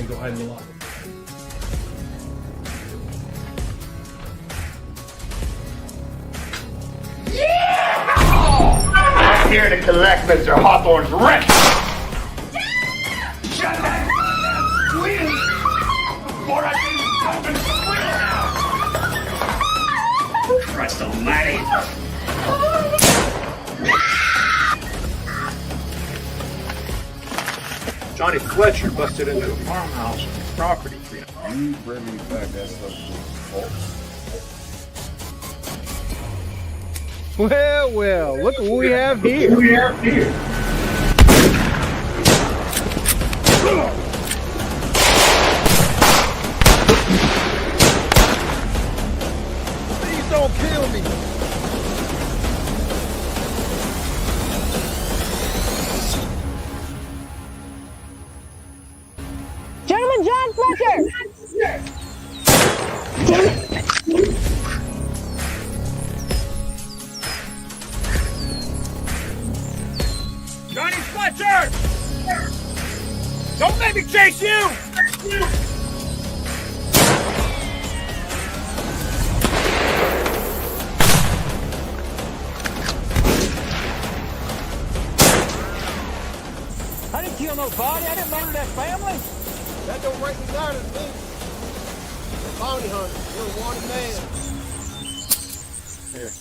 go hide in the lobby. I'm here to collect Mr. Hawthorne's rent! Shut that squeal! Before I get you fucking squeal now! Christ almighty! Johnny Fletcher busted into a farmhouse property. You bring me back that stuff was false. Well, look what we have here. Please don't kill me. Gentleman John Fletcher! Johnny Fletcher! Don't let me chase you! I didn't kill nobody. I didn't murder that family. That don't break me down to me. The bounty hunter, you're a wanted man. Here.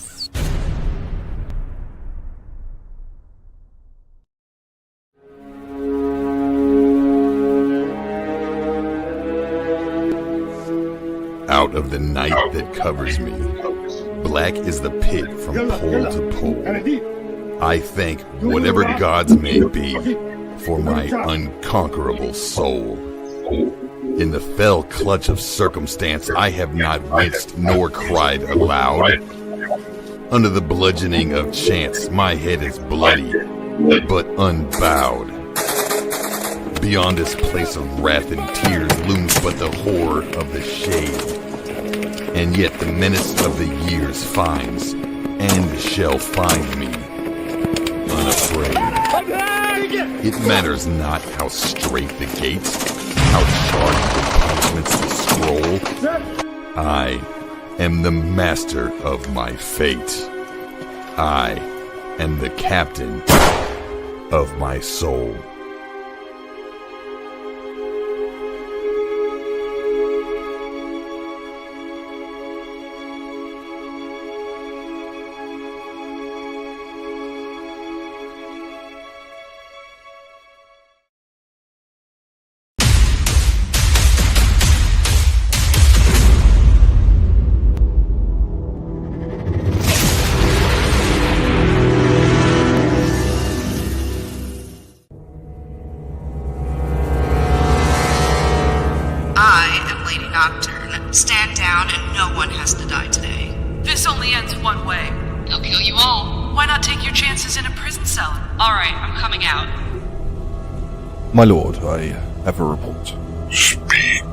Out of the night that covers me, black is the pit from pole to pole. I thank whatever gods may be for my unconquerable soul. In the fell clutch of circumstance, I have not winced nor cried aloud. Under the bludgeoning of chance, my head is bloody, but unbowed. Beyond this place of wrath and tears looms but the horror of the shade. And yet the menace of the years finds, and shall find me, unafraid. It matters not how straight the gates, how charged the punishments the scroll. I am the master of my fate. I am the captain of my soul. Stand down and no one has to die today. This only ends one way. They'll kill you all. Why not take your chances in a prison cell? Alright, I'm coming out. My lord, I have a report. Speak.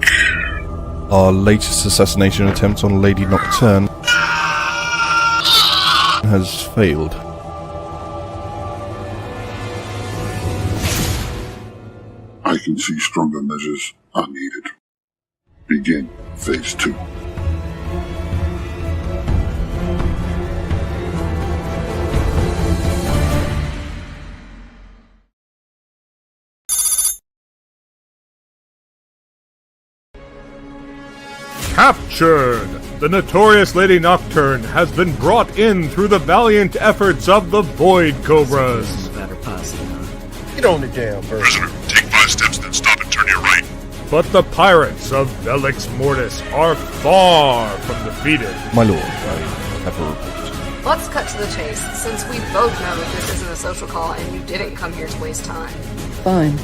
Our latest assassination attempt on Lady Nocturne has failed. I can see stronger measures are needed. Begin phase 2. Captured! The notorious Lady Nocturne has been brought in through the valiant efforts of the Void Cobras. Get on the damn bird. Prisoner, take 5 steps, then stop and turn to your right. But the pirates of Velix Mortis are far from defeated. My lord, I have a report. Let's cut to the chase, since we both know that this isn't a social call and you didn't come here to waste time. Fine.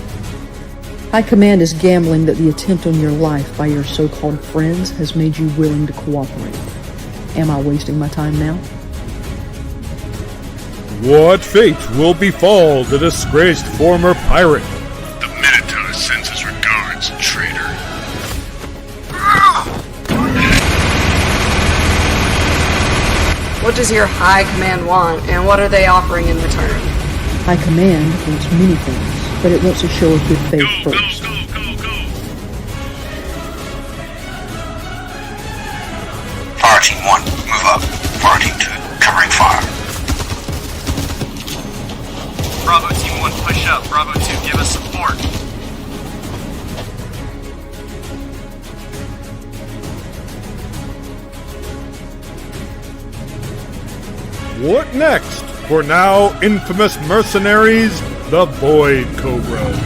High Command is gambling that the attempt on your life by your so-called friends has made you willing to cooperate. Am I wasting my time now? What fate will befall the disgraced former pirate? The Minotaur sends his regards, traitor. What does your High Command want, and what are they offering in return? High Command wants many things, but it wants to show a good faith first. Bravo 2, give us support. What next for now infamous mercenaries, the Void Cobras?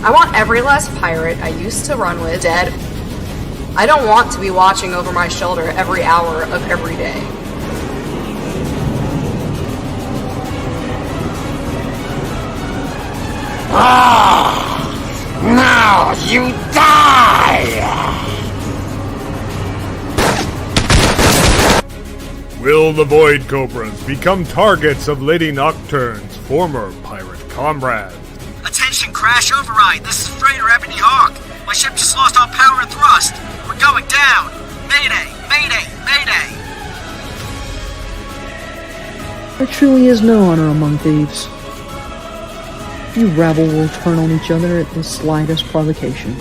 I want every last pirate I used to run with dead. I don't want to be watching over my shoulder every hour of every day. Now you die! Will the Void Cobras become targets of Lady Nocturne's former pirate comrades? Attention, crash override. This is Freighter Ebony Hawk. My ship just lost all power and thrust. We're going down. Mayday, mayday, mayday. There truly is no honor among thieves. You rabble will turn on each other at the slightest provocation.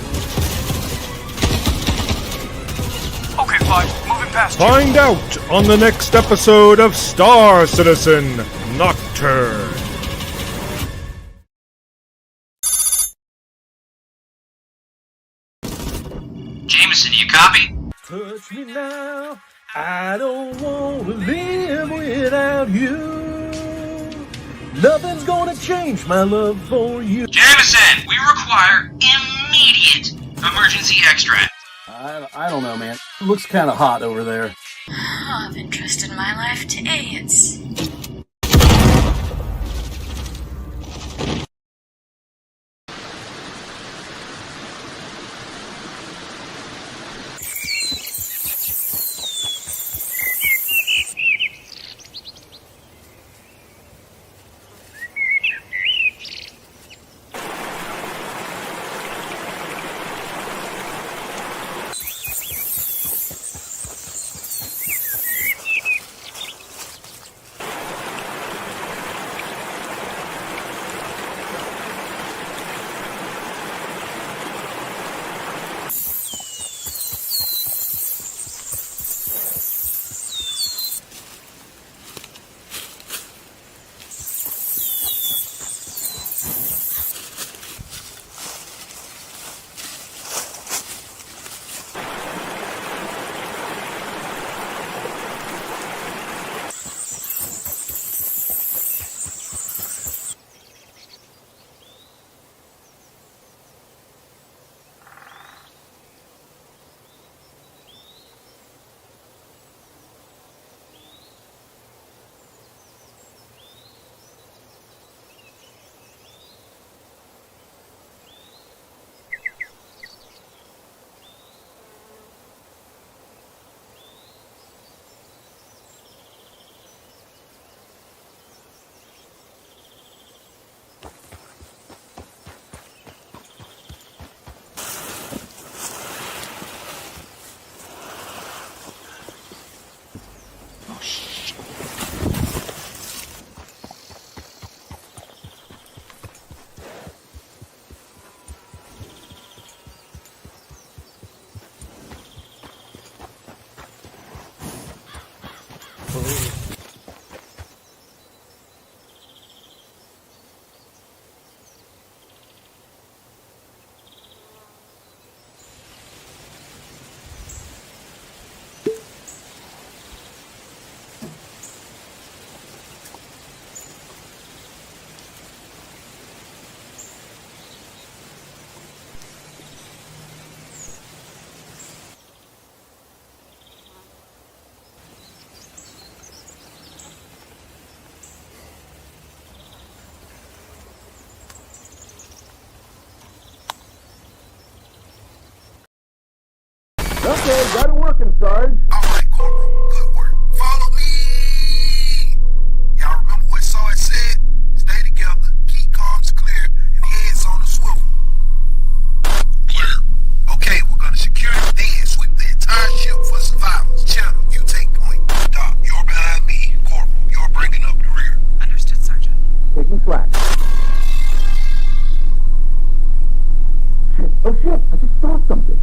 Okay, Five, moving past you. Find out on the next episode of Star Citizen Nocturne. Jameson, you copy? Touch me now, I don't want to live without you. Nothing's gonna change my love for you. Jameson, we require immediate emergency extract. I don't know, man. It looks kind of hot over there. Of interest in my life today, it's... Okay, got it working, Sarge. Alright, Corporal. Good work. Follow me! Y'all remember what Sarge said? Stay together, keep comms clear, and heads on the swivel. Clear. Okay, we're gonna secure it, then sweep the entire ship for survivors. Channel, you take point. Doc, you're behind me. Corporal, you're bringing up the rear. Understood, Sergeant. Taking track. Oh shit, I just saw something.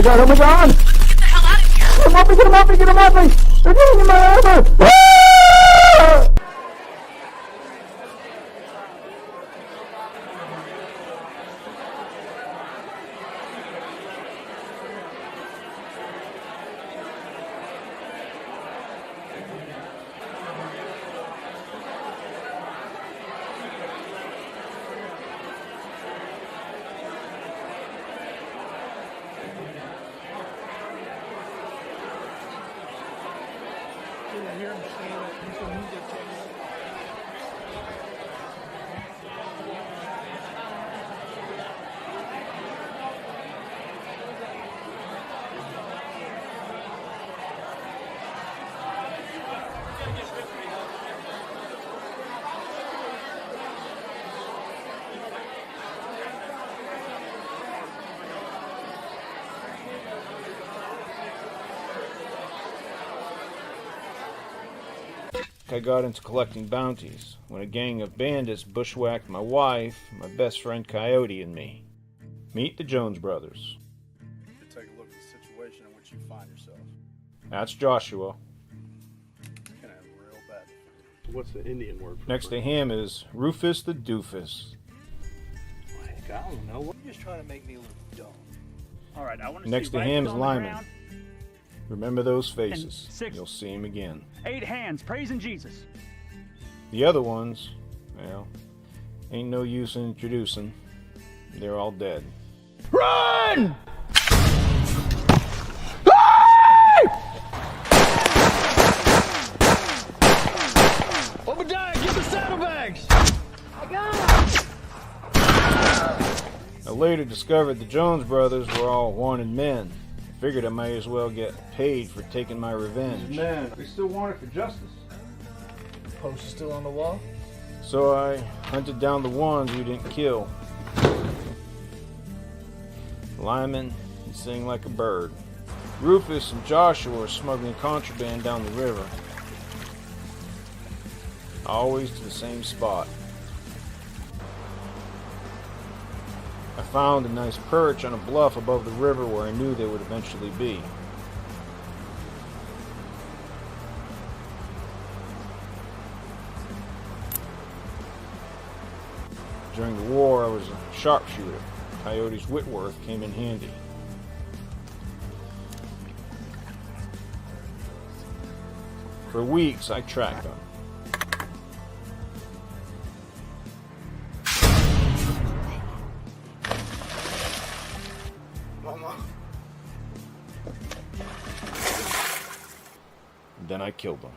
god, oh my god! Get the hell out of here! Get him off me, get him off me, get him off me! They're getting in my armor! Ah! I got into collecting bounties when a gang of bandits bushwhacked my wife, my best friend Coyote, and me. Meet the Jones brothers. To take a look at the situation in which you find yourself. That's Joshua. It's gonna have real bad. What's the Indian word for Next to him is Rufus the Doofus. Heck, I don't know. You're just trying to make me look dumb. All right, I want to Next see to rifles him is on the Lyman. ground. Remember those faces. And 6. You'll see him again. 8 hands praising Jesus. The other ones, well, ain't no use in introducing. They're all dead. Run! Obadiah, get the saddlebags! I got I later discovered the Jones brothers were all wanted men. Figured I might as well get paid for taking my revenge. Man, we still wanted for justice. The post is still on the wall? So I hunted down the ones we didn't kill. Lyman, he sang like a bird. Rufus and Joshua were smuggling contraband down the river. Always to the same spot. I found a nice perch on a bluff above the river where I knew they would eventually be. During the war, I was a sharpshooter. Coyote's Whitworth came in handy. For weeks, I tracked them. Then I killed them.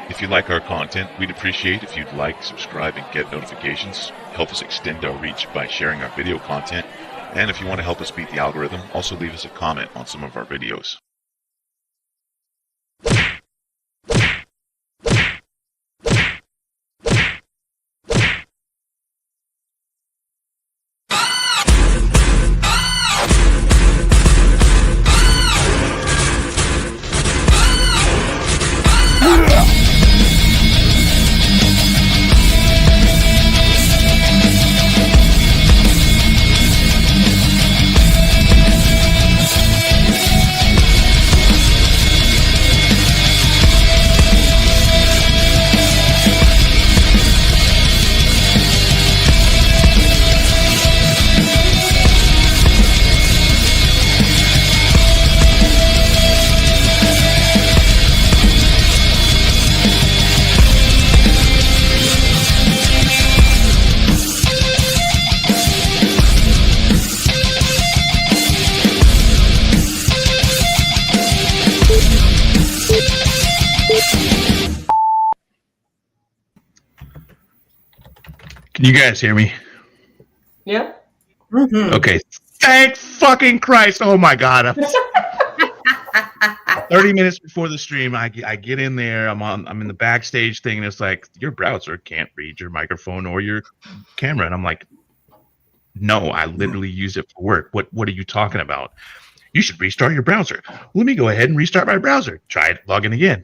If you like our content, we'd appreciate if you'd like, subscribe, and get notifications. Help us extend our reach by sharing our video content. And if you want to help us beat the algorithm, also leave us a comment on some of our videos. Can you guys hear me? Yeah. Okay. Thank fucking Christ. Oh my God. 30 minutes before the stream, I get in there. I'm in the backstage thing, and it's like, your browser can't read your microphone or your camera. And I'm like, no, I literally use it for work. What are you talking about? You should restart your browser. Let me go ahead and restart my browser. Try it, log in again.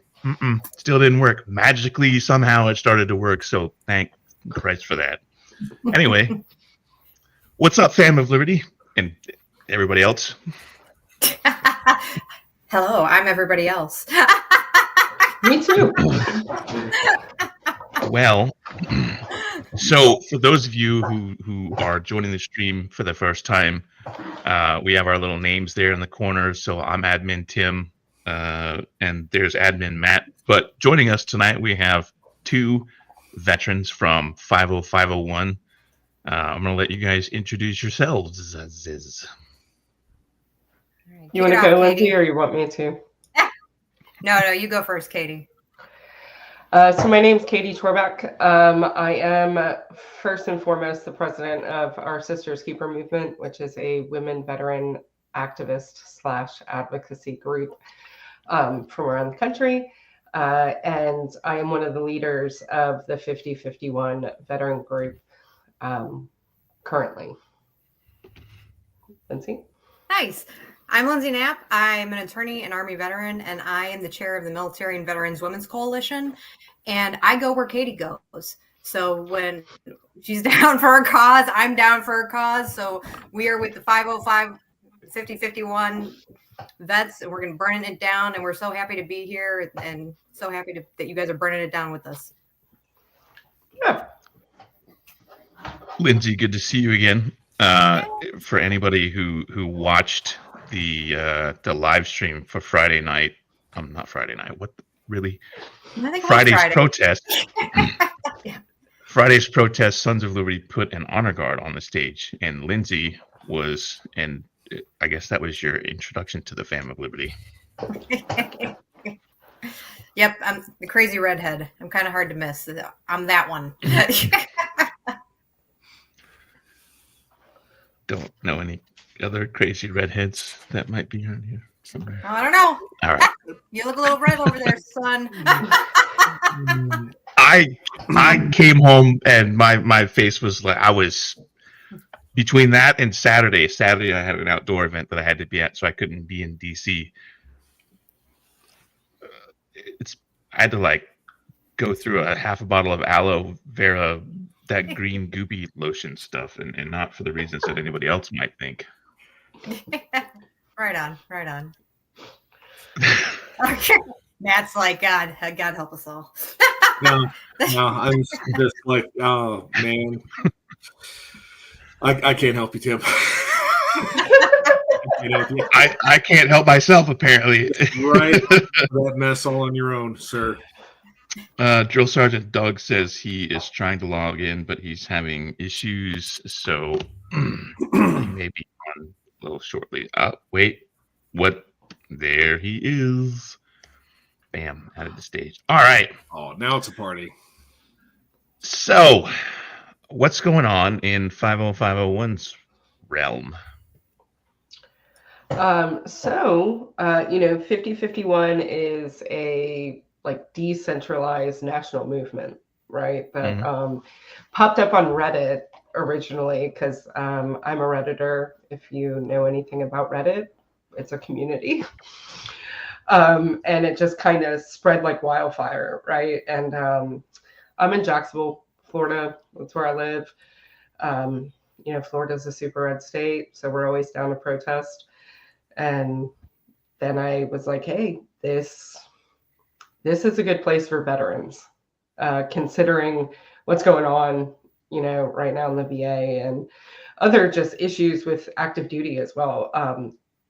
Still didn't work. Magically, somehow it started to work. So thank Christ for that. Anyway, what's up, fam of Liberty and everybody else? Hello, I'm everybody else. Me too. Well, so for those of you who are joining the stream for the first time, we have our little names there in the corner. So I'm admin Tim, and there's admin Matt. But joining us tonight, we have two veterans from 50501. I'm going to let you guys introduce yourselves. You want to go, Lindsey, or you want me to? No, you go first, Katie. So my name's Katie Torbeck. I am first and foremost the president of our Sisters Keeper movement, which is a women veteran activist / advocacy group from around the country. And I am one of the leaders of the 5051 veteran group currently. Lindsey? Nice. I'm Lindsey Knapp. I'm an attorney and Army veteran, and I am the chair of the Military and Veterans Women's Coalition. And I go where Katie goes. So when she's down for a cause, I'm down for a cause. So we are with the 505 5051 vets, and we're going to burn it down. And we're so happy to be here and so happy that you guys are burning it down with us. Yeah. Lindsey, good to see you again. For anybody who watched the live stream for Friday night, not Friday night. Really? Friday's protest. Yeah. Friday's protest. Sons of Liberty put an honor guard on the stage, and Lindsey was, and I guess that was your introduction to the fam of Liberty. Yep, I'm the crazy redhead. I'm kind of hard to miss. I'm that one. Don't know any other crazy redheads that might be around here somewhere. I don't know. All right. You look a little red over there, son. I came home and my face was like, I was between that and Saturday. Saturday I had an outdoor event that I had to be at, so I couldn't be in DC. I had to go through a half a bottle of aloe vera, that green goopy lotion stuff, and not for the reasons that anybody else might think. Right on. Okay. Matt's like, God help us all. No, I'm just like, oh man, I can't help you, Tim. I can't help myself, apparently. Right, that mess all on your own, sir. Drill Sergeant Doug says he is trying to log in, but he's having issues, so he may be on a little shortly. Wait, what? There he is. Bam, out of the stage. All right. Oh, now it's a party. So, what's going on in 50501's realm? 5051 is a decentralized national movement, right? That popped up on Reddit originally because I'm a Redditor. If you know anything about Reddit, it's a community. And it just kind of spread like wildfire, right? And I'm in Jacksonville, Florida. That's where I live. Florida's a super red state, so we're always down to protest. And then I was like, hey, this is a good place for veterans, considering what's going on, right now in the VA and other just issues with active duty as well.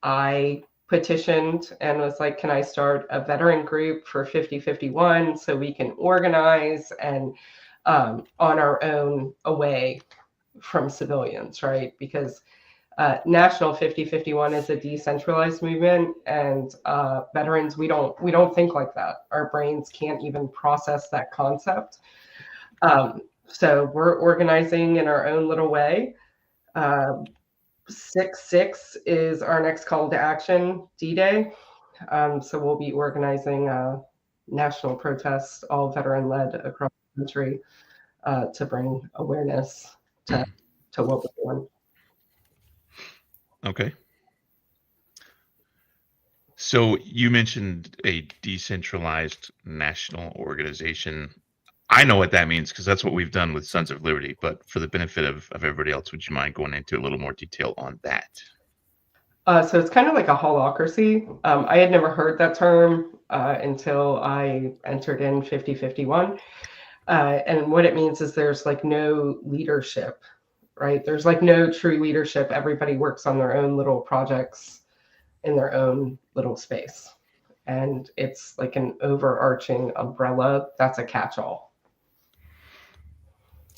I petitioned and was like, can I start a veteran group for 5051 so we can organize and on our own away from civilians, right? Because National 5051 is a decentralized movement, and veterans, we don't think like that. Our brains can't even process that concept. So we're organizing in our own little way. 6/6 is our next call to action, D-Day. So we'll be organizing national protests, all veteran-led across the country, to bring awareness to what we're doing. Okay. So you mentioned a decentralized national organization. I know what that means because that's what we've done with Sons of Liberty. But for the benefit of everybody else, would you mind going into a little more detail on that? So it's kind of like a holocracy. I had never heard that term until I entered in 5051. And what it means is there's no leadership, right? There's no true leadership. Everybody works on their own little projects in their own little space. And it's like an overarching umbrella that's a catch-all.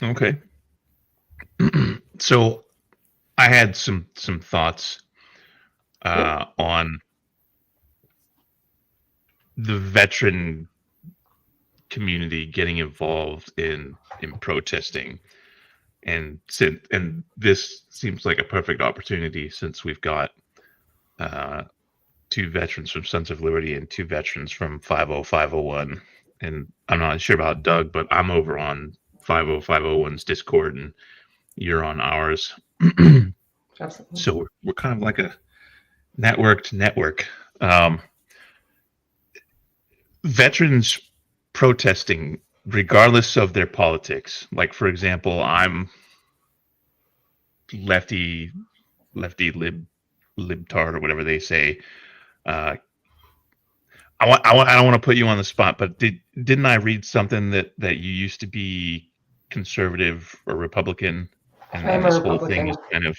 Okay. So I had some thoughts on the veteran community getting involved in protesting, and this seems like a perfect opportunity since we've got 2 veterans from Sons of Liberty and 2 veterans from 50501. And I'm not sure about Doug, but I'm over on 50501's Discord and you're on ours. Absolutely. So we're kind of like a networked network. Veterans protesting regardless of their politics. Like, for example, I'm lefty libtard or whatever they say. I don't want to put you on the spot, but didn't I read something that you used to be conservative or Republican, and I'm this a whole thing is Republican. kind of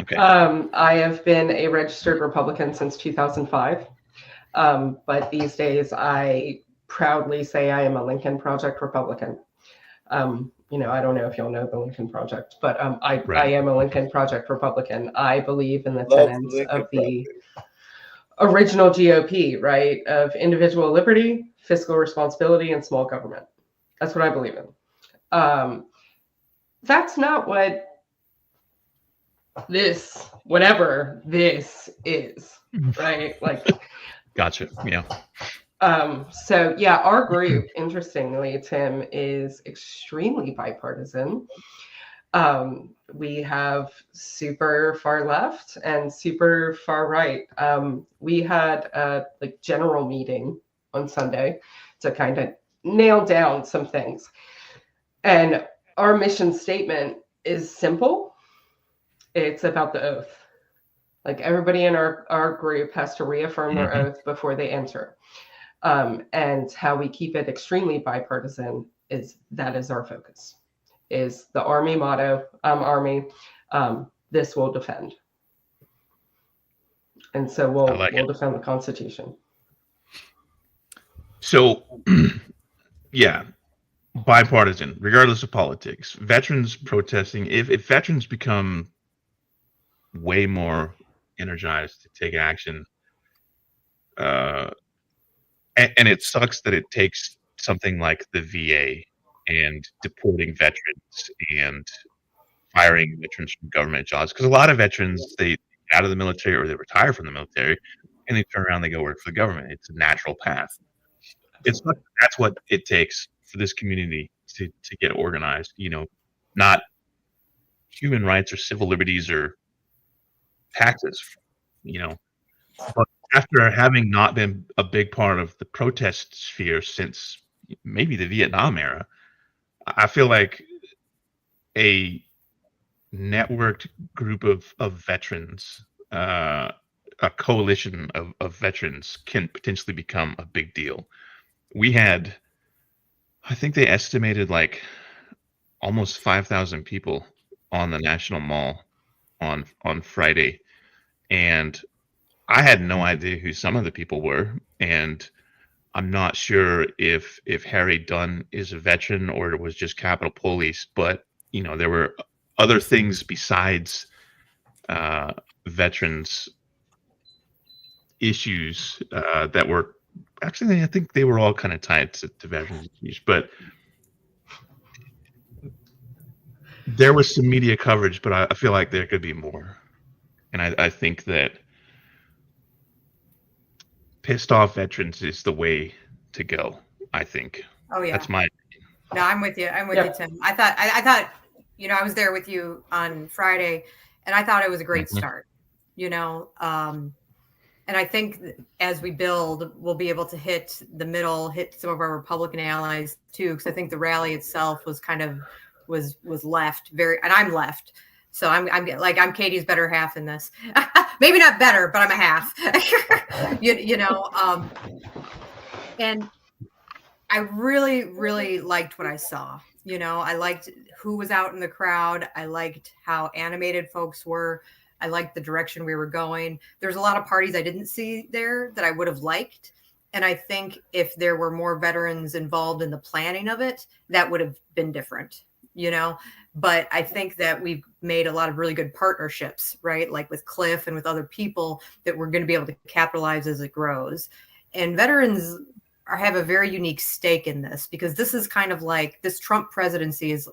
okay. I have been a registered Republican since 2005, but these days I proudly say I am a Lincoln Project Republican. I don't know if y'all know the Lincoln Project, but I am a Lincoln Project Republican. I believe in the tenets of the original GOP, right? Of individual liberty, fiscal responsibility, and small government. That's what I believe in. That's not what whatever this is, right? Gotcha. Yeah. So yeah, our group, interestingly, Tim, is extremely bipartisan. We have super far left and super far right. We had a general meeting on Sunday to kind of nail down some things. And our mission statement is simple. It's about the oath. Everybody in our group has to reaffirm their oath before they enter. And how we keep it extremely bipartisan is our focus. Is the Army motto, Army, this will defend. And so we'll defend the Constitution. So yeah, bipartisan, regardless of politics. Veterans protesting. If veterans become way more energized to take action, and it sucks that it takes something like the VA and deporting veterans and firing veterans from government jobs, because a lot of veterans, they get out of the military or they retire from the military and they turn around and they go work for the government. It's a natural path. It's not, that's what it takes for this community to get organized, not human rights or civil liberties or taxes, but after having not been a big part of the protest sphere since maybe the Vietnam era, I feel like a networked group of veterans, a coalition of veterans can potentially become a big deal. We had, I think they estimated like almost 5,000 people on the National Mall on Friday, and I had no idea who some of the people were, and I'm not sure if Harry Dunn is a veteran or it was just Capitol Police, but there were other things besides veterans issues that were actually, I think they were all kind of tied to veterans issues, but there was some media coverage, but I feel like there could be more. And I think that pissed off veterans is the way to go, I think. Oh yeah. That's my opinion. No, I'm with you. I'm with you, Tim. I thought, I was there with you on Friday, and I thought it was a great start, and I think as we build, we'll be able to hit the middle, hit some of our Republican allies too, because I think the rally itself was kind of was left and I'm left. So I'm Katie's better half in this. Maybe not better, but I'm a half. And I really, really liked what I saw. I liked who was out in the crowd. I liked how animated folks were. I liked the direction we were going. There's a lot of parties I didn't see there that I would have liked. And I think if there were more veterans involved in the planning of it, that would have been different, But I think that we've made a lot of really good partnerships, right? Like with Cliff and with other people that we're going to be able to capitalize as it grows. And veterans have a very unique stake in this, because this is kind of like this Trump presidency is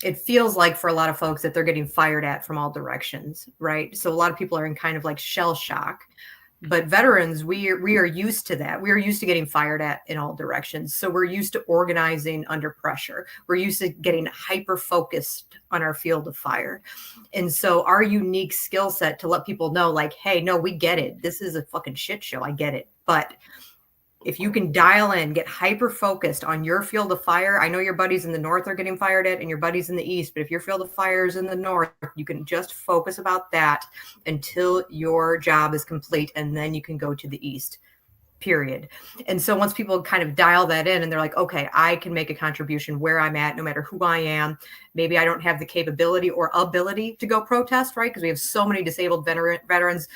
it feels like for a lot of folks that they're getting fired at from all directions, right? So a lot of people are in kind of like shell shock. But veterans, we are used to that. We are used to getting fired at in all directions. So we're used to organizing under pressure. We're used to getting hyper focused on our field of fire. And so our unique skill set to let people know, like, hey, no, we get it. This is a fucking shit show. I get it. But if you can dial in, get hyper focused on your field of fire. I know your buddies in the north are getting fired at and your buddies in the east, but if your field of fire is in the north, you can just focus about that until your job is complete, and then you can go to the east, period. And so once people kind of dial that in and they're like, okay, I can make a contribution where I'm at, no matter who I am. Maybe I don't have the capability or ability to go protest, right? Because we have so many disabled veterans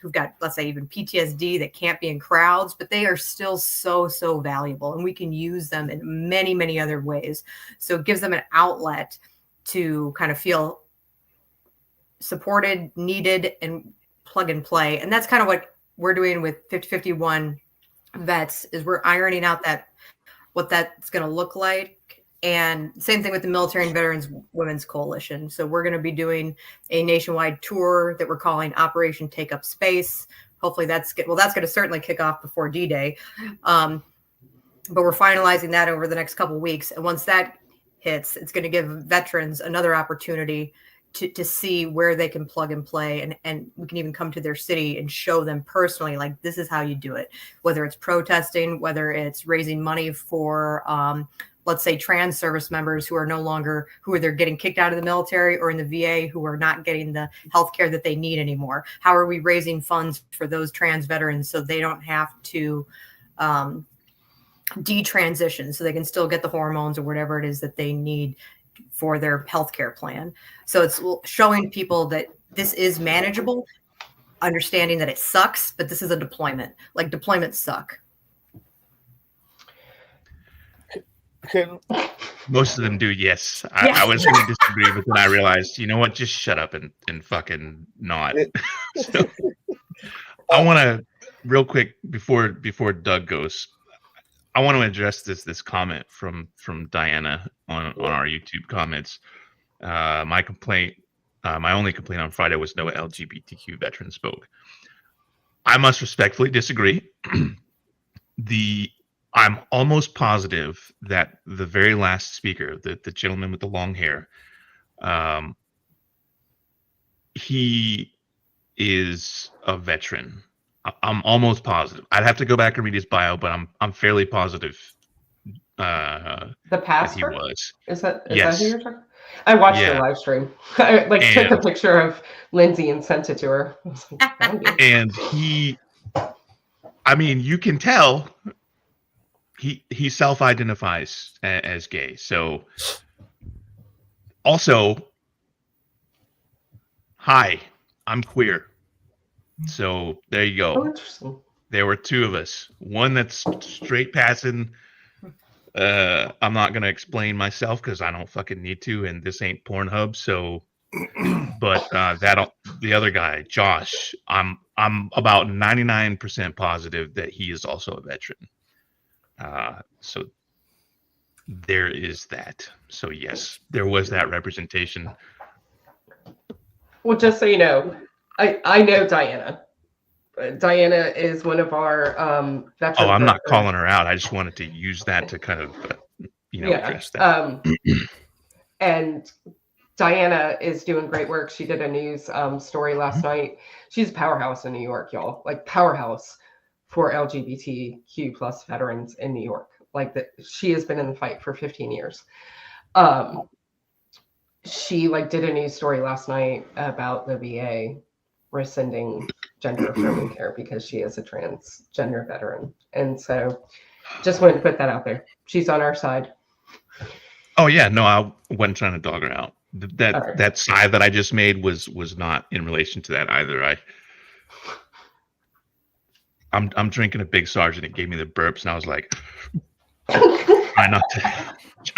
who've got, let's say, even PTSD that can't be in crowds, but they are still so valuable, and we can use them in many, many other ways. So it gives them an outlet to kind of feel supported, needed, and plug and play. And that's kind of what we're doing with 5051 vets, is we're ironing out what that's going to look like. And same thing with the Military and Veterans Women's Coalition. So we're going to be doing a nationwide tour that we're calling Operation Take Up Space. Hopefully that's going to certainly kick off before D-Day. But we're finalizing that over the next couple of weeks. And once that hits, it's going to give veterans another opportunity to see where they can plug and play. And we can even come to their city and show them personally, like, this is how you do it. Whether it's protesting, whether it's raising money for let's say trans service members who are they're getting kicked out of the military or in the VA, who are not getting the health care that they need anymore. How are we raising funds for those trans veterans so they don't have to detransition, so they can still get the hormones or whatever it is that they need for their healthcare plan? So it's showing people that this is manageable, understanding that it sucks, but this is a deployment. Like, deployments suck. Most of them do, yes. I was going to disagree, but then I realized, you know what? Just shut up and fucking not. So, I want to, real quick, before Doug goes, I want to address this comment from Diana on our YouTube comments. My only complaint on Friday was no LGBTQ veteran spoke. I must respectfully disagree. I'm almost positive that the very last speaker, the gentleman with the long hair, he is a veteran. I'm almost positive. I'd have to go back and read his bio, but I'm fairly positive. The pastor? That he was. Is that who Yes. you're talking? I watched the live stream. I took a picture of Lindsay and sent it to her. I was like, and he, I mean, you can tell he self-identifies as gay. So also, hi, I'm queer. So there you go. Oh, interesting. There were two of us. One that's straight passing. I'm not gonna explain myself because I don't fucking need to, and this ain't Pornhub. So, but the other guy, Josh, I'm about 99% positive that he is also a veteran. So there is that. So yes, there was that representation. Well, just so you know, I know Diana. Diana is one of our veterans. Oh, I'm not calling her out. I just wanted to use that to kind of, address that. And Diana is doing great work. She did a news story last night. She's a powerhouse in New York, y'all. Like powerhouse for LGBTQ plus veterans in New York. Like that, she has been in the fight for 15 years. She did a news story last night about the VA rescinding gender affirming care because she is a transgender veteran. And so just wanted to put that out there. She's on our side. Oh yeah, no, I wasn't trying to dog her out. That sigh that I just made was not in relation to that either. I'm drinking a Big Sarge and it gave me the burps and I was like try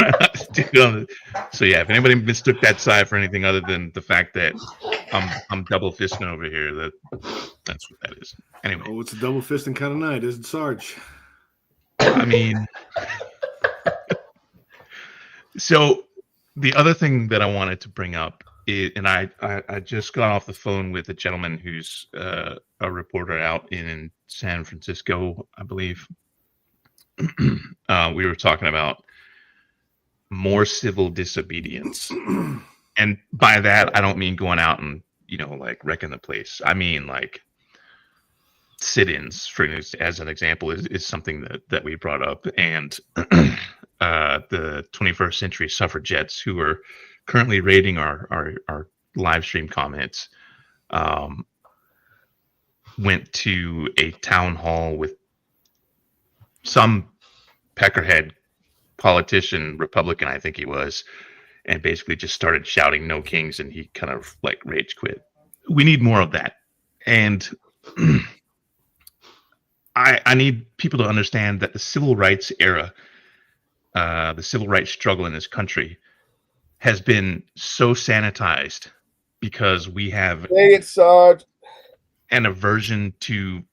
not to do it. So yeah, if anybody mistook that sigh for anything other than the fact that I'm double fisting over here, that's what that is. Anyway. Oh, it's a double fisting kind of night, isn't it, Sarge? I mean, so the other thing that I wanted to bring up is, and I just got off the phone with a gentleman who's a reporter out in San Francisco, I believe. We were talking about more civil disobedience. And by that, I don't mean going out and, wrecking the place. I mean, sit-ins, as an example, is something that we brought up. And the 21st century suffragettes who are currently rating our live stream comments went to a town hall with some peckerhead politician, Republican, I think he was, and basically just started shouting "No Kings," and he kind of rage quit. We need more of that. And I need people to understand that the civil rights era, the civil rights struggle in this country has been so sanitized because we have an aversion to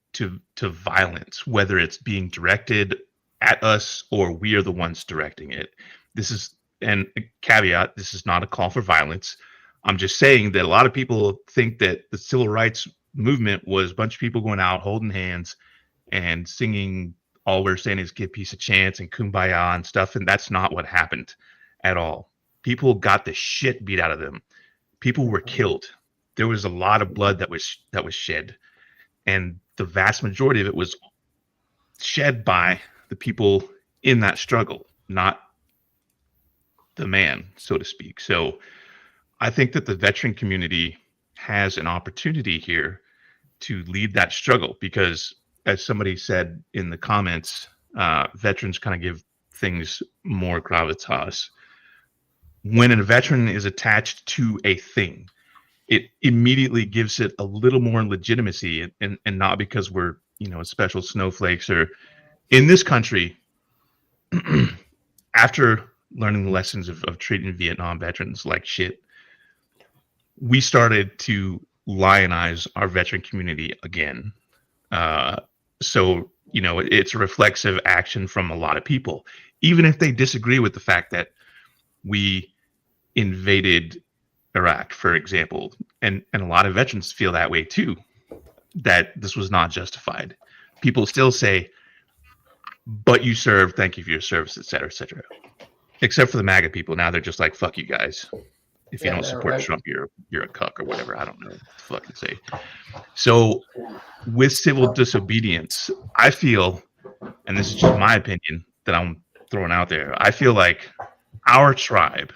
violence, whether it's being directed at us or we are the ones directing it. This is, and a caveat, this is not a call for violence. I'm just saying that a lot of people think that the civil rights movement was a bunch of people going out holding hands and singing "All We're Saying Is Give Peace a Chance" and "Kumbaya" and stuff, and that's not what happened at all. People got the shit beat out of them. People were killed. There was a lot of blood that was shed, and the vast majority of it was shed by the people in that struggle, not the man, so to speak. So I think that the veteran community has an opportunity here to lead that struggle because, as somebody said in the comments, veterans kind of give things more gravitas. When a veteran is attached to a thing, it immediately gives it a little more legitimacy, and not because we're special snowflakes. Or in this country, after learning the lessons of treating Vietnam veterans like shit, we started to lionize our veteran community again. So, you know, it's a reflexive action from a lot of people, even if they disagree with the fact that we invaded Iraq, for example. And a lot of veterans feel that way too, that this was not justified. People still say, but you served, thank you for your service, et cetera, et cetera. Except for the MAGA people. Now they're just like, fuck you guys. If you don't support Trump, you're a cuck or whatever. I don't know what to fucking say. So with civil disobedience, I feel, and this is just my opinion that I'm throwing out there, I feel like our tribe,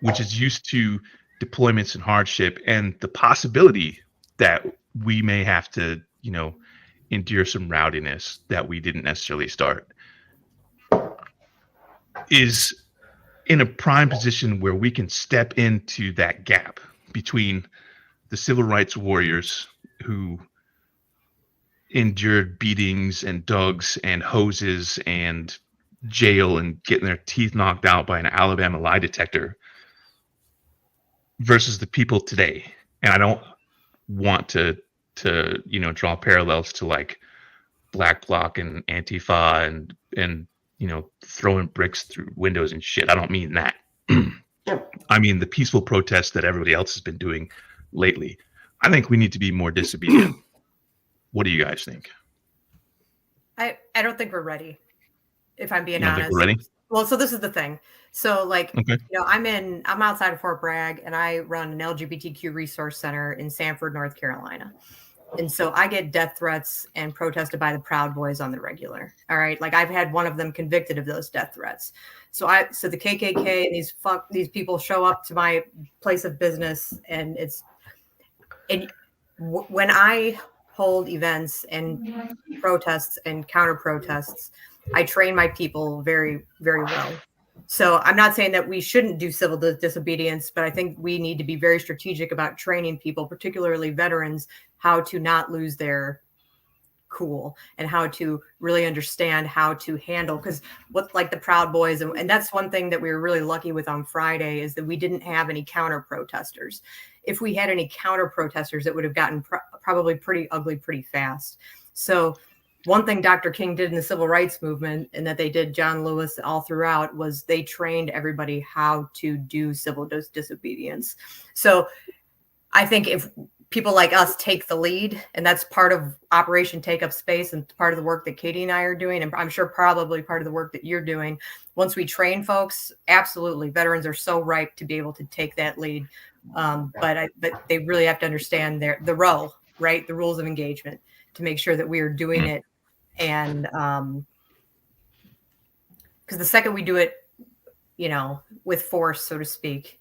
which is used to deployments and hardship and the possibility that we may have to, you know, endure some rowdiness that we didn't necessarily start, is in a prime position where we can step into that gap between the civil rights warriors who endured beatings and dogs and hoses and jail and getting their teeth knocked out by an Alabama lie detector versus the people today. And I don't want to you know, draw parallels to like Black Bloc and Antifa and you know, throwing bricks through windows and shit. I don't mean that. I mean the peaceful protests that everybody else has been doing lately. I think we need to be more disobedient. What do you guys think? I don't think we're ready, if I'm being You don't honest. think we're ready? Well, so this is the thing. So like, Okay. you know, I'm outside of Fort Bragg and I run an LGBTQ resource center in Sanford, North Carolina. And so I get death threats and protested by the Proud Boys on the regular. All right. Like I've had one of them convicted of those death threats. So the KKK and these people show up to my place of business and when I hold events and protests and counter protests, I train my people very, very well. So I'm not saying that we shouldn't do civil disobedience, but I think we need to be very strategic about training people, particularly veterans, how to not lose their cool and how to really understand how to handle, because what like the Proud Boys, and that's one thing that we were really lucky with on Friday is that we didn't have any counter protesters. If we had any counter protesters, it would have gotten probably pretty ugly pretty fast. So one thing Dr. King did in the civil rights movement, and that they did John Lewis all throughout, was they trained everybody how to do civil disobedience. So I think if people like us take the lead, and that's part of Operation Take Up Space and part of the work that Katie and I are doing, and I'm sure probably part of the work that you're doing, once we train folks, absolutely, veterans are so ripe to be able to take that lead. But they really have to understand the role, right? The rules of engagement to make sure that we are doing it. And because the second we do it, you know, with force, so to speak,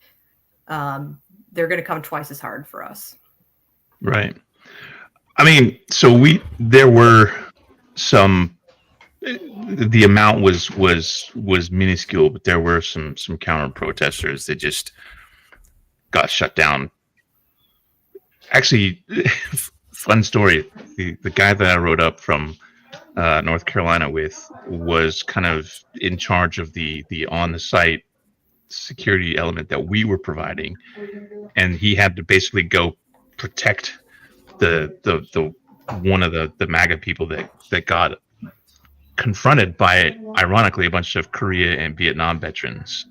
they're going to come twice as hard for us. Right. I mean, so there were some, the amount was minuscule, but there were some counter protesters that just got shut down. Actually, fun story. The guy that I wrote up from North Carolina with was kind of in charge of the on the site security element that we were providing, and he had to basically go protect the one of the MAGA people that got confronted by, ironically, a bunch of Korea and Vietnam veterans.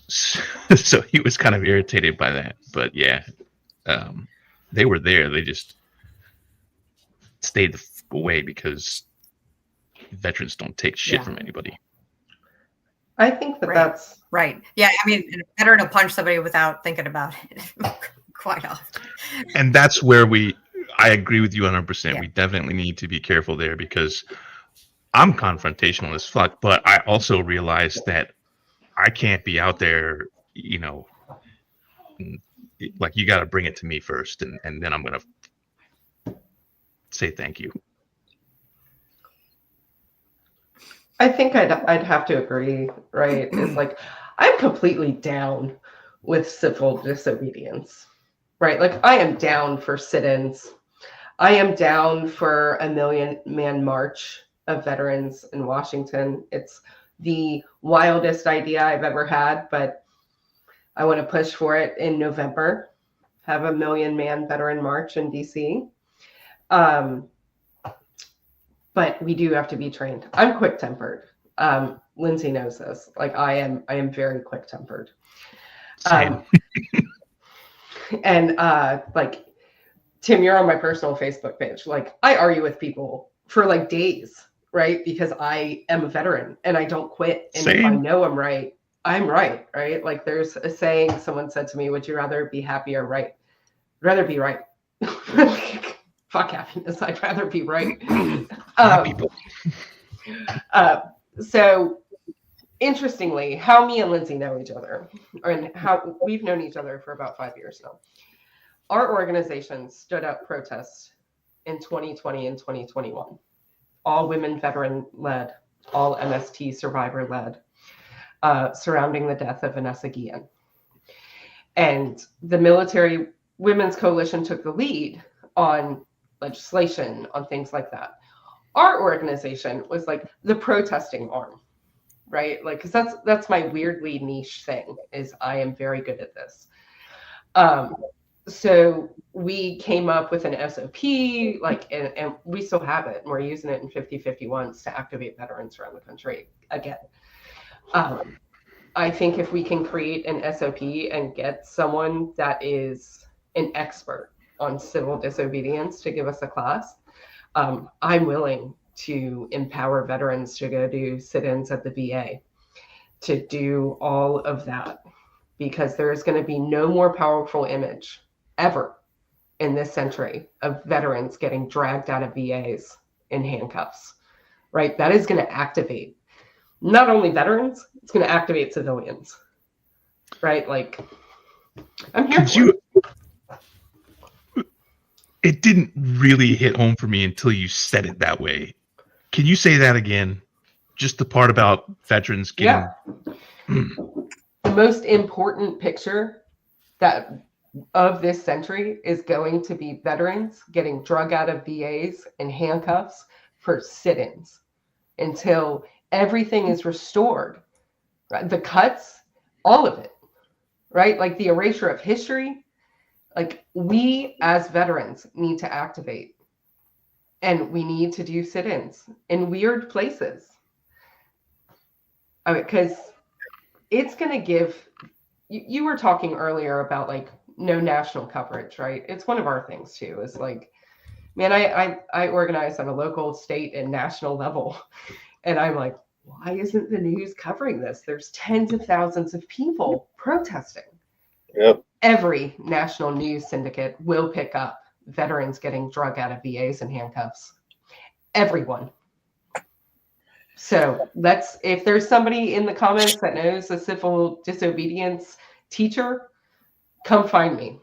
So he was kind of irritated by that, but yeah, they were there. They just stayed away because veterans don't take shit from anybody. I think that's right. Yeah, I mean, a veteran will punch somebody without thinking about it quite often. And that's where I agree with you 100%. Yeah. We definitely need to be careful there because I'm confrontational as fuck, but I also realize that I can't be out there, you know, like you got to bring it to me first, and then I'm going to say thank you. I think I'd have to agree, right? It's like, I'm completely down with civil disobedience, right? Like I am down for sit-ins. I am down for a 1 million man march of veterans in Washington. It's the wildest idea I've ever had, but I want to push for it in November. Have a 1 million man veteran march in DC. But we do have to be trained. I'm quick tempered. Lindsey knows this. Like I am very quick tempered. And like Tim, you're on my personal Facebook page. Like I argue with people for like days, right? Because I am a veteran and I don't quit. And if I know I'm right, right? Like there's a saying someone said to me, would you rather be happy or right? I'd rather be right. Fuck happiness. I'd rather be right. So interestingly, how me and Lindsey know each other, and how we've known each other for about 5 years now. Our organization stood up protests in 2020 and 2021. All women veteran led, all MST survivor led, surrounding the death of Vanessa Guillen. And the Military Women's Coalition took the lead on legislation, on things like that. Our organization was like the protesting arm, right? Like, because that's my weirdly niche thing, is I am very good at this. So we came up with an SOP, like, and we still have it, and we're using it in 5051s to activate veterans around the country again. I think if we can create an SOP and get someone that is an expert on civil disobedience to give us a class, I'm willing to empower veterans to go do sit-ins at the VA, to do all of that, because there is going to be no more powerful image ever in this century of veterans getting dragged out of VAs in handcuffs, right? That is going to activate not only veterans, it's going to activate civilians, right? Like, I'm here for it. It didn't really hit home for me until you said it that way. Can you say that again? Just the part about veterans getting... Yeah. The most important picture that of this century is going to be veterans getting drug out of VAs in handcuffs for sit-ins until everything is restored. Right? The cuts, all of it, right? Like the erasure of history. Like, we as veterans need to activate, and we need to do sit-ins in weird places. Because it's going to give, you were talking earlier about like no national coverage, right? It's one of our things too. It's like, man, I organize on a local, state, and national level. And I'm like, why isn't the news covering this? There's tens of thousands of people protesting. Yep. Every national news syndicate will pick up veterans getting drug out of VAs in handcuffs. Everyone. So if there's somebody in the comments that knows a civil disobedience teacher, come find me.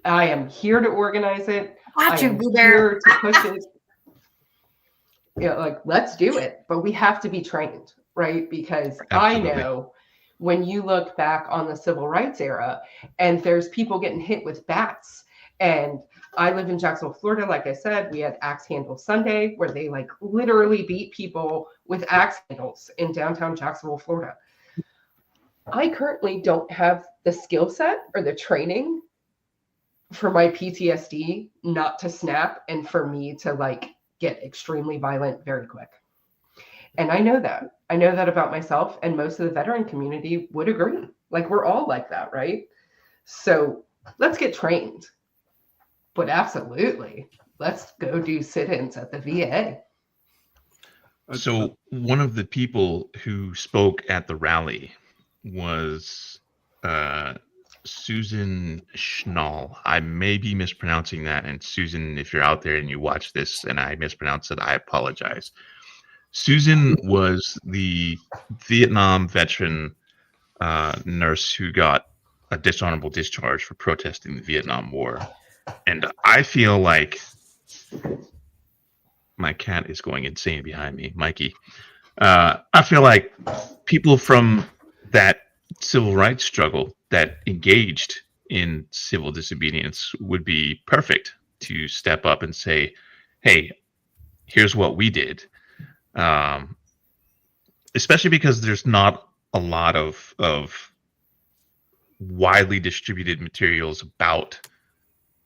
I am here to organize it. I am here to push it. Yeah, like, let's do it. But we have to be trained, right? Because absolutely. I know when you look back on the civil rights era and there's people getting hit with bats, and I live in Jacksonville, Florida. Like I said, we had Axe Handle Sunday where they like literally beat people with axe handles in downtown Jacksonville, Florida. I currently don't have the skill set or the training for my PTSD not to snap and for me to like get extremely violent very quick. And I know that. I know that about myself, and most of the veteran community would agree. Like, we're all like that, right? So let's get trained. But absolutely, let's go do sit-ins at the VA. So one of the people who spoke at the rally was Susan Schnall. I may be mispronouncing that. And Susan, if you're out there and you watch this and I mispronounce it, I apologize. Susan was the Vietnam veteran nurse who got a dishonorable discharge for protesting the Vietnam War. And I feel like my cat is going insane behind me, Mikey. I feel like people from that civil rights struggle that engaged in civil disobedience would be perfect to step up and say, hey, here's what we did. Especially because there's not a lot of widely distributed materials about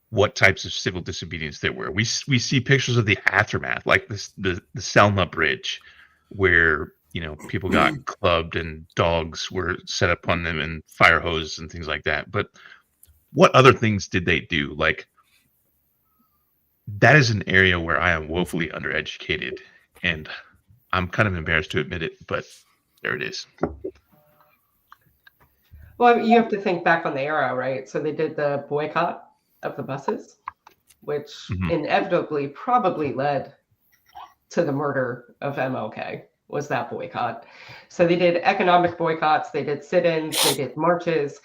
what types of civil disobedience there were. We see pictures of the aftermath, like the Selma Bridge, where people got clubbed and dogs were set upon them and fire hoses and things like that. But what other things did they do? Like, that is an area where I am woefully undereducated, and I'm kind of embarrassed to admit it, but there it is. Well, you have to think back on the era, right? So they did the boycott of the buses, which inevitably probably led to the murder of MLK, was that boycott. So they did economic boycotts, they did sit-ins, they did marches.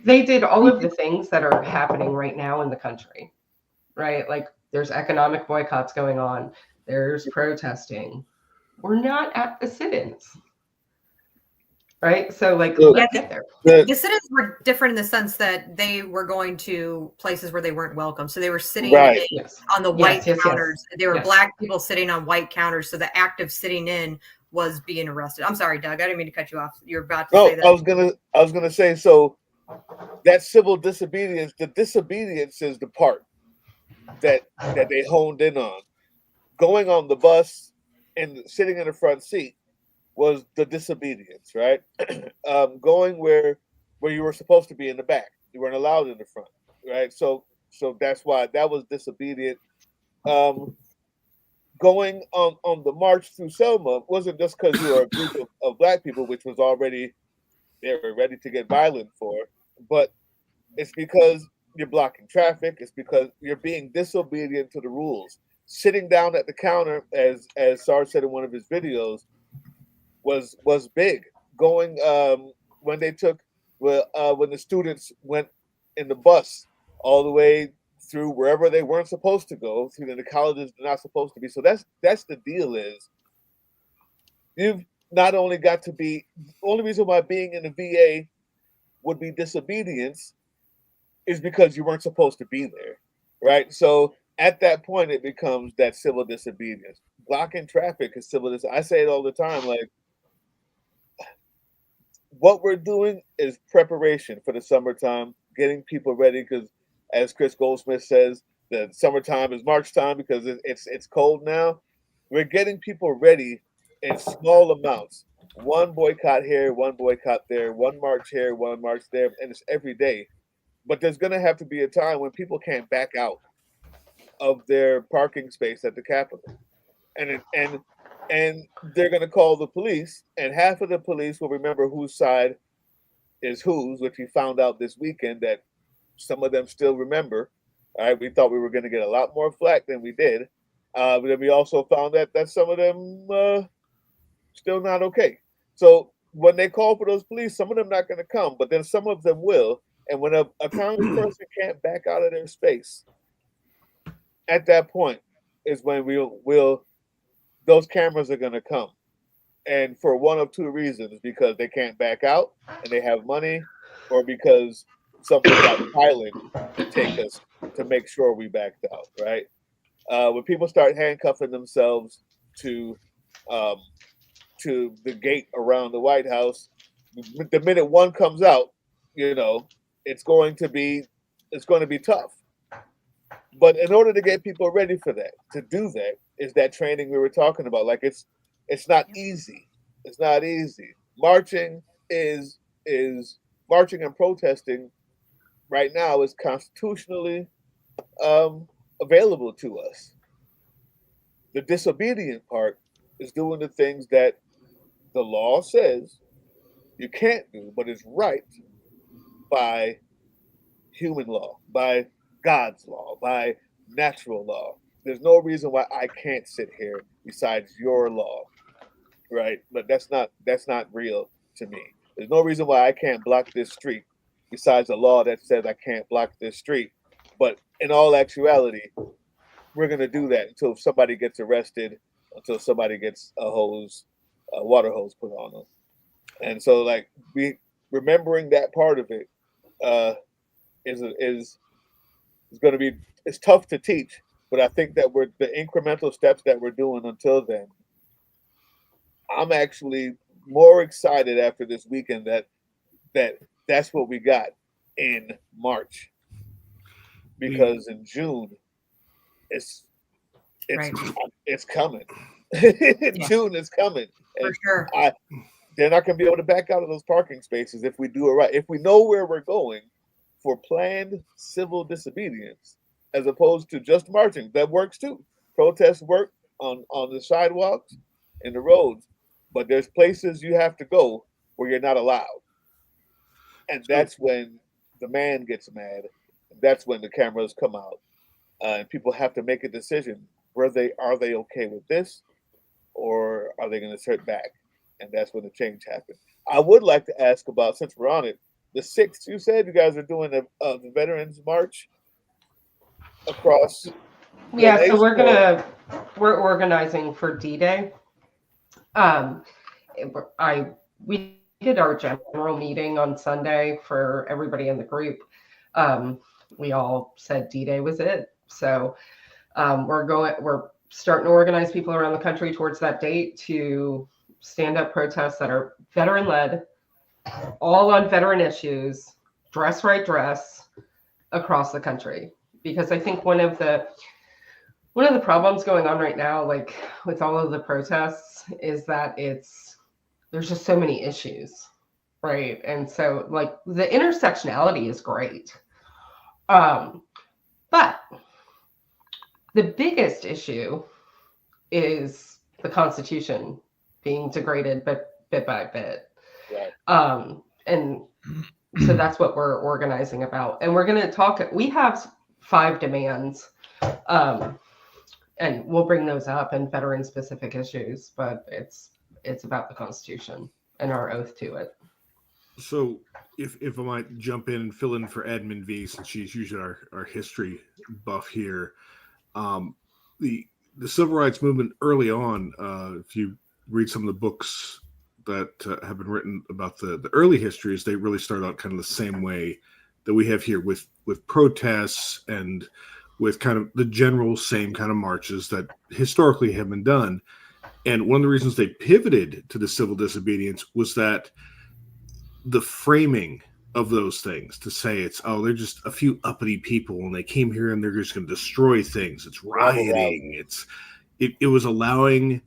They did all of the things that are happening right now in the country, right? Like, there's economic boycotts going on, there's protesting. We're not at the sit-ins. Right? So, like, let's get there. The sit-ins were different in the sense that they were going to places where they weren't welcome. So they were sitting on the white counters. There were black people sitting on white counters. So the act of sitting in was being arrested. I'm sorry, Doug. I didn't mean to cut you off. You were about to say that. I was gonna say, so that civil disobedience, the disobedience is the part that they honed in on. Going on the bus and sitting in the front seat was the disobedience, right? Going where you were supposed to be in the back, you weren't allowed in the front, right? So that's why that was disobedient. Going on the march through Selma wasn't just because you were a group of black people, which was already they were ready to get violent for, but it's because you're blocking traffic. It's because you're being disobedient to the rules. Sitting down at the counter, as Sarge said in one of his videos, was big. Going when they took when the students went in the bus all the way through wherever they weren't supposed to go, through the colleges they're not supposed to be. So that's the deal. Is you've not only got to be the only reason why being in the VA would be disobedience is because you weren't supposed to be there, right? So at that point, it becomes that civil disobedience. Blocking traffic is civil disobedience. I say it all the time, like, what we're doing is preparation for the summertime, getting people ready, because as Chris Goldsmith says, the summertime is March time because it's cold now. We're getting people ready in small amounts. One boycott here, one boycott there, one march here, one march there, and it's every day. But there's going to have to be a time when people can't back out of their parking space at the Capitol, and they're going to call the police, and half of the police will remember whose side is whose, which we found out this weekend that some of them still remember. All right, we thought we were going to get a lot more flack than we did, but then we also found that some of them still not okay. So when they call for those police, some of them not going to come, but then some of them will. And when a congressperson can't back out of their space, at that point is when we'll those cameras are going to come, and for one of two reasons: because they can't back out and they have money, or because something got violent to take us to make sure we backed out. Right? When people start handcuffing themselves to the gate around the White House, the minute one comes out, it's going to be tough. But in order to get people ready for that, to do that, is that training we were talking about. Like, it's not easy. It's not easy. Marching is marching and protesting right now is constitutionally available to us. The disobedient part is doing the things that the law says you can't do, but it's right by human law, by God's law, by natural law. There's no reason why I can't sit here besides your law, right? But that's not real to me. There's no reason why I can't block this street besides a law that says I can't block this street. But in all actuality, we're going to do that until somebody gets arrested, until somebody gets a water hose put on them. And so, like, remembering that part of it is going to it's tough to teach, but I think that the incremental steps that we're doing until then I'm actually more excited after this weekend that's what we got in March, because in June it's Right. it's coming. Yeah. June is coming, For and sure. they're not going to be able to back out of those parking spaces if we do it right. If we know where we're going for planned civil disobedience, as opposed to just marching, that works too. Protests work on the sidewalks and the roads, but there's places you have to go where you're not allowed, and that's when the man gets mad. That's when the cameras come out, and people have to make a decision: are they okay with this, or are they going to sit back? And that's when the change happened. I would like to ask about, since we're on it, the 6th. You said you guys are doing the Veterans March across. Yeah, so we're organizing for D-Day. We did our general meeting on Sunday for everybody in the group. We all said D-Day was it. So we're starting to organize people around the country towards that date to stand up protests that are veteran led, all on veteran issues, dress right dress across the country. Because I think one of the problems going on right now, like with all of the protests, is that there's just so many issues, right? And so like the intersectionality is great. But the biggest issue is the Constitution being degraded bit by bit. Right. And so that's what we're organizing about. And we're going to talk, we have 5 demands, and we'll bring those up in veteran specific issues, but it's about the Constitution and our oath to it. So if I might jump in and fill in for Admin V, since she's usually our history buff here. The civil rights movement early on, if you read some of the books that have been written about the early histories, they really started out kind of the same way that we have here, with protests and with kind of the general same kind of marches that historically have been done. And one of the reasons they pivoted to the civil disobedience was that the framing of those things, to say they're just a few uppity people and they came here and they're just going to destroy things. It's rioting. It was allowing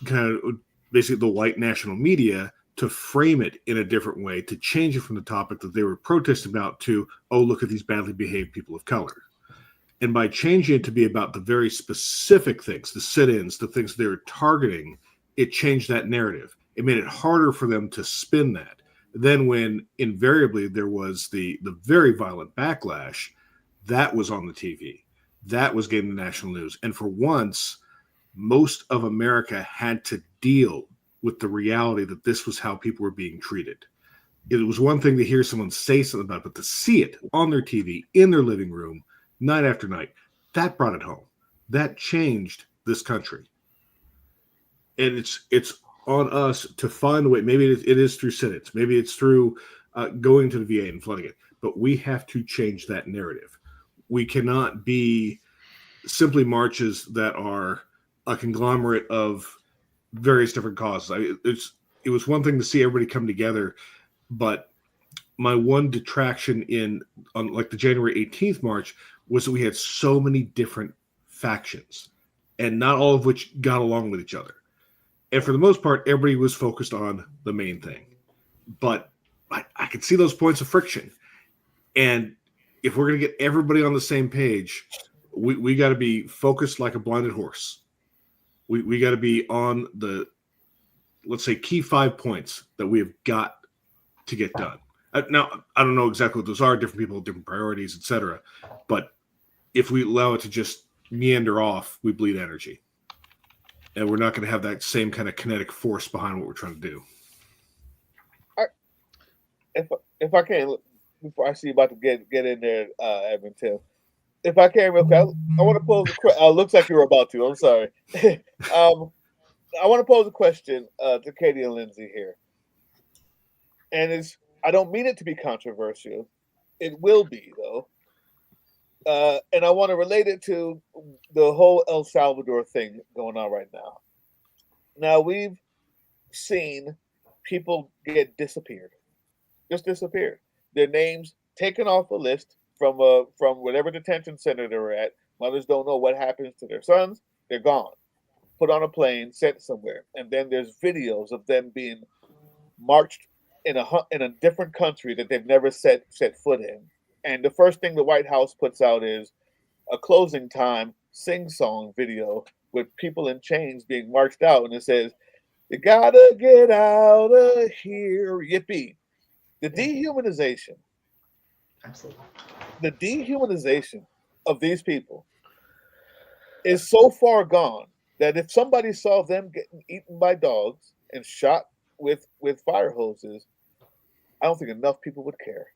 kind of basically the white national media to frame it in a different way, to change it from the topic that they were protesting about to, oh, look at these badly behaved people of color. And by changing it to be about the very specific things, the sit-ins, the things they were targeting, it changed that narrative. It made it harder for them to spin that. Then when invariably there was the very violent backlash, that was on the TV. That was getting the national news. And for once, most of America had to deal with the reality that this was how people were being treated. It was one thing to hear someone say something about it, but to see it on their TV, in their living room, night after night, that brought it home. That changed this country. And it's on us to find a way. Maybe it is through sentence. Maybe it's through going to the VA and flooding it. But we have to change that narrative. We cannot be simply marches that are a conglomerate of various different causes. It was one thing to see everybody come together, but my one detraction on like the January 18th march was that we had so many different factions, and not all of which got along with each other. And for the most part, everybody was focused on the main thing. But I could see those points of friction. And if we're going to get everybody on the same page, we got to be focused like a blinded horse. We got to be on the, let's say, key 5 points that we have got to get done. Now, I don't know exactly what those are. Different people have different priorities, etc. But if we allow it to just meander off, we bleed energy. And we're not going to have that same kind of kinetic force behind what we're trying to do. If I can, before I see you about to get in there, Evan, Tim, if I can real quick, I want to pose a question. Looks like you were about to. I'm sorry. I want to pose a question to Katie and Lindsey here. And I don't mean it to be controversial. It will be, though. And I want to relate it to the whole El Salvador thing going on right now. Now, we've seen people get disappeared, just disappeared. Their names taken off a list from whatever detention center they were at. Mothers don't know what happens to their sons. They're gone, put on a plane, sent somewhere, and then there's videos of them being marched in a different country that they've never set foot in. And the first thing the White House puts out is a closing time sing-song video with people in chains being marched out, and it says, "You gotta get out of here, yippee." The dehumanization, Absolutely. the dehumanization of these people is so far gone that if somebody saw them getting eaten by dogs and shot with fire hoses, I don't think enough people would care.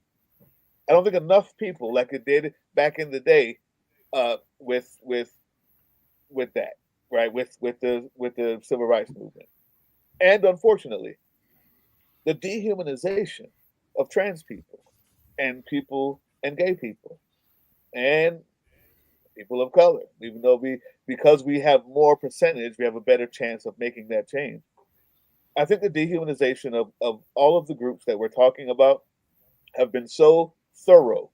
I don't think enough people, like it did back in the day, with that, right? With the civil rights movement, and unfortunately, the dehumanization of trans people and gay people and people of color. Even though because we have more percentage, we have a better chance of making that change. I think the dehumanization of all of the groups that we're talking about have been so thorough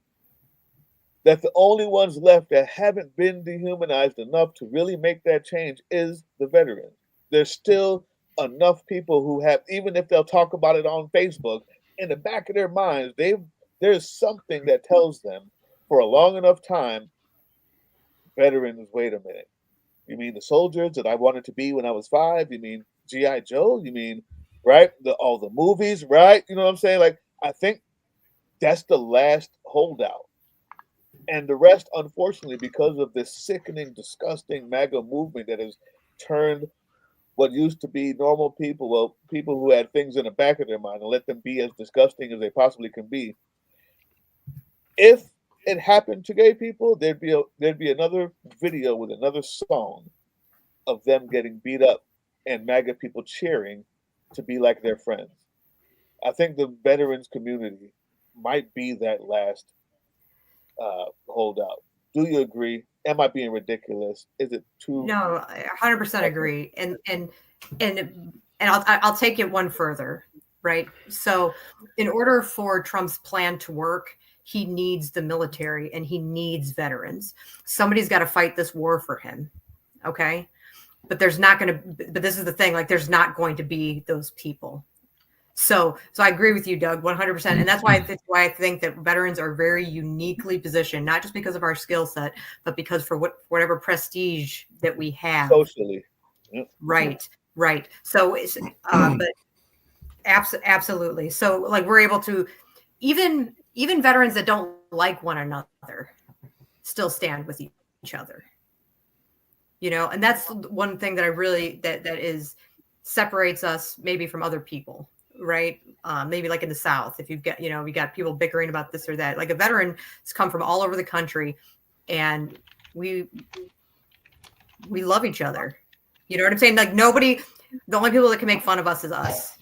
that the only ones left that haven't been dehumanized enough to really make that change is the veterans. There's still enough people who have, even if they'll talk about it on Facebook, in the back of their minds, there's something that tells them for a long enough time, veterans, wait a minute. You mean the soldiers that I wanted to be when I was 5? You mean G.I. Joe? You mean, right? All the movies, right? You know what I'm saying? Like, I think that's the last holdout. And the rest, unfortunately, because of this sickening, disgusting MAGA movement that has turned what used to be normal people, well, people who had things in the back of their mind, and let them be as disgusting as they possibly can be. If it happened to gay people, there'd be another video with another song of them getting beat up and MAGA people cheering to be like their friends. I think the veterans community might be that last holdout. Do you agree? Am I being ridiculous? Is it too? No, I 100% agree. And I'll take it one further, right? So, in order for Trump's plan to work, he needs the military and he needs veterans. Somebody's got to fight this war for him, okay? But there's not going to. But this is the thing: like, there's not going to be those people. So I agree with you, Doug, 100%. And that's why I think that veterans are very uniquely positioned, not just because of our skill set, but because for whatever prestige that we have. Socially. Yep. Right. So, but absolutely. So, like, we're able to, even veterans that don't like one another still stand with each other. You know, and that's one thing that I really, that is separates us maybe from other people. Right. Maybe like in the South, if you've got, we got people bickering about this or that, like a veteran has come from all over the country and we love each other. You know what I'm saying? Like the only people that can make fun of us is us.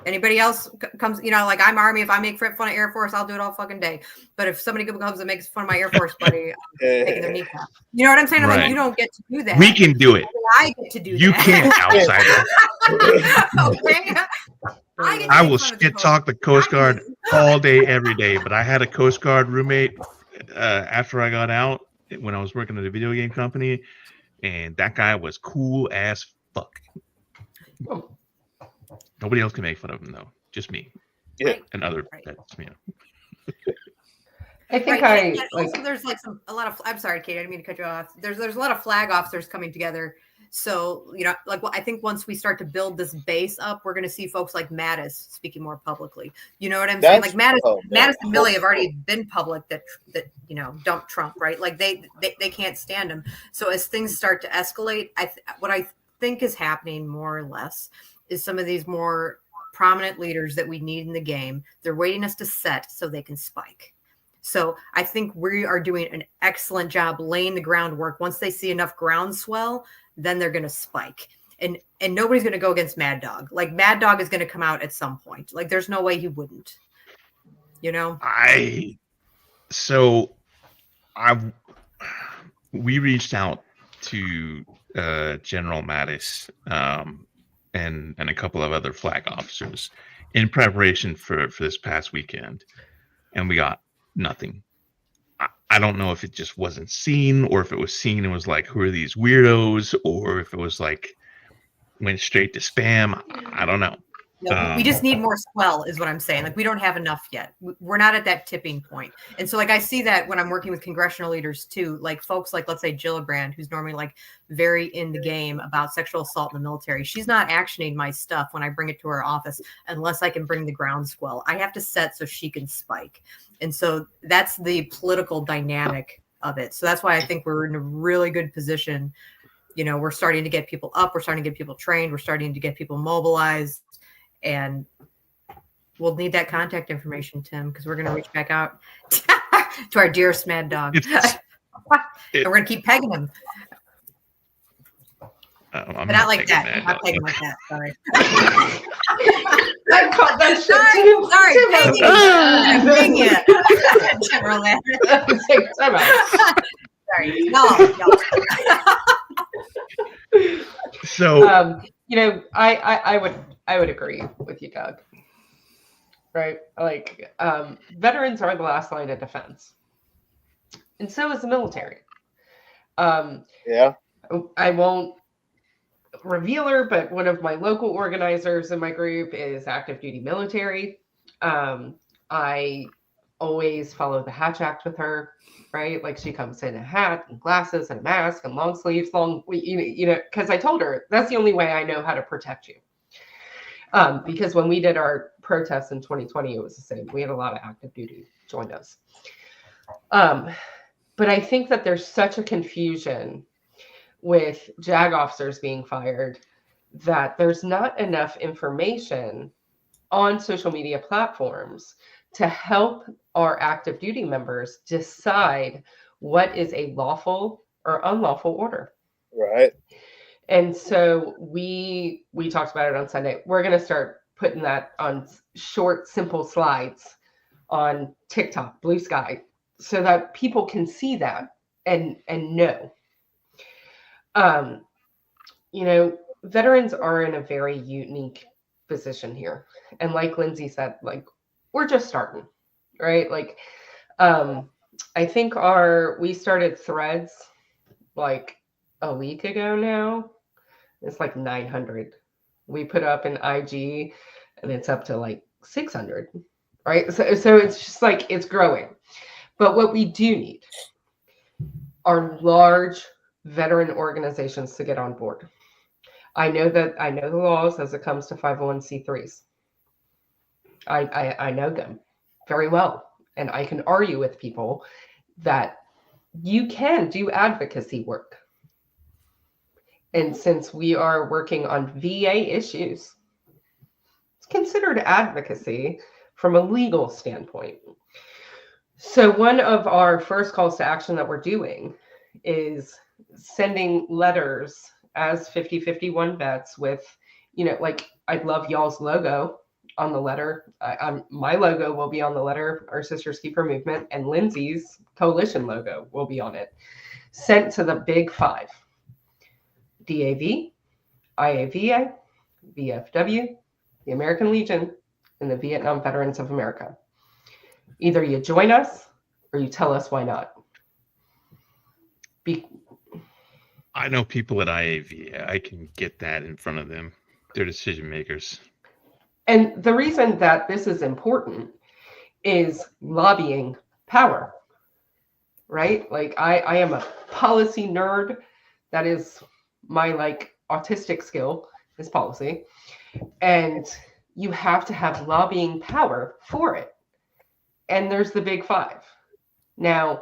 Anybody else comes, like I'm Army. If I make fun of Air Force, I'll do it all fucking day. But if somebody comes and makes fun of my Air Force buddy, I'm taking their kneecap. You know what I'm saying? I'm like, you don't get to do that. We can do it. I get to do you that. You can't, outsider. Okay. I will shit talk the Coast Guard all day, every day. But I had a Coast Guard roommate after I got out when I was working at a video game company, and that guy was cool as fuck. Nobody else can make fun of him though. Just me. Yeah. And other pets, I think also there's like a lot of. I'm sorry, Katie. I didn't mean to cut you off. There's a lot of flag officers coming together. So I think once we start to build this base up, we're going to see folks like Mattis speaking more publicly. You know what I'm saying? Like Mattis and Milley have already been public that dump Trump, right? Like they can't stand him. So as things start to escalate, what I think is happening more or less is some of these more prominent leaders that we need in the game. They're waiting us to set so they can spike. So I think we are doing an excellent job laying the groundwork. Once they see enough groundswell, then they're going to spike. And nobody's going to go against Mad Dog. Like Mad Dog is going to come out at some point. Like there's no way he wouldn't. We reached out to General Mattis and a couple of other flag officers in preparation for this past weekend, and we got nothing. I don't know if it just wasn't seen, or if it was seen and was like, who are these weirdos, or if it was like went straight to spam. I don't know. No, we just need more swell is what I'm saying. Like, we don't have enough yet. We're not at that tipping point. And so, like, I see that when I'm working with congressional leaders too, like folks like, let's say Gillibrand, who's normally like very in the game about sexual assault in the military. She's not actioning my stuff when I bring it to her office unless I can bring the groundswell. I have to set so she can spike. And so that's the political dynamic of it. So that's why I think we're in a really good position. You know, we're starting to get people up. We're starting to get people trained. We're starting to get people mobilized. And we'll need that contact information, Tim, because we're going to reach back out to our dearest mad dog. And we're going to keep pegging him. I'm not like that. Not pegging like that. Sorry. I caught that shit Sorry, pegging you. General Sorry. So, you know, I would agree with you, Doug. Right? Like, veterans are the last line of defense, and so is the military. Yeah. I won't reveal her, but one of my local organizers in my group is active duty military. I always follow the Hatch Act with her. Right? Like, she comes in a hat and glasses and a mask and long sleeves, you know, because I told her that's the only way I know how to protect you. Because when we did our protests in 2020, it was the same. We had a lot of active duty join us. But I think that there's such a confusion with JAG officers being fired that there's not enough information on social media platforms to help our active duty members decide what is a lawful or unlawful order. Right. And so we talked about it on Sunday. We're going to start putting that on short, simple slides on TikTok, Blue Sky, so that people can see that and know. You know, veterans are in a very unique position here. And like Lindsey said, like, we're just starting, right? Like, I think we started Threads like a week ago now. It's like 900. We put up an IG and it's up to like 600, right? So it's just like, it's growing. But what we do need are large veteran organizations to get on board. I know the laws as it comes to 501c3s. I know them very well. And I can argue with people that you can do advocacy work. And since we are working on VA issues, it's considered advocacy from a legal standpoint. So one of our first calls to action that we're doing is sending letters as 5051 vets with, you know, like, I'd love y'all's logo on the letter. My logo will be on the letter, our Sisters Keeper movement, and Lindsey's coalition logo will be on it. Sent to the big five: DAV, IAVA, VFW, the American Legion, and the Vietnam Veterans of America. Either you join us or you tell us why not. I know people at IAVA. I can get that in front of them. They're decision makers. And the reason that this is important is lobbying power, right? Like, I am a policy nerd. That is my, like, autistic skill is policy. And you have to have lobbying power for it. And there's the big five. Now,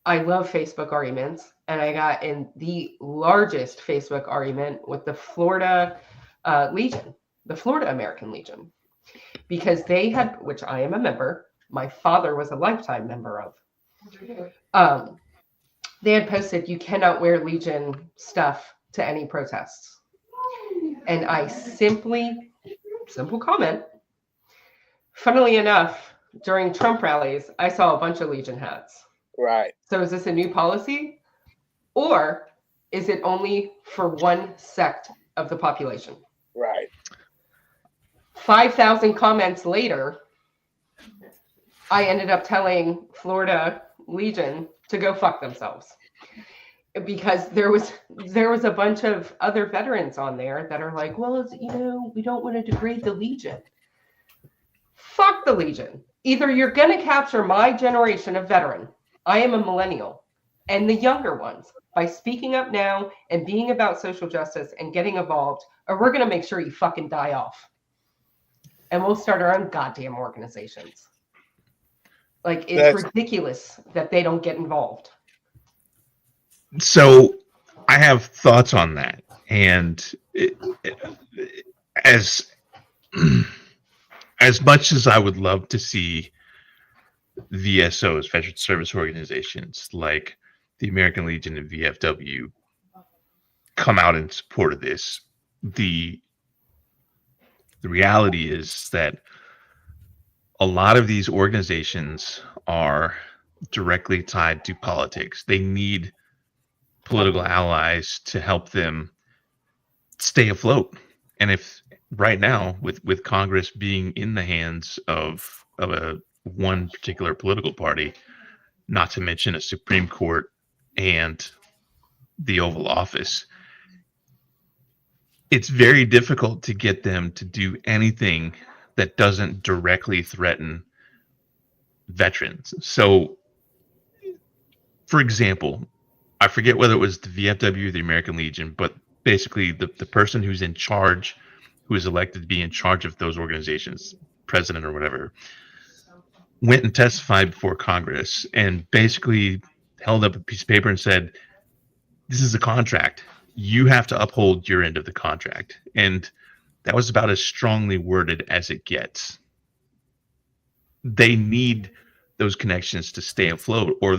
I love Facebook arguments, and I got in the largest Facebook argument with the Florida Legion, the Florida American Legion, because they had, which I am a member, my father was a lifetime member of, they had posted, you cannot wear Legion stuff to any protests. And I simple comment, funnily enough, during Trump rallies, I saw a bunch of Legion hats. Right. So is this a new policy, or is it only for one sect of the population? Right. 5,000 comments later, I ended up telling Florida Legion to go fuck themselves, because there was a bunch of other veterans on there that are like, well, it's, we don't want to degrade the Legion. Fuck the Legion. Either you're going to capture my generation of veteran, I am a millennial, and the younger ones by speaking up now and being about social justice and getting involved, or we're going to make sure you fucking die off. And we'll start our own goddamn organizations. Like, it's ridiculous that they don't get involved. So I have thoughts on that. And as much as I would love to see VSOs, veteran service organizations like the American Legion and VFW, come out in support of this, the reality is that a lot of these organizations are directly tied to politics. They need political allies to help them stay afloat. And if right now, with Congress being in the hands of one particular political party, not to mention a Supreme Court and the Oval Office, it's very difficult to get them to do anything that doesn't directly threaten veterans. So, for example, I forget whether it was the VFW or the American Legion, but basically the person who's in charge, who is elected to be in charge of those organizations, president or whatever, went and testified before Congress and basically held up a piece of paper and said, this is a contract. You have to uphold your end of the contract. And that was about as strongly worded as it gets. They need those connections to stay afloat, or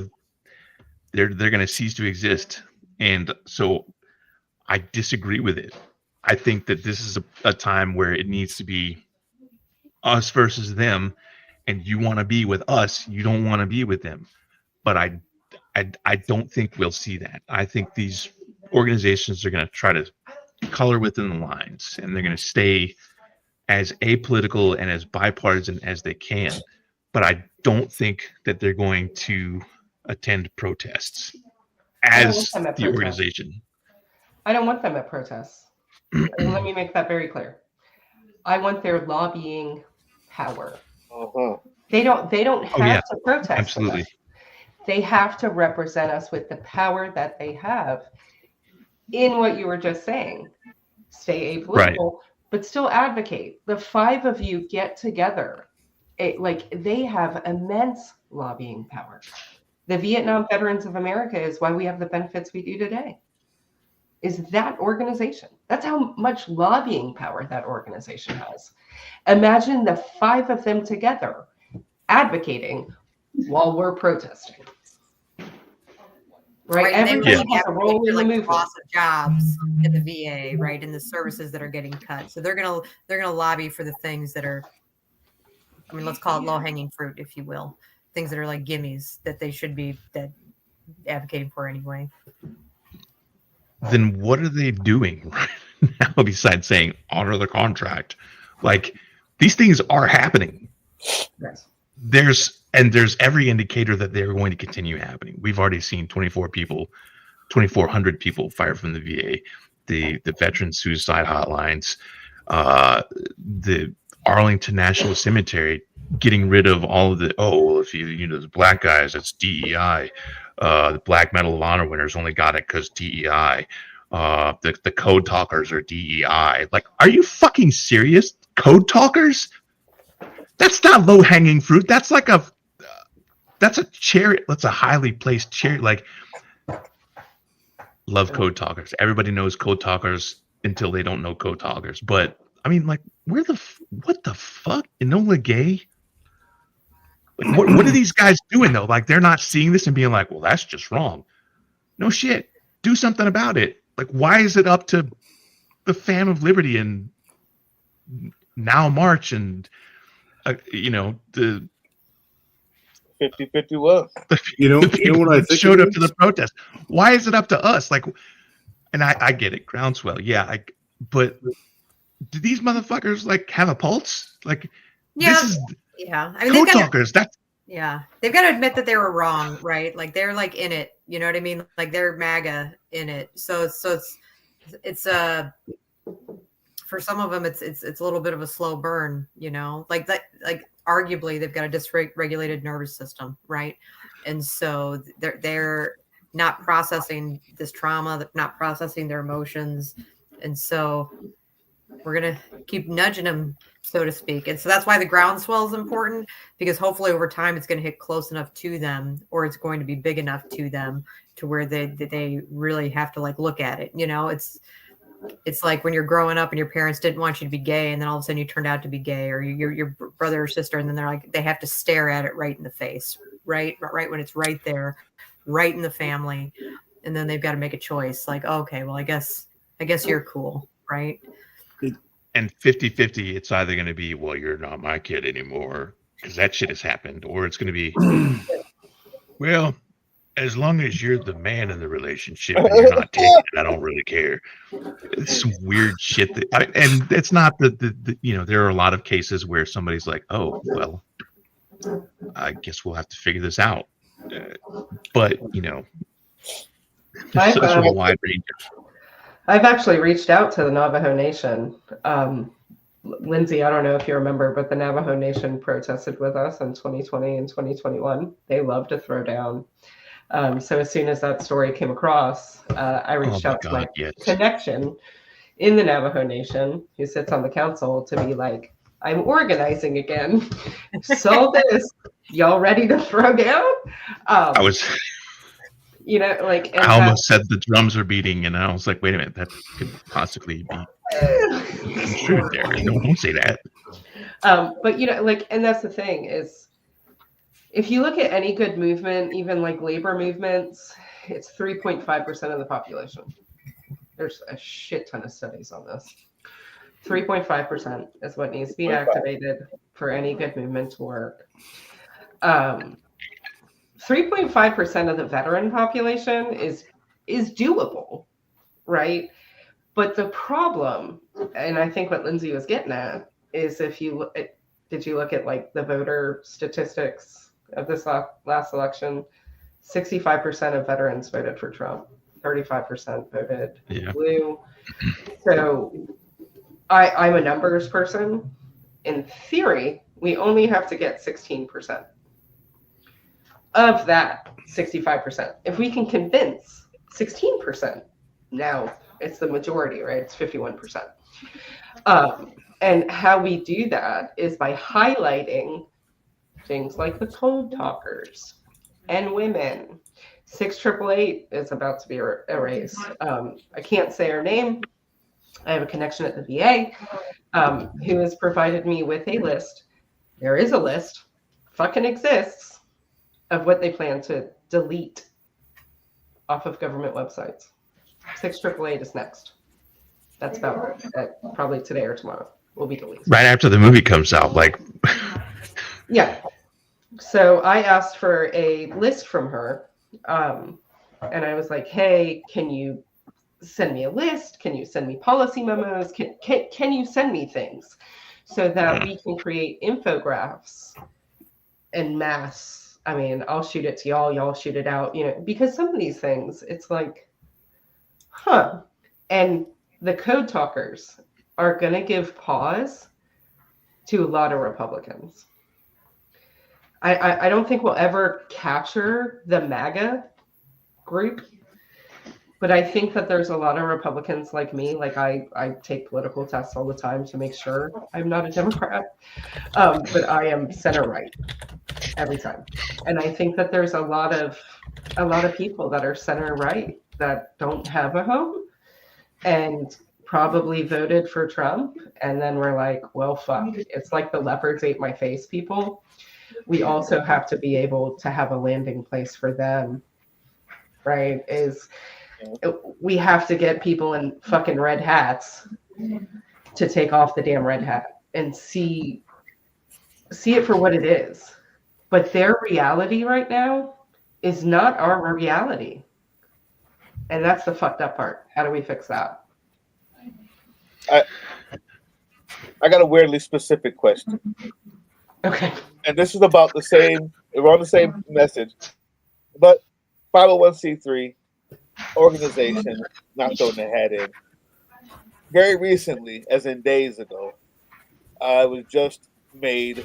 they're going to cease to exist. And so I disagree with it. I think that this is a time where it needs to be us versus them, and you want to be with us, you don't want to be with them. But I don't think we'll see that. I think these organizations are going to try to color within the lines, and they're going to stay as apolitical and as bipartisan as they can. But I don't think that they're going to attend protests as the organization. I don't want them at protests. And let me make that very clear. I want their lobbying power. They don't have to protest. Absolutely. They have to represent us with the power that they have in what you were just saying. Stay apolitical, but still advocate. The 5 of you get together. They have immense lobbying power. The Vietnam Veterans of America is why we have the benefits we do today. Is that organization. That's how much lobbying power that organization has. Imagine the 5 of them together advocating while we're protesting. Right? Everybody has a role in the movement. Loss of jobs in the VA, right? In the services that are getting cut. So they're gonna lobby for the things that are, I mean, let's call it low-hanging fruit, if you will. Things that are like gimmies that they should be advocating for anyway. Then what are they doing right now besides saying honor the contract? Like, these things are happening. Yes. There's every indicator that they're going to continue happening. We've already seen 2,400 people fired from the VA, the veteran suicide hotlines, the Arlington National Cemetery getting rid of all of the, if the black guys, that's DEI. The Black Medal of Honor winners only got it because DEI. The code talkers are DEI. Like, are you fucking serious? Code talkers? That's not low hanging fruit. That's like that's a cherry. That's a highly placed cherry. Like, love code talkers. Everybody knows code talkers until they don't know code talkers. But I mean, like, what the fuck? Enola Gay? Like, what are these guys doing though? Like, they're not seeing this and being like, well, that's just wrong. No shit. Do something about it. Like, why is it up to the Fan of Liberty and Now March and the 50-50 was. What I think showed up to the protest. Why is it up to us? Like, and I get it, groundswell. Yeah, but do these motherfuckers like have a pulse? Like, Yeah, this is yeah. I mean, code talkers. That's they've got to admit that they were wrong, right? Like they're like in it. You know what I mean? Like they're MAGA in it. So it's for some of them, it's a little bit of a slow burn. You know, like that. Like arguably, they've got a dysregulated nervous system, right? And so they're not processing this trauma, they're not processing their emotions, and so we're gonna keep nudging them, so to speak. And so that's why the groundswell is important, because hopefully over time it's going to hit close enough to them, or it's going to be big enough to them to where they really have to like look at it. You know, it's like when you're growing up and your parents didn't want you to be gay, and then all of a sudden you turned out to be gay, or your brother or sister, and then they're like, they have to stare at it right in the face, right when it's right there, right in the family, and then they've got to make a choice. Like, okay, well, I guess you're cool, right? And 50-50, it's either going to be, well, you're not my kid anymore because that shit has happened, or it's going to be, well, as long as you're the man in the relationship and you're not taking it, I don't really care. It's some weird shit and it's not the you know, there are a lot of cases where somebody's like, oh, well, I guess we'll have to figure this out. But, you know, there's such a wide range. I've actually reached out to the Navajo Nation. Lindsey, I don't know if you remember, but the Navajo Nation protested with us in 2020 and 2021. They love to throw down. So as soon as that story came across, I reached out to my connection in the Navajo Nation, who sits on the council, to be like, I'm organizing again. So this, y'all ready to throw down? I was... You know, like I almost said the drums are beating, and I was like, "Wait a minute, that could possibly be true there." No, don't say that. But you know, like, and that's the thing is, if you look at any good movement, even like labor movements, it's 3.5% of the population. There's a shit ton of studies on this. 3.5% is what needs to be activated for any good movement to work. 3.5% of the veteran population is doable, right? But the problem, and I think what Lindsey was getting at, is if you look at, did you look at like the voter statistics of this last election? 65% of veterans voted for Trump, 35% voted blue. So I'm a numbers person. In theory, we only have to get 16%. Of that 65%, if we can convince 16%, now it's the majority, right? It's 51%. And how we do that is by highlighting things like the code talkers and women. 6888 is about to be erased. I can't say her name. I have a connection at the VA who has provided me with a list. There is a list, fucking exists, of what they plan to delete off of government websites. 6888 is next. That's about probably today or tomorrow will be deleted. Right after the movie comes out, like. Yeah. So I asked for a list from her, and I was like, "Hey, can you send me a list? Can you send me policy memos? Can you send me things so that we can create infographics en masse?" I mean, I'll shoot it to y'all shoot it out, you know, because some of these things, it's like, huh. And the code talkers are going to give pause to a lot of Republicans. I don't think we'll ever capture the MAGA group, but I think that there's a lot of Republicans like me. Like I take political tests all the time to make sure I'm not a Democrat, but I am center right every time. And I think that there's a lot of people that are center right that don't have a home and probably voted for Trump. And then we're like, well, fuck, it's like the leopards ate my face people. We also have to be able to have a landing place for them, right? We have to get people in fucking red hats to take off the damn red hat and see it for what it is. But their reality right now is not our reality. And that's the fucked up part. How do we fix that? I got a weirdly specific question. Okay. And this is about the same, we're on the same message, but 501c3 organization, not throwing the hat in. Very recently, as in days ago, I was just made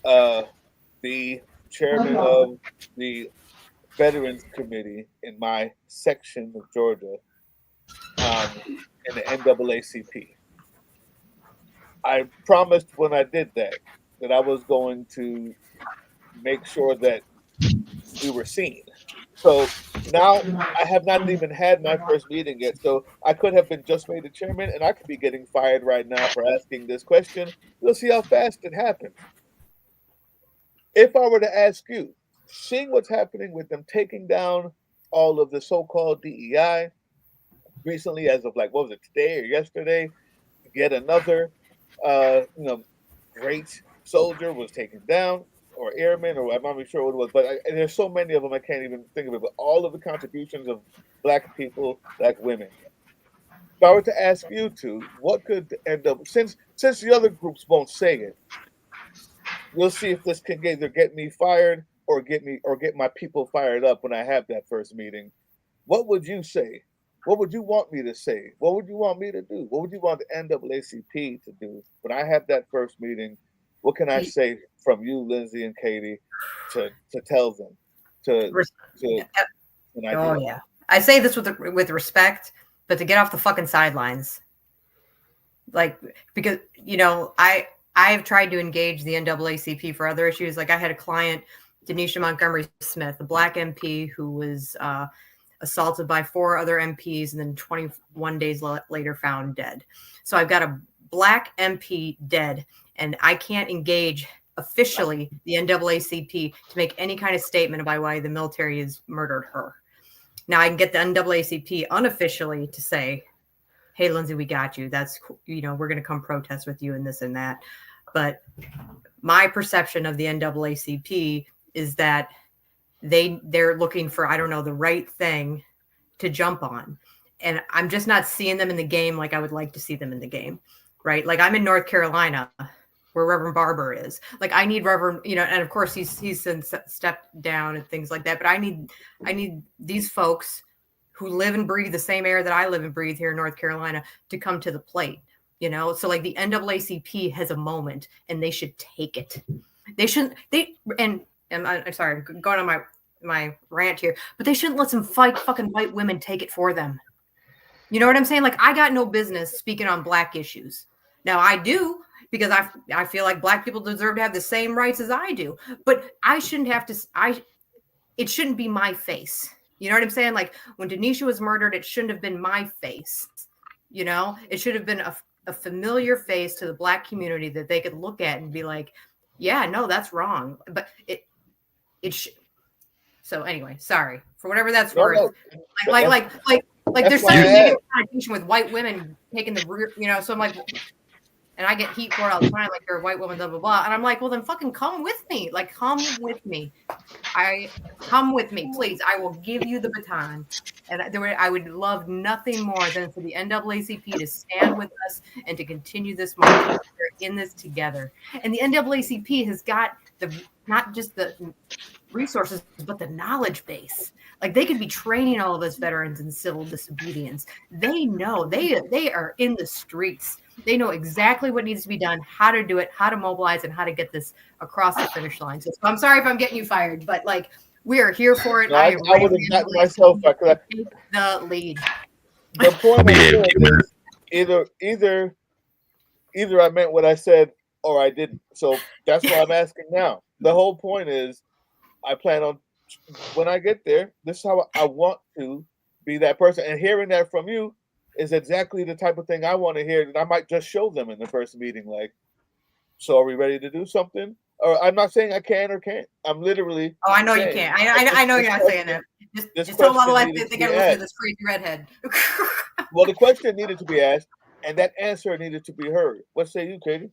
the chairman of the Veterans Committee in my section of Georgia in the NAACP. I promised when I did that I was going to make sure that we were seen. So now I have not even had my first meeting yet. So I could have been just made the chairman and I could be getting fired right now for asking this question. We'll see how fast it happens. If I were to ask you, seeing what's happening with them taking down all of the so-called DEI recently, as of like, what was it, today or yesterday, yet another great soldier was taken down, or airman, or I'm not even sure what it was, but there's so many of them I can't even think of it. But all of the contributions of Black people, Black women. If I were to ask you two, what could end up, since the other groups won't say it, we'll see if this can either get me fired or get my people fired up when I have that first meeting. What would you say? What would you want me to say? What would you want me to do? What would you want the NAACP to do when I have that first meeting? What can I say from you, Lindsey and Katie, to tell them? Oh yeah, I say this with respect, but to get off the fucking sidelines, like, because I've tried to engage the NAACP for other issues. Like I had a client, Denisha Montgomery Smith, a Black MP who was assaulted by 4 other MPs and then 21 days later found dead. So I've got a Black MP dead, and I can't engage officially the NAACP to make any kind of statement about why the military has murdered her. Now I can get the NAACP unofficially to say, hey, Lindsey, we got you. That's, we're going to come protest with you and this and that. But my perception of the NAACP is that they're looking for, I don't know, the right thing to jump on. And I'm just not seeing them in the game like I would like to see them in the game, right? Like I'm in North Carolina where Reverend Barber is. Like I need Reverend, and of course he's since stepped down and things like that. But I need these folks who live and breathe the same air that I live and breathe here in North Carolina to come to the plate, So like the NAACP has a moment and they should take it. They shouldn't, and I'm sorry, I'm going on my rant here, but they shouldn't let some fucking white women take it for them. You know what I'm saying? Like I got no business speaking on Black issues. Now I do, because I feel like Black people deserve to have the same rights as I do, but I shouldn't have to, it shouldn't be my face. You know what I'm saying? Like when Denisha was murdered, it shouldn't have been my face. It should have been a familiar face to the Black community that they could look at and be like, yeah, no, that's wrong. But so anyway, sorry for whatever that's worth. No. Like there's such a negative connotation with white women taking the rear, so I'm like, and I get heat for it all the time, like you're a white woman, blah, blah, blah. And I'm like, well, then fucking come with me. Like, come with me. Come with me, please. I will give you the baton. And I would love nothing more than for the NAACP to stand with us and to continue this march. We're in this together. And the NAACP has got not just the resources, but the knowledge base. Like they could be training all of us veterans in civil disobedience. They know, they are in the streets. They know exactly what needs to be done, how to do it, how to mobilize, and how to get this across the finish line. So I'm sorry if I'm getting you fired, but like we are here for it. No, I would have gotten myself back. Take the lead. The point is either I meant what I said or I didn't. So that's why I'm asking now. The whole point is I plan on, when I get there, this is how I want to be that person. And hearing that from you is exactly the type of thing I want to hear, that I might just show them in the first meeting. Like, so are we ready to do something? Or I'm not saying I can or can't. I'm literally. Oh, I know you can't. I know you're not saying that. Just tell them otherwise they got to listen to this crazy redhead. Well, the question needed to be asked, and that answer needed to be heard. What say you, Katie?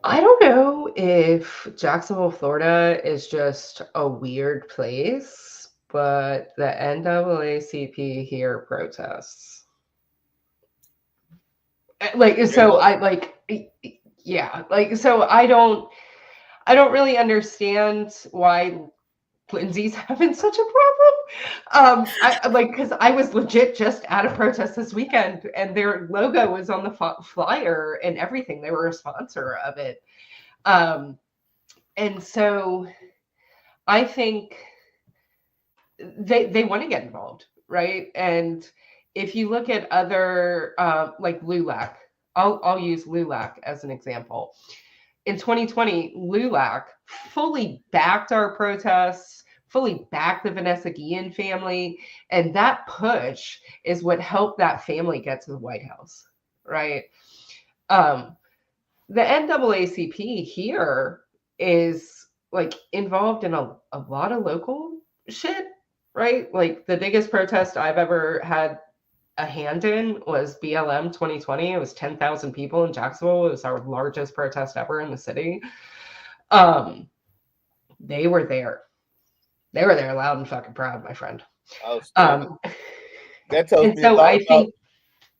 I don't know if Jacksonville, Florida is just a weird place, but the NAACP here protests. Like, so I like, yeah, like, so I don't really understand why Lindsey's having such a problem. I like, because I was legit just at a protest this weekend and their logo was on the flyer and everything. They were a sponsor of it. And so I think they want to get involved, right? And if you look at other, like LULAC, I'll use LULAC as an example. In 2020, LULAC fully backed our protests, fully backed the Vanessa Guillen family. And that push is what helped that family get to the White House, right? The NAACP here is like involved in a lot of local shit, right? Like the biggest protest I've ever had a hand in was BLM 2020. It was 10,000 people in Jacksonville. It was our largest protest ever in the city. They were there. They were there loud and fucking proud, my friend. That tells me so I think about,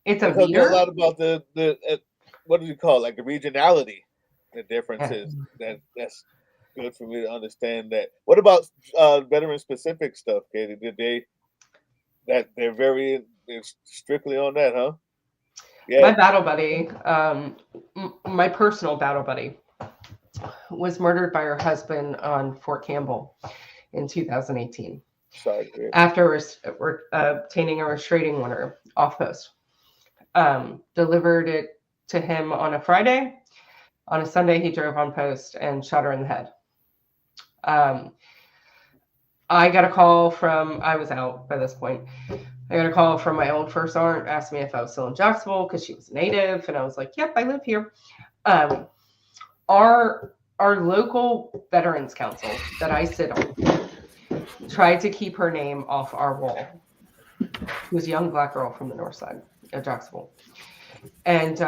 it's a that tells me leader. a lot about the what do you call it? Like the regionality, the differences. That's good for me to understand that. What about veteran specific stuff, Katie? Did they're very strictly on that, huh? Yeah. My battle buddy, my personal battle buddy, was murdered by her husband on Fort Campbell in 2018. Sorry. After obtaining a restraining order off post. Delivered it to him on a Friday. On a Sunday, he drove on post and shot her in the head. I got a call from, I was out by this point. I got a call from my old first aunt, asked me if I was still in Jacksonville because she was a native. And I was like, yep, I live here. Our local Veterans Council that I sit on tried to keep her name off our wall. She was a young Black girl from the north side of Jacksonville. And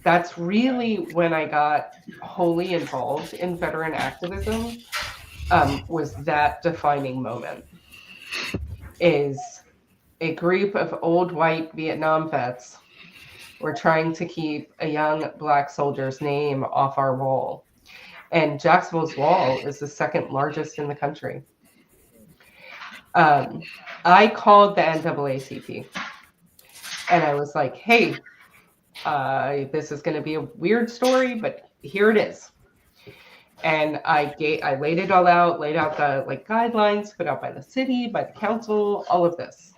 that's really when I got wholly involved in veteran activism, was that defining moment. Is a group of old white Vietnam vets were trying to keep a young Black soldier's name off our wall. And Jacksonville's wall is the second largest in the country. I called the NAACP and I was like, hey, this is going to be a weird story, but here it is. And I laid it all out, laid out the guidelines put out by the city, by the council, all of this.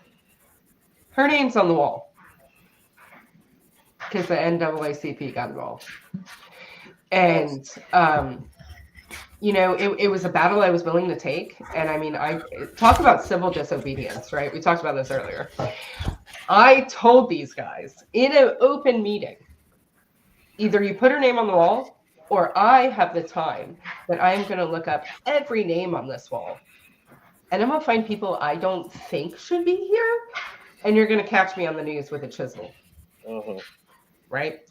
Her name's on the wall because the NAACP got involved. And, it was a battle I was willing to take. And I mean, I talk about civil disobedience, right? We talked about this earlier. I told these guys in an open meeting, either you put her name on the wall or I have the time that I am going to look up every name on this wall. And I'm going to find people I don't think should be here. And you're going to catch me on the news with a chisel. Right?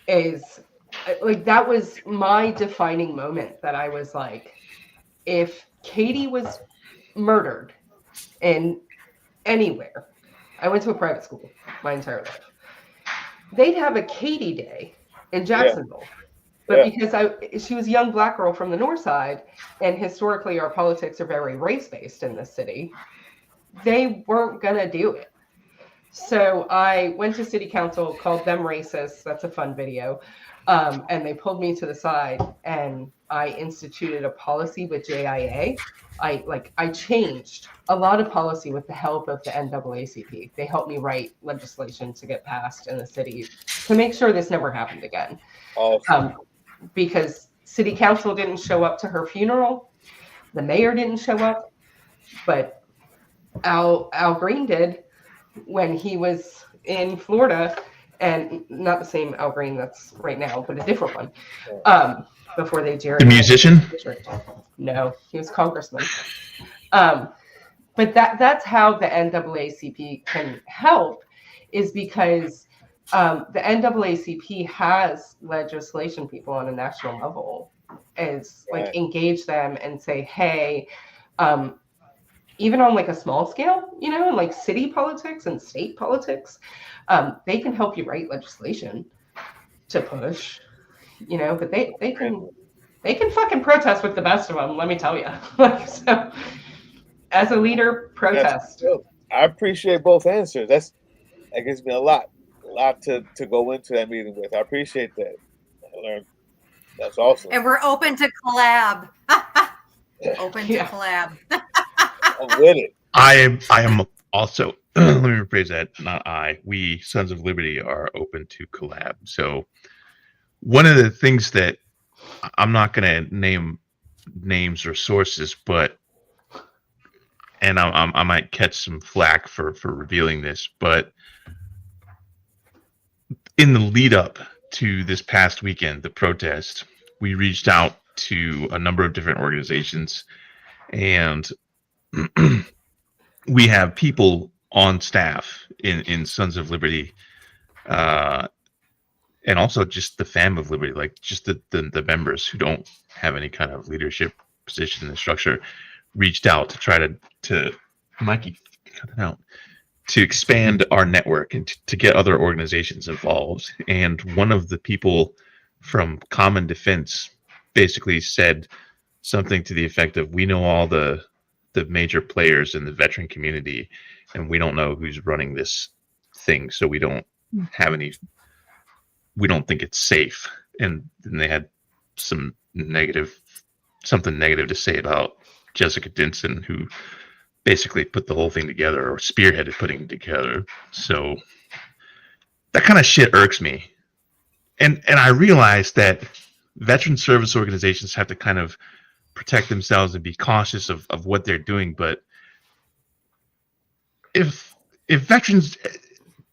That was my defining moment that I was like, if Katie was murdered in anywhere, I went to a private school my entire life. They'd have a Katie Day in Jacksonville. Yeah. But because she was a young Black girl from the north side, and historically our politics are very race-based in this city, they weren't going to do it. So I went to city council, called them racist. That's a fun video. And they pulled me to the side and I instituted a policy with JIA. I changed a lot of policy with the help of the NAACP. They helped me write legislation to get passed in the city to make sure this never happened again. Awesome. Because city council didn't show up to her funeral. The mayor didn't show up, but Al Green did when he was in Florida, and not the same Al Green that's right now, but a different one. Before they the musician? No, he was congressman. But that's how the NAACP can help, is because the NAACP has legislation people on a national level, is engage them and say, hey, even on a small scale, in city politics and state politics, They can help you write legislation to push, you know, but they can fucking protest with the best of them. Let me tell you. Like, so, as a leader, protest. I appreciate both answers. That gives me a lot to go into that meeting with. I appreciate that. I learned. That's awesome. And we're open to collab. Open to collab. I'm with it. I am also, let me rephrase that, not I. We, Sons of Liberty, are open to collab. So one of the things that I'm not going to name names or sources, but, and I might catch some flack for revealing this, but in the lead up to this past weekend, the protest, we reached out to a number of different organizations, and we have people on staff in Sons of Liberty, and also just the fam of Liberty, like just the members who don't have any kind of leadership position in the structure, reached out to try to Mikey, cut it out, to expand our network and to get other organizations involved. And one of the people from Common Defense basically said something to the effect of, we know all the major players in the veteran community, and we don't know who's running this thing, so we don't think it's safe. And then they had something negative to say about Jessica Denson, who basically put the whole thing together, or spearheaded putting it together. So that kind of shit irks me. And I realize that veteran service organizations have to kind of protect themselves and be cautious of what they're doing. But if veterans,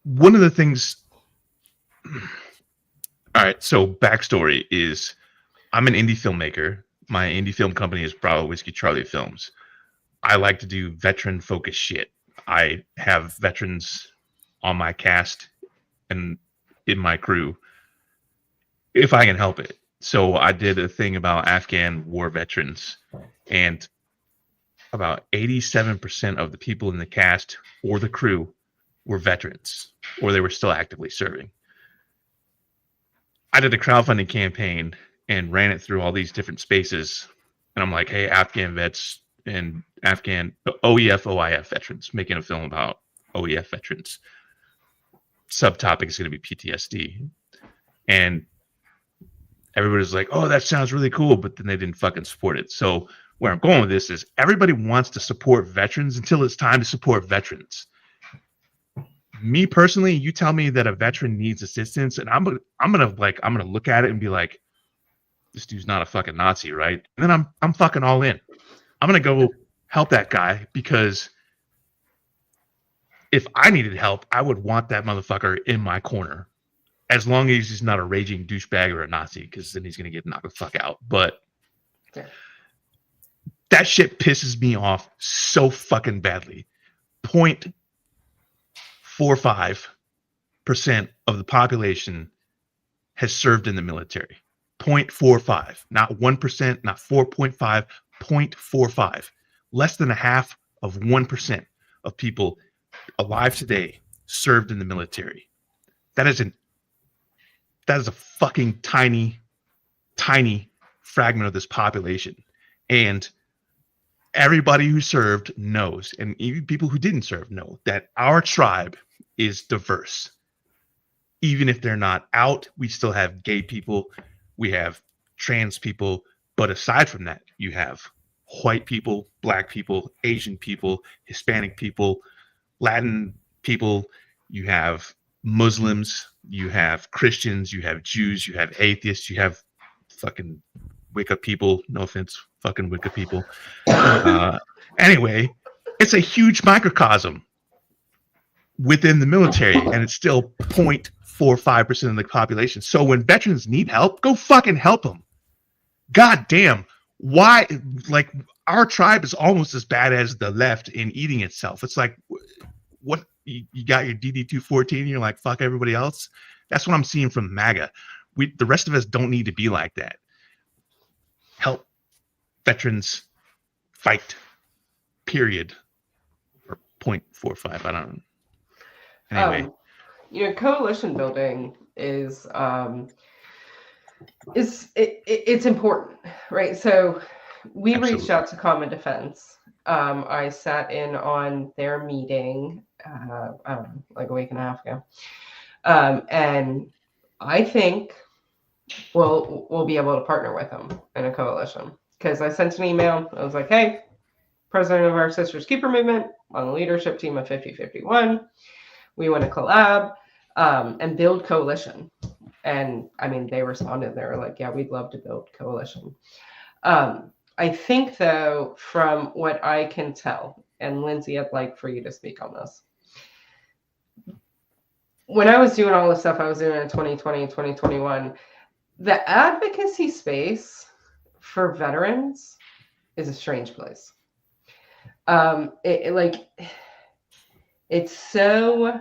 one of the things, all right, so backstory is I'm an indie filmmaker. My indie film company is Bravo Whiskey Charlie Films. I like to do veteran focused shit. I have veterans on my cast and in my crew if I can help it. So I did a thing about Afghan war veterans, and about 87% of the people in the cast or the crew were veterans, or they were still actively serving. I did a crowdfunding campaign and ran it through all these different spaces. And I'm like, hey, Afghan vets and Afghan OEF, OIF veterans, making a film about OEF veterans. Subtopic is going to be PTSD. And everybody's like, oh, that sounds really cool, but then they didn't fucking support it. So where I'm going with this is everybody wants to support veterans until it's time to support veterans. Me personally, you tell me that a veteran needs assistance, and I'm gonna look at it and be like, this dude's not a fucking Nazi, right? And then I'm fucking all in. I'm gonna go help that guy, because if I needed help, I would want that motherfucker in my corner, as long as he's not a raging douchebag or a Nazi, because then he's gonna get knocked the fuck out. But that shit pisses me off so fucking badly. 0.45% of the population has served in the military. 0.45, not 1%, not 4.5, 0.45. Less than a half of 1% of people alive today served in the military. That is a fucking tiny fragment of this population. And everybody who served knows, and even people who didn't serve know, that our tribe is diverse. Even if they're not out, we still have gay people, we have trans people, but aside from that, you have white people, black people, Asian people, Hispanic people, Latin people, you have Muslims, you have Christians, you have Jews, you have atheists, you have fucking Wicca people. No offense, fucking Wicca people. Anyway, it's a huge microcosm within the military, and it's still 0.45% of the population. So when veterans need help, go fucking help them. God damn. Why? Like, our tribe is almost as bad as the left in eating itself. It's like, what? You got your DD-214 and you're like, fuck everybody else? That's what I'm seeing from MAGA. The rest of us don't need to be like that. Help veterans fight, period. Or 0.45, I don't know. Anyway. coalition building is it's important, right? So we reached out to Common Defense. I sat in on their meeting, I don't know, like a week and a half ago. And I think we'll be able to partner with them in a coalition. Because I sent an email. I was like, hey, president of our Sisters Keeper movement on the leadership team of 5051. We want to collab and build coalition. And I mean, they responded. They were like, yeah, we'd love to build coalition. I think, though, from what I can tell, and Lindsey, I'd like for you to speak on this. When I was doing all the stuff I was doing in 2020 and 2021, the advocacy space for veterans is a strange place. It's so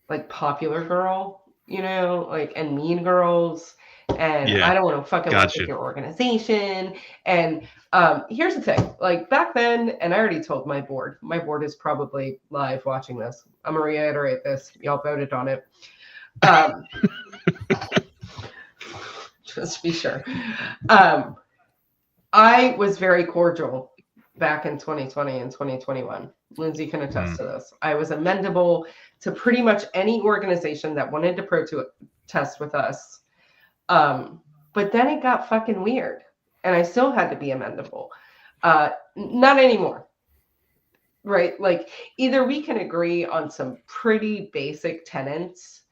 like Popular Girl, and Mean Girls, and I don't want to fucking work with your organization. And here's the thing, like back then, and I already told my board is probably live watching this. I'm gonna reiterate this. Y'all voted on it. Just be sure. I was very cordial back in 2020 and 2021. Lindsey can attest to this. I was amendable to pretty much any organization that wanted to protest with us. But then it got fucking weird, and I still had to be amendable. Not anymore. Right? Like, either we can agree on some pretty basic tenets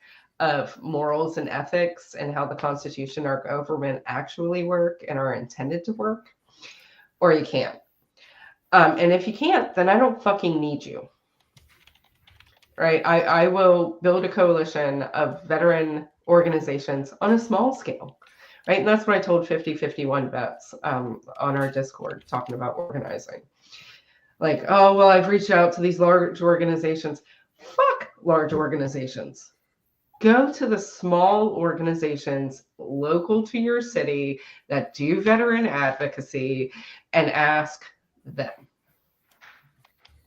of morals and ethics and how the Constitution, our government actually work and are intended to work, or you can't. And if you can't, then I don't fucking need you. Right? I will build a coalition of veteran organizations on a small scale. Right? And that's what I told 5051 vets on our Discord, talking about organizing. Like, oh, well, I've reached out to these large organizations. Fuck large organizations. Go to the small organizations local to your city that do veteran advocacy and ask them.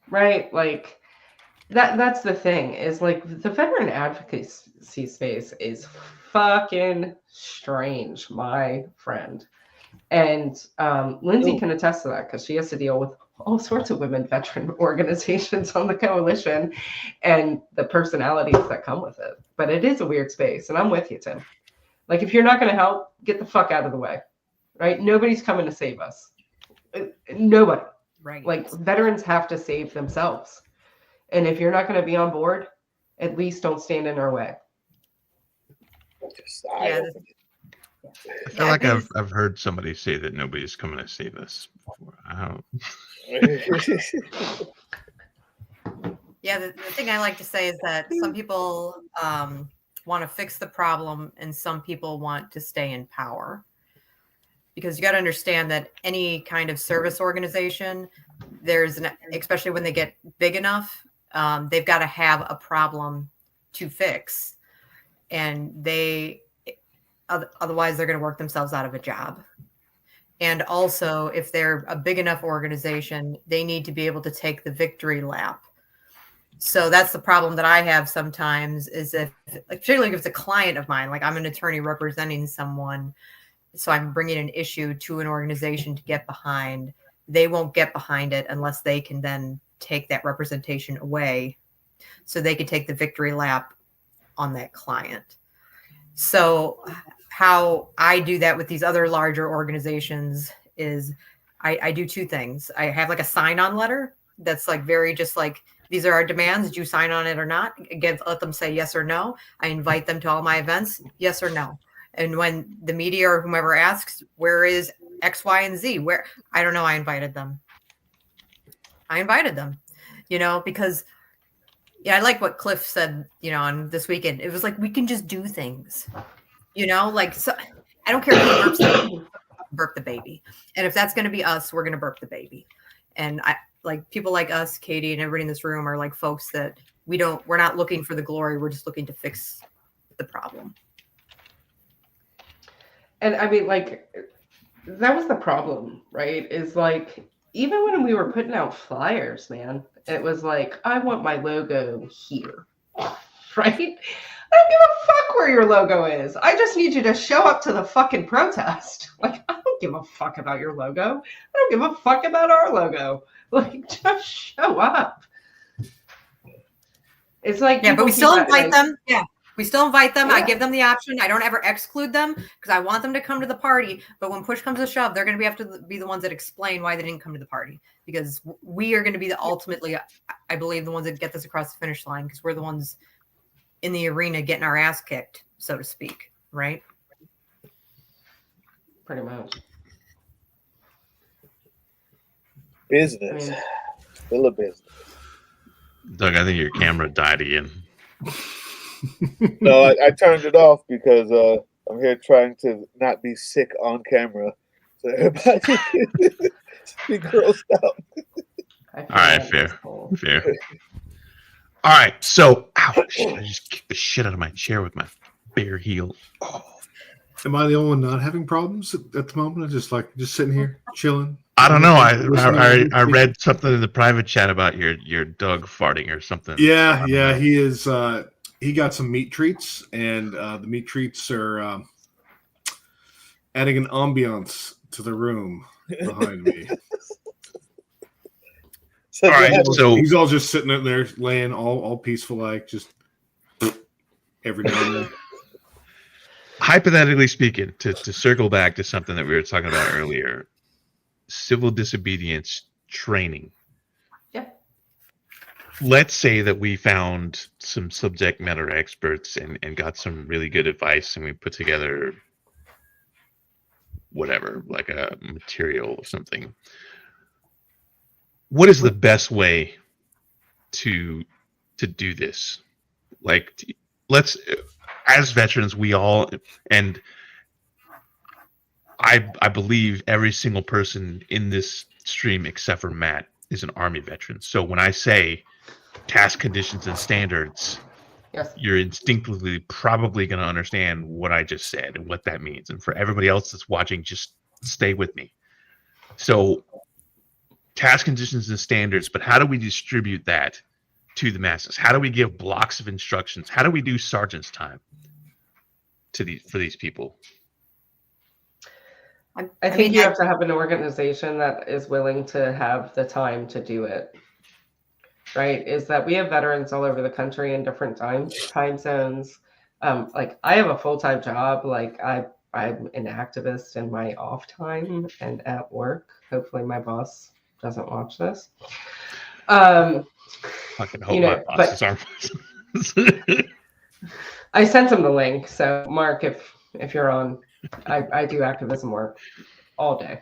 Right? Like, that's the thing, is like the veteran advocacy space is fucking strange, my friend. And Lindsey can attest to that, because she has to deal with all sorts of women veteran organizations on the coalition and the personalities that come with it. But it is a weird space, and I'm with you, Tim. Like, if you're not going to help, get the fuck out of the way, right? Nobody's coming to save us. Nobody. Right. Like, veterans have to save themselves. And if you're not going to be on board, at least don't stand in our way. I feel like I've heard somebody say that nobody's coming to save us before. I don't. Yeah, the thing I like to say is that some people want to fix the problem and some people want to stay in power. Because you got to understand that any kind of service organization, especially when they get big enough, they've got to have a problem to fix. And otherwise they're going to work themselves out of a job. And also, if they're a big enough organization, they need to be able to take the victory lap. So that's the problem that I have sometimes, is if, particularly if it's a client of mine, like I'm an attorney representing someone, so I'm bringing an issue to an organization to get behind, they won't get behind it unless they can then take that representation away so they can take the victory lap on that client. So how I do that with these other larger organizations is I do two things. I have like a sign-on letter that's like very just like, these are our demands. Do you sign on it or not? Again, let them say yes or no. I invite them to all my events, yes or no. And when the media or whomever asks, where is X, Y, and Z? Where? I don't know. I invited them. Because I like what Cliff said, on this weekend. It was like, we can just do things, so I don't care who burp the baby. And if that's going to be us, we're going to burp the baby. And I like people like us, Katie, and everybody in this room are like folks that we're not looking for the glory. We're just looking to fix the problem. And I mean, like, that was the problem, right? Is like, even when we were putting out flyers, man, it was like, I want my logo here, right? I don't give a fuck where your logo is. I just need you to show up to the fucking protest. Like, I don't give a fuck about your logo. I don't give a fuck about our logo. Like, just show up. It's like, yeah, but we still invite them. Yeah. We still invite them. Yeah. I give them the option. I don't ever exclude them because I want them to come to the party. But when push comes to shove, they're going to have to be the ones that explain why they didn't come to the party, because we are going to be ultimately, I believe, the ones that get this across the finish line, because we're the ones in the arena getting our ass kicked, so to speak. Right? Pretty much. Business. Still a business. Doug, I think your camera died again. No, I turned it off because I'm here trying to not be sick on camera, so everybody can be grossed out. All right, fair. All right, so ouch, I just kicked the shit out of my chair with my bare heel. Oh. Am I the only one not having problems at the moment? I'm just sitting here chilling. I don't know. I read something in the private chat about your Doug farting or something. Yeah, he is. He got some meat treats, and the meat treats are adding an ambiance to the room behind me. All right, so he's all just sitting up there, laying all peaceful, like just every now and then. Hypothetically speaking, to circle back to something that we were talking about earlier, civil disobedience training. Yeah. Let's say that we found some subject matter experts and got some really good advice, and we put together whatever, like a material or something. What is the best way to do this? Like, let's, as veterans, we all, and I believe every single person in this stream except for Matt is an Army veteran. So when I say task conditions and standards, yes, you're instinctively probably going to understand what I just said and what that means. And for everybody else that's watching, just stay with me. So task conditions and standards, but how do we distribute that to the masses? How do we give blocks of instructions? How do we do sergeant's time for these people? I think you have to have an organization that is willing to have the time to do it. Right? Is that we have veterans all over the country in different time zones. Like I have a full-time job. Like I'm an activist in my off time and at work. Hopefully my boss doesn't watch this. I can hope my bosses aren't. I sent him the link. So Mark, if you're on, I do activism work all day.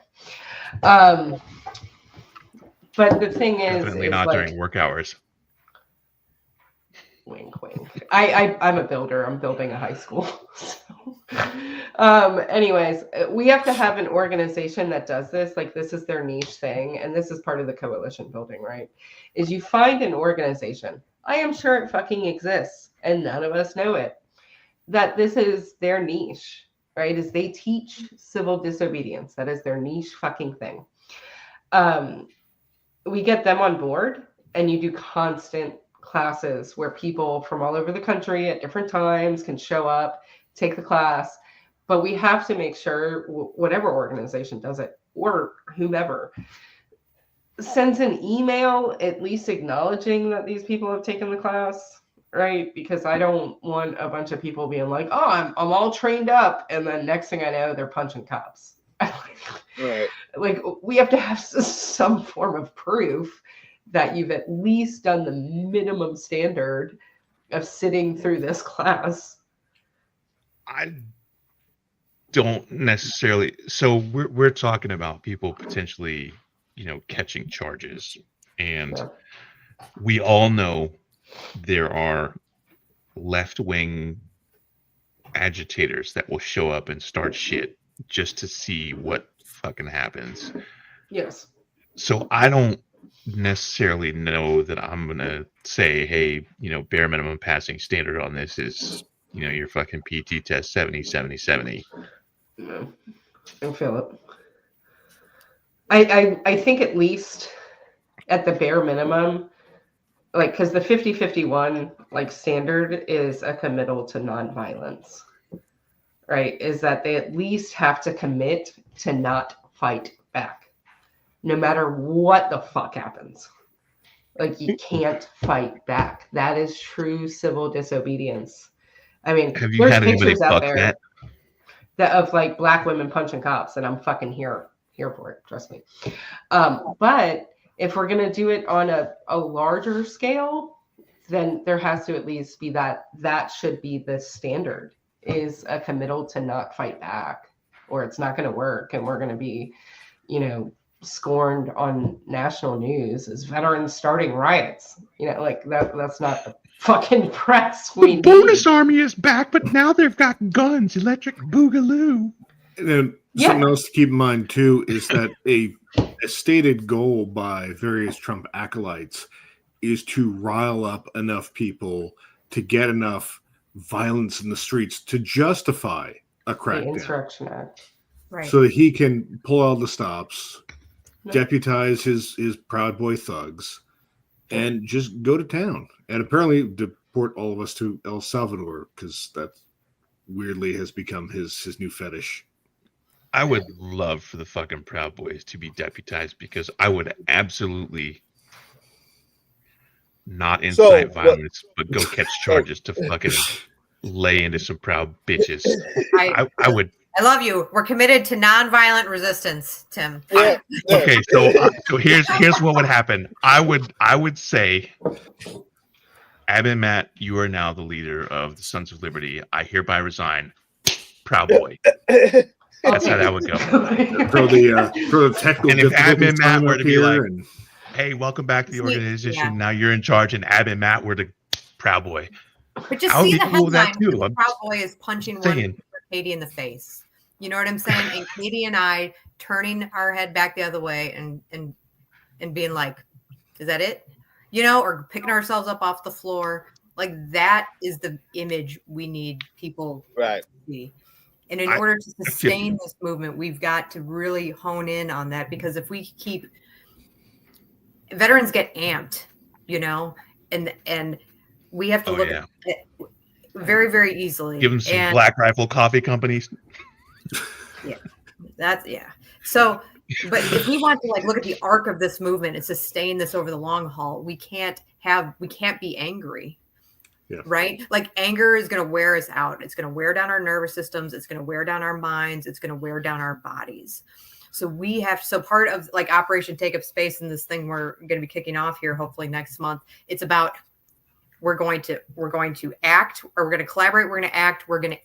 But the thing is, definitely not like, during work hours. Wink, wink. I'm a builder. I'm building a high school. So. Anyways, we have to have an organization that does this. Like this is their niche thing, and this is part of the coalition building, right? Is you find an organization. I am sure it fucking exists, and none of us know it. That this is their niche, right? Is they teach civil disobedience. That is their niche fucking thing. We get them on board, and you do constant classes where people from all over the country at different times can show up, take the class. But we have to make sure whatever organization does it, or whomever, sends an email at least acknowledging that these people have taken the class, right? Because I don't want a bunch of people being like, oh, I'm all trained up, and then next thing I know, they're punching cops. Right. Like we have to have some form of proof that you've at least done the minimum standard of sitting through this class. I don't necessarily. So we're talking about people potentially, catching charges, and we all know there are left-wing agitators that will show up and start shit just to see what fucking happens. Yes. So I don't necessarily know that I'm gonna say, hey, bare minimum passing standard on this is, your fucking PT test 70. No, I feel it. I think at least at the bare minimum, like, because the 50-51 like standard is a committal to nonviolence, right? Is that they at least have to commit to not fight back, no matter what the fuck happens. Like, you can't fight back. That is true civil disobedience. I mean, Have you there's had anybody pictures out fuck there that? of like black women punching cops, and I'm fucking here for it. Trust me. But if we're gonna do it on a larger scale, then there has to at least be that should be the standard, is a committal to not fight back, or it's not going to work, and we're going to be, scorned on national news as veterans starting riots. Like that's not the fucking press we need. Bonus Army is back, but now they've got guns, electric boogaloo. And then something else to keep in mind too is that a stated goal by various Trump acolytes is to rile up enough people to get enough violence in the streets to justify a crackdown. The Insurrection Act. Right. So that he can pull out the stops, deputize his Proud Boy thugs, and just go to town. And apparently deport all of us to El Salvador, because that weirdly has become his new fetish. I would love for the fucking Proud Boys to be deputized, because I would absolutely not incite violence, but go catch charges to fucking lay into some proud bitches. I would. I love you. We're committed to nonviolent resistance, Tim. Okay, so here's what would happen. I would say, Ab and Matt, you are now the leader of the Sons of Liberty. I hereby resign. Proud Boy. That's how that would go. For the technical, and if Ab and Matt were to be like, and... "Hey, welcome back to the organization. Yeah. Now you're in charge," and Ab and Matt were the Proud Boy. But just see the headline: the Proud Boy is punching one Katie in the face. You know what I'm saying? And Katie and I turning our head back the other way and being like, "Is that it?" Or picking ourselves up off the floor. Like, that is the image we need people to see. And in order to sustain this movement, we've got to really hone in on that, because if we keep veterans get amped, and we have to look at it very, very easily. Give them some Black Rifle coffee companies. So, but if we want to look at the arc of this movement and sustain this over the long haul, we can't be angry. Yeah. Right? Like, anger is going to wear us out. It's going to wear down our nervous systems. It's going to wear down our minds. It's going to wear down our bodies. So part of Operation Take Up Space in this thing we're going to be kicking off here, hopefully next month. It's about, we're going to act, or we're going to collaborate. We're going to act. We're going to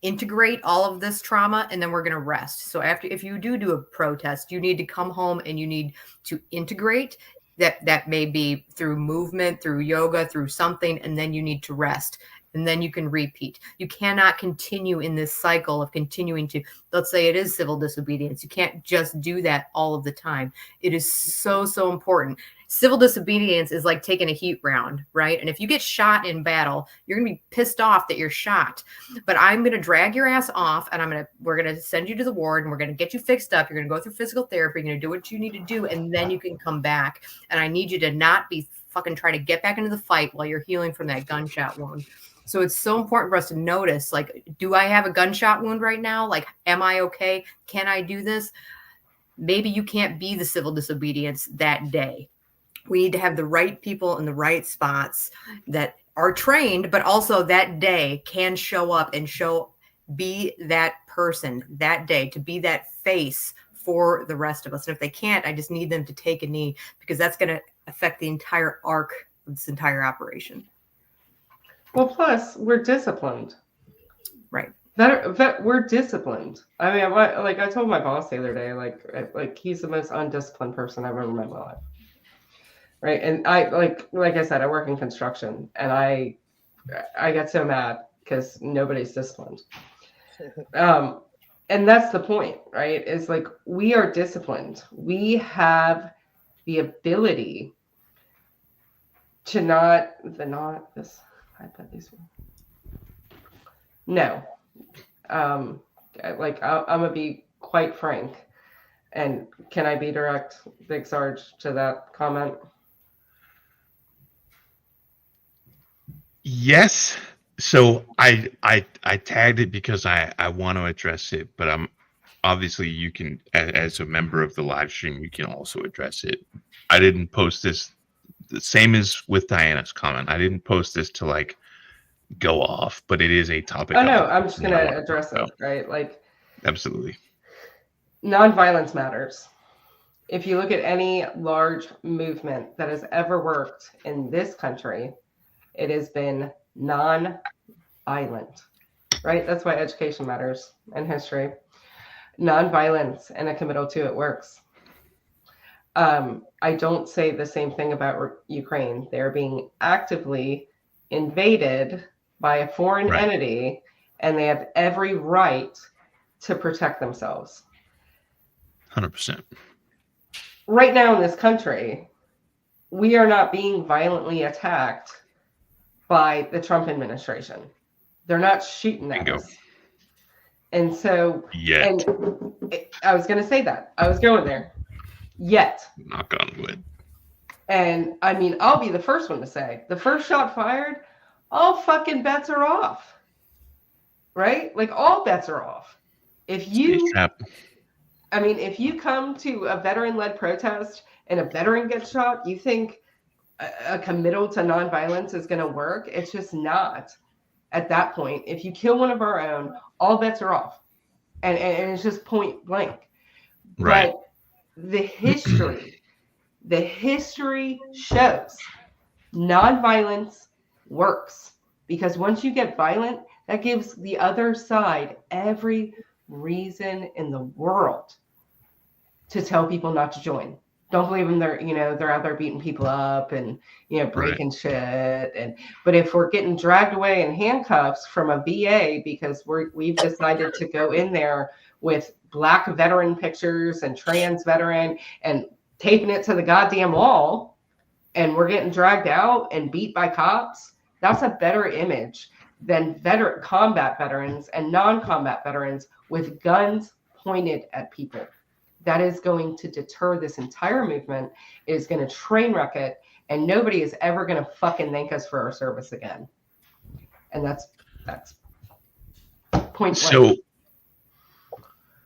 integrate all of this trauma, and then we're going to rest. So if you do a protest, you need to come home and you need to integrate. That may be through movement, through yoga, through something, and then you need to rest, and then you can repeat. You cannot continue in this cycle of continuing to, let's say it is civil disobedience. You can't just do that all of the time. It is so, so important. Civil disobedience is like taking a heat round, right? And if you get shot in battle, you're going to be pissed off that you're shot. But I'm going to drag your ass off, and we're going to send you to the ward, and we're going to get you fixed up. You're going to go through physical therapy. You're going to do what you need to do, and then you can come back. And I need you to not be fucking trying to get back into the fight while you're healing from that gunshot wound. So it's so important for us to notice, do I have a gunshot wound right now? Am I okay? Can I do this? Maybe you can't be the civil disobedience that day. We need to have the right people in the right spots that are trained, but also that day can show up and be that person that day, to be that face for the rest of us. And if they can't, I just need them to take a knee, because that's going to affect the entire arc of this entire operation. Well, plus we're disciplined. Right. We're disciplined. I mean, I told my boss the other day, he's the most undisciplined person I've ever met in my life. Right. And I, like I said, I work in construction, and I get so mad because nobody's disciplined. And that's the point, right? Is we are disciplined. We have the ability to No. I'm going to be quite frank. And can I be direct, Big Sarge, to that comment? Yes. So I tagged it because I want to address it, but I'm obviously you can as a member of the live stream you can also address it. I didn't post this. The same as with Diana's comment. I didn't post this to like go off, but it is a topic. Oh no, I'm just gonna address it, right? Like, absolutely. Nonviolence matters. If you look at any large movement that has ever worked in this country, it has been non-violent, right? That's why education matters in history. Non-violence and a committal to it works. I don't say the same thing about Ukraine. They're being actively invaded by a foreign entity, and they have every right to protect themselves. 100%. Right now in this country, we are not being violently attacked by the Trump administration. They're not shooting at us. And so, and I was going to say that. I was going there. Yet. Knock on wood. And I mean, I'll be the first one to say, the first shot fired, all fucking bets are off. Right? Like, all bets are off. If you, I mean, if you come to a veteran-led protest and a veteran gets shot, you think a committal to nonviolence is going to work? It's just not. At that point, if you kill one of our own, all bets are off. And it's just point blank. Right. But the history shows nonviolence works, because once you get violent, that gives the other side every reason in the world to tell people not to join. Don't believe them. They're out there beating people up and breaking shit. But if we're getting dragged away in handcuffs from a VA because we've decided to go in there with Black veteran pictures and trans veteran and taping it to the goddamn wall, and we're getting dragged out and beat by cops, that's a better image than combat veterans and non-combat veterans with guns pointed at people. That is going to deter this entire movement, is going to train wreck it, and nobody is ever going to fucking thank us for our service again. And that's point blank. So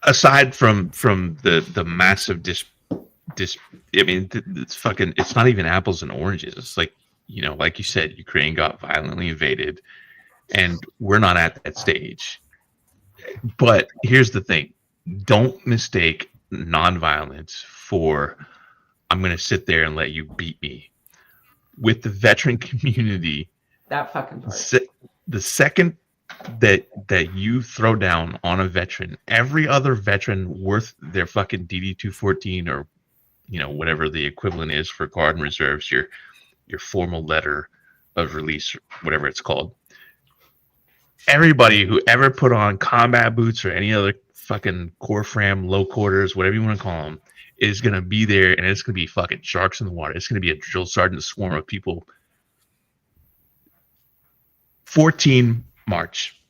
aside from the massive I mean, it's not even apples and oranges. It's like, like you said, Ukraine got violently invaded, and we're not at that stage. But here's the thing. Don't mistake nonviolence for I'm going to sit there and let you beat me. With the veteran community, that fucking part. The second that you throw down on a veteran, every other veteran worth their fucking DD-214 or whatever the equivalent is for guard and reserves, your formal letter of release, whatever it's called. Everybody who ever put on combat boots or any other fucking core fram, low quarters, whatever you want to call them, is going to be there, and it's going to be fucking sharks in the water. It's going to be a drill sergeant swarm of people. 14 March.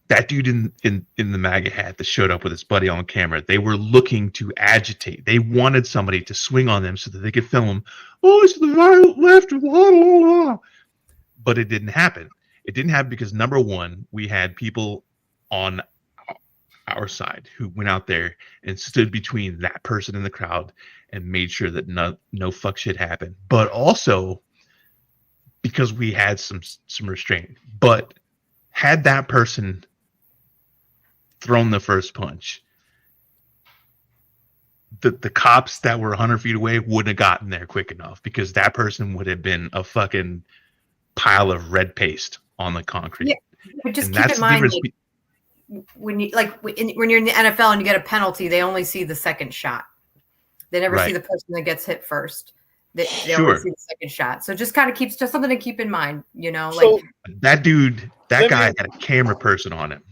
That dude in the MAGA hat that showed up with his buddy on camera, they were looking to agitate. They wanted somebody to swing on them so that they could film them. Oh, it's the violent left. Blah, blah, blah. But it didn't happen. It didn't happen because, number one, we had people on our side who went out there and stood between that person and the crowd and made sure that no fuck shit happened. But also because we had some restraint. But had that person thrown the first punch, the cops that were 100 feet away wouldn't have gotten there quick enough, because that person would have been a fucking pile of red paste on the concrete. Yeah, but just keep in mind, when you're in the NFL and you get a penalty, they only see the second shot. They never see the person that gets hit first. They only see the second shot. So just kind of just something to keep in mind, So, that guy had a camera person on him.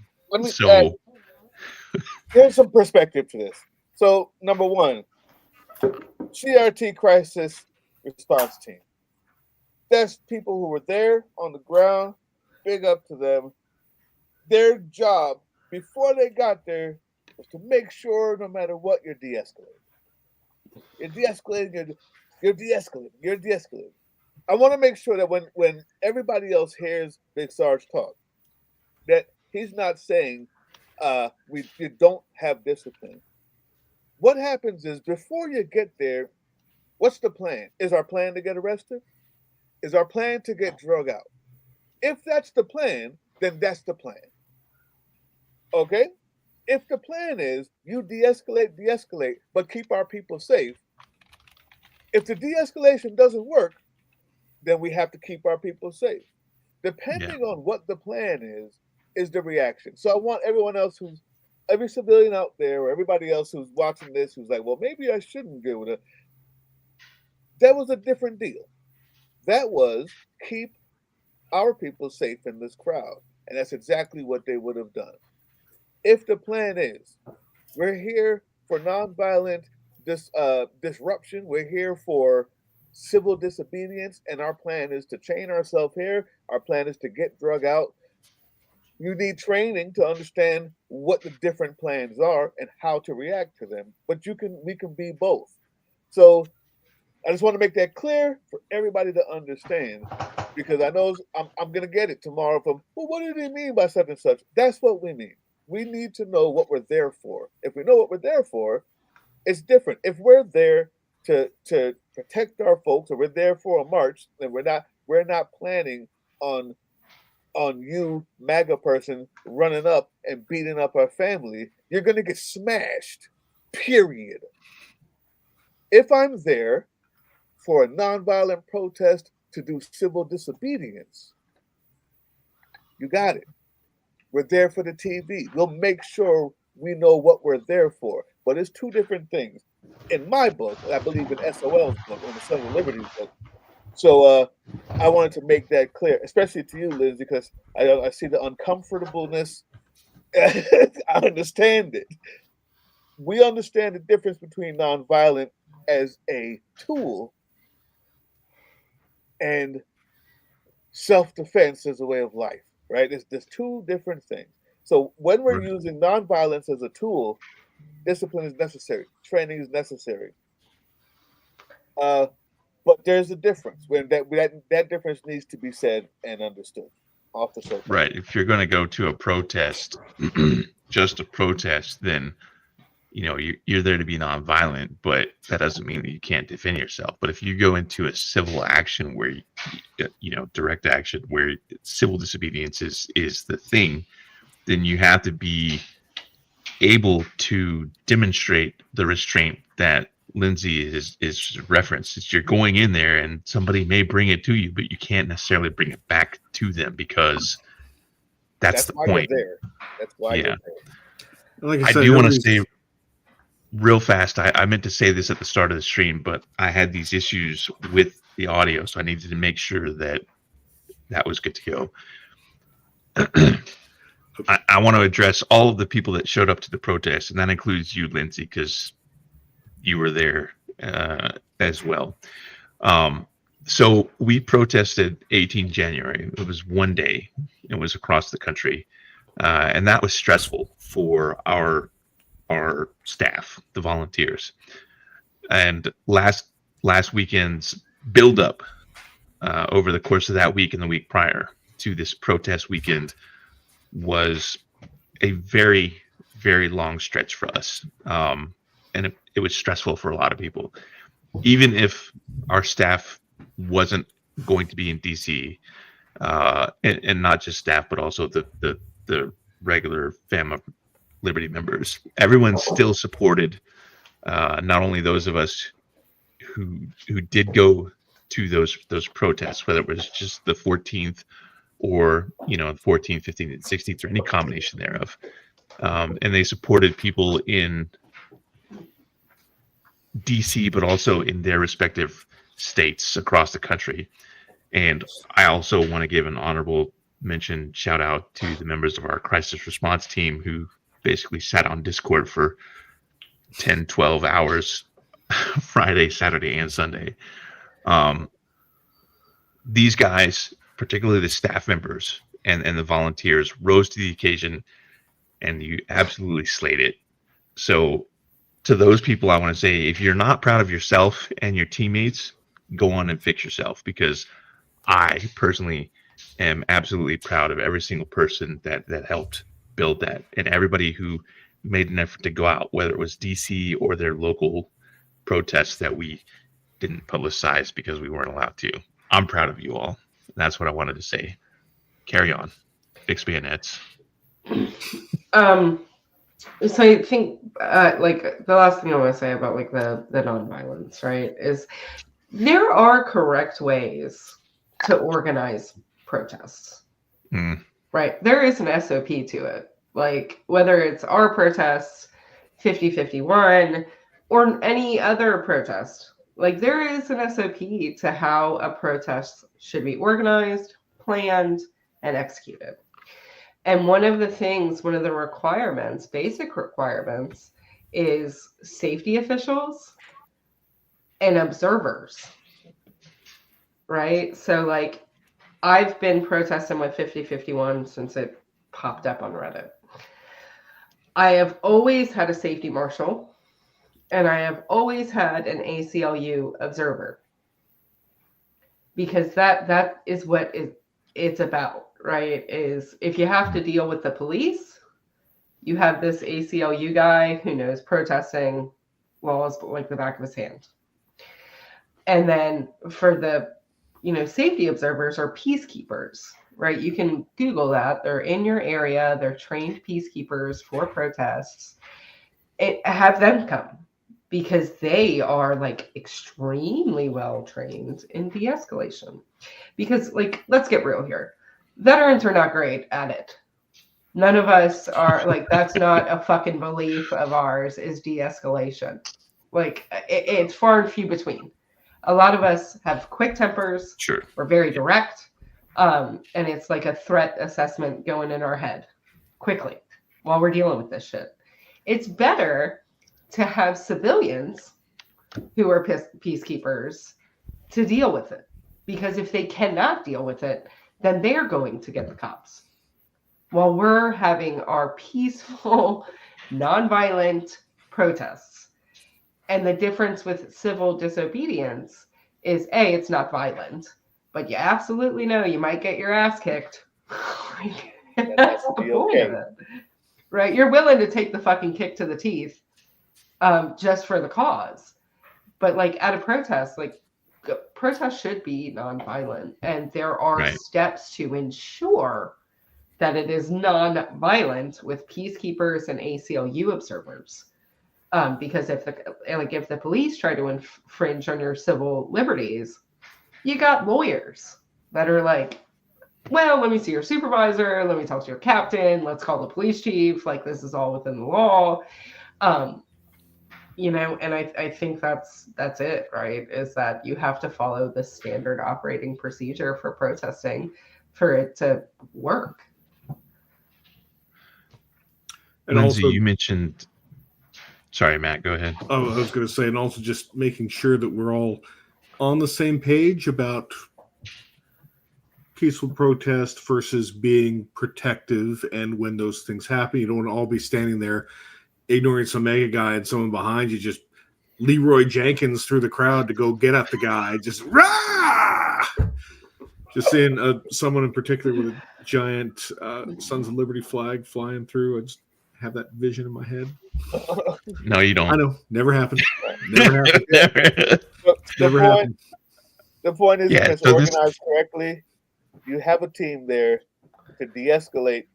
Here's some perspective to this. So, number one, CRT crisis response team. That's people who were there on the ground. Big up to them. Their job before they got there was to make sure no matter what, you're de-escalating. You're de-escalating. You're de-escalating. I want to make sure that when everybody else hears Big Sarge talk, that he's not saying you don't have discipline. What happens is before you get there, what's the plan? Is our plan to get arrested? Is our plan to get drug out? If that's the plan, then that's the plan. Okay? If the plan is you de-escalate, but keep our people safe, if the de-escalation doesn't work, then we have to keep our people safe. Depending on what the plan is the reaction. So I want everyone else every civilian out there or everybody else who's watching this who's like, well, maybe I shouldn't go with it. That was a different deal. That was keep our people safe in this crowd. And that's exactly what they would have done. If the plan is, we're here for nonviolent disruption, we're here for civil disobedience, and our plan is to chain ourselves here, our plan is to get drug out, you need training to understand what the different plans are and how to react to them. But we can be both. So I just want to make that clear for everybody to understand, because I know I'm going to get it tomorrow from, well, what did he mean by such and such? That's what we mean. We need to know what we're there for. If we know what we're there for, it's different. If we're there to protect our folks, or we're there for a march, then we're not planning on you, MAGA person, running up and beating up our family. You're going to get smashed, period. If I'm there for a nonviolent protest to do civil disobedience, you got it. We're there for the TV. We'll make sure we know what we're there for. But it's two different things. In my book, I believe in SOL's book, in the Son of Liberty's book. So I wanted to make that clear, especially to you, Lindsey, because I see the uncomfortableness. I understand it. We understand the difference between nonviolent as a tool and self-defense as a way of life, right? There's two different things. So when we're using nonviolence as a tool, discipline is necessary, training is necessary. But there's a difference. When that difference needs to be said and understood. Off the soapbox. Right. If you're going to go to a protest, just a protest, then you're there to be nonviolent, but that doesn't mean that you can't defend yourself. But if you go into a civil action where direct action, where civil disobedience is the thing, then you have to be able to demonstrate the restraint that Lindsey is referenced. It's you're going in there and somebody may bring it to you, but you can't necessarily bring it back to them, because that's the point. There. That's why you're there. Like I do want to say real fast, I meant to say this at the start of the stream, but I had these issues with the audio, so I needed to make sure that was good to go. I want to address all of the people that showed up to the protest, and that includes you, Lindsey, because you were there as well. So we protested 18 January. It was one day. It was across the country. And that was stressful for our staff, the volunteers. And last weekend's build-up over the course of that week and the week prior to this protest weekend was a very, very long stretch for us. And it was stressful for a lot of people. Even if our staff wasn't going to be in DC, and not just staff, but also the regular Fam of Liberty members, everyone still supported not only those of us who did go to those protests, whether it was just the 14th or 14th, 15th, and 16th, or any combination thereof. And they supported people in DC, but also in their respective states across the country. And I also want to give an honorable mention, shout out to the members of our crisis response team who basically sat on Discord for 10, 12 hours, Friday, Saturday, and Sunday. These guys, particularly the staff members and the volunteers, rose to the occasion, and you absolutely slayed it. So to those people, I want to say, if you're not proud of yourself and your teammates, go on and fix yourself, because I personally am absolutely proud of every single person that helped build that, and everybody who made an effort to go out, whether it was DC or their local protests that we didn't publicize because we weren't allowed to. I'm proud of you all. That's what I wanted to say. Carry on. Fix bayonets. So I think like the last thing I want to say about like the nonviolence, right, is there are correct ways to organize protests. Right. There is an SOP to it. Like whether it's our protests, 5051, or any other protest, like there is an SOP to how a protest should be organized, planned, and executed. And one of the requirements, basic requirements, is safety officials and observers. Right? So like I've been protesting with 5051 since it popped up on Reddit. I have always had a safety marshal, and I have always had an ACLU observer, because that is what it's about, right? Is if you have to deal with the police, you have this ACLU guy who knows protesting laws like the back of his hand. And then for the safety observers are peacekeepers, right? You can Google that. They're in your area. They're trained peacekeepers for protests. Have them come, because they are like extremely well trained in de-escalation. Because like, let's get real here. Veterans are not great at it. None of us are like, that's not a fucking belief of ours, is de-escalation. Like it's far and few between. A lot of us have quick tempers. Sure. We're very direct. And it's like a threat assessment going in our head quickly while we're dealing with this shit. It's better to have civilians who are peacekeepers to deal with it. Because if they cannot deal with it, then they're going to get the cops. While we're having our peaceful, nonviolent protests. And the difference with civil disobedience is A, it's not violent, but you absolutely know you might get your ass kicked. That's the point of it. Right? You're willing to take the fucking kick to the teeth just for the cause. But like at a protest, like protest should be nonviolent. And there are steps to ensure that it is non-violent with peacekeepers and ACLU observers. Because if the police try to infringe on your civil liberties, you got lawyers that are like, well, let me see your supervisor, let me talk to your captain, let's call the police chief, like this is all within the law. And I think that's it, right? Is that you have to follow the standard operating procedure for protesting for it to work. And Lindsey, also, you mentioned. Sorry, Matt, go ahead. I was going to say, and also just making sure that we're all on the same page about peaceful protest versus being protective. And when those things happen, you don't want to all be standing there ignoring some mega guy and someone behind you just Leroy Jenkins through the crowd to go get at the guy. Just rah! Just seeing someone in particular with a giant Sons of Liberty flag flying through. I just have that vision in my head. No, you don't. I know. Never happened. Never happened. Never happened. The point is, if it's organized correctly, you have a team there to de-escalate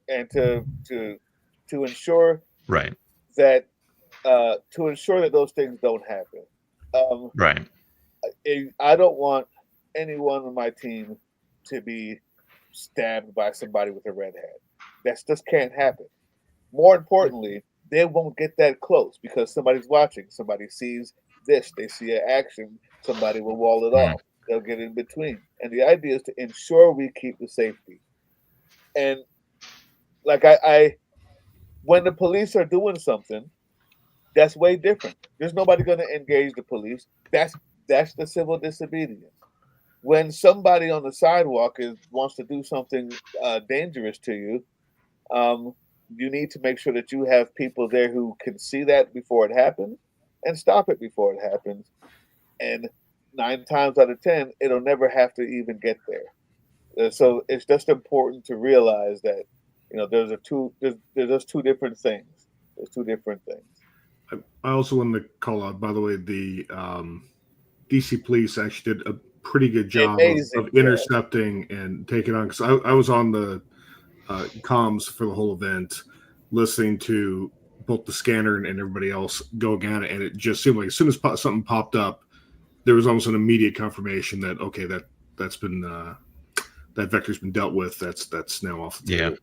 and to ensure that those things don't happen. I don't want anyone on my team to be stabbed by somebody with a red hat. That just can't happen. More importantly, they won't get that close because somebody's watching. Somebody sees this. They see an action. Somebody will wall it off. They'll get in between. And the idea is to ensure we keep the safety. And like I when the police are doing something, that's way different. There's nobody going to engage the police. That's the civil disobedience. When somebody on the sidewalk wants to do something dangerous to you, you need to make sure that you have people there who can see that before it happens and stop it before it happens. And 9 times out of 10, it'll never have to even get there. So it's just important to realize that there's just two different things. There's two different things. I also want to call out, by the way, the DC police actually did a pretty good job of intercepting and taking on, because I was on the comms for the whole event, listening to both the scanner and everybody else going at it, and it just seemed like as soon as something popped up, there was almost an immediate confirmation that okay, that's been that vector's been dealt with. That's now off the table.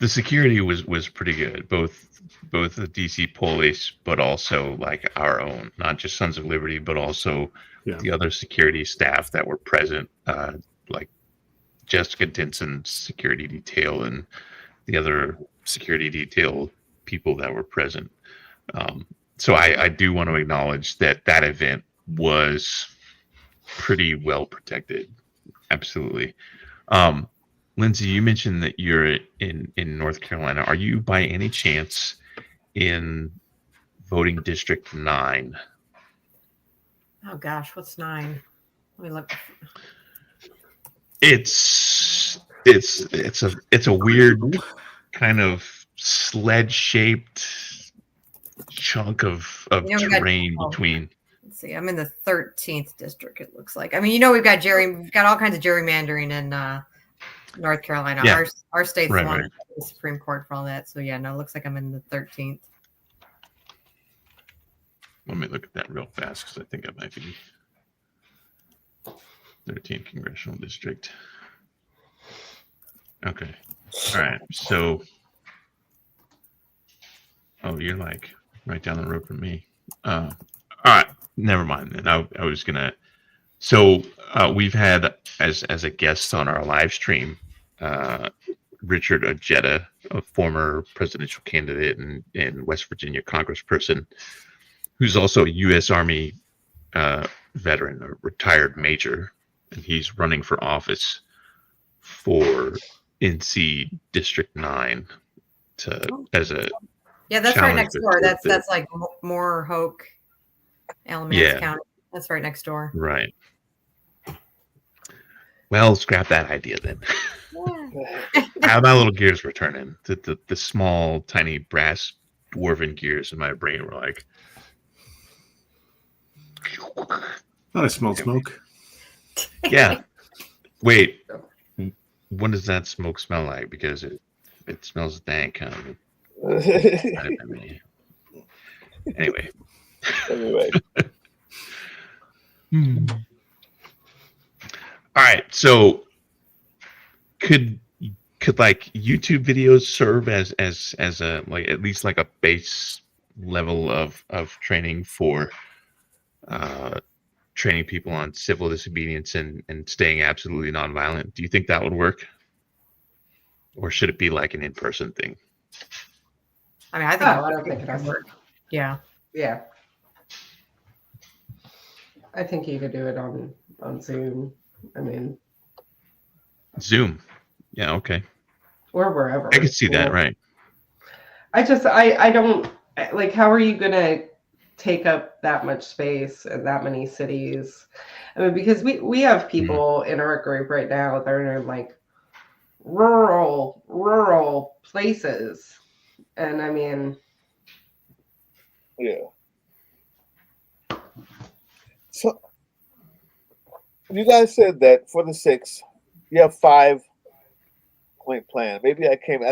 The security was pretty good, both the DC police, but also like our own, not just Sons of Liberty, but also the other security staff that were present, like Jessica Dinson's security detail and the other security detail people that were present. So I do want to acknowledge that event was pretty well protected. Absolutely. Lindsey, you mentioned that you're in North Carolina. Are you by any chance in voting district 9? Oh gosh, what's 9? Let me look. It's a weird kind of sled-shaped chunk of terrain between. Let's see, I'm in the 13th district. It looks like. I mean, we've got all kinds of gerrymandering in North Carolina. Yeah. Our state's Right, one right. the Supreme Court for all that. So yeah, no, it looks like I'm in the 13th. Let me look at that real fast because I think I might be 13th congressional district. Okay. All right. So, you're like right down the road from me. All right. Never mind then. I was gonna. So we've had as a guest on our live stream, Richard Ojeda, a former presidential candidate and West Virginia congressperson, who's also a U.S. Army veteran, a retired major, and he's running for office for NC District 9 as a that's right next door. the- That's like Moore, Hoke, Alamance County. That's right next door. Right. Well, scrap that idea then. My little gears were turning. The small, tiny brass dwarven gears in my brain were like, I smell smoke. yeah. Wait, what does that smoke smell like? Because it smells dank. Anyway. All right. So could like YouTube videos serve as a like at least like a base level of training for training people on civil disobedience and staying absolutely nonviolent? Do you think that would work? Or should it be like an in-person thing? I mean, I don't think it would work. Yeah. Yeah. I think you could do it on Zoom. I mean, Zoom. Yeah, okay. Or wherever. I could see that, right. I don't like, how are you gonna take up that much space in that many cities? I mean, because we have people in our group right now that are in like rural places. And I mean, yeah. So you guys said that for the 6, you have 5-point plan. I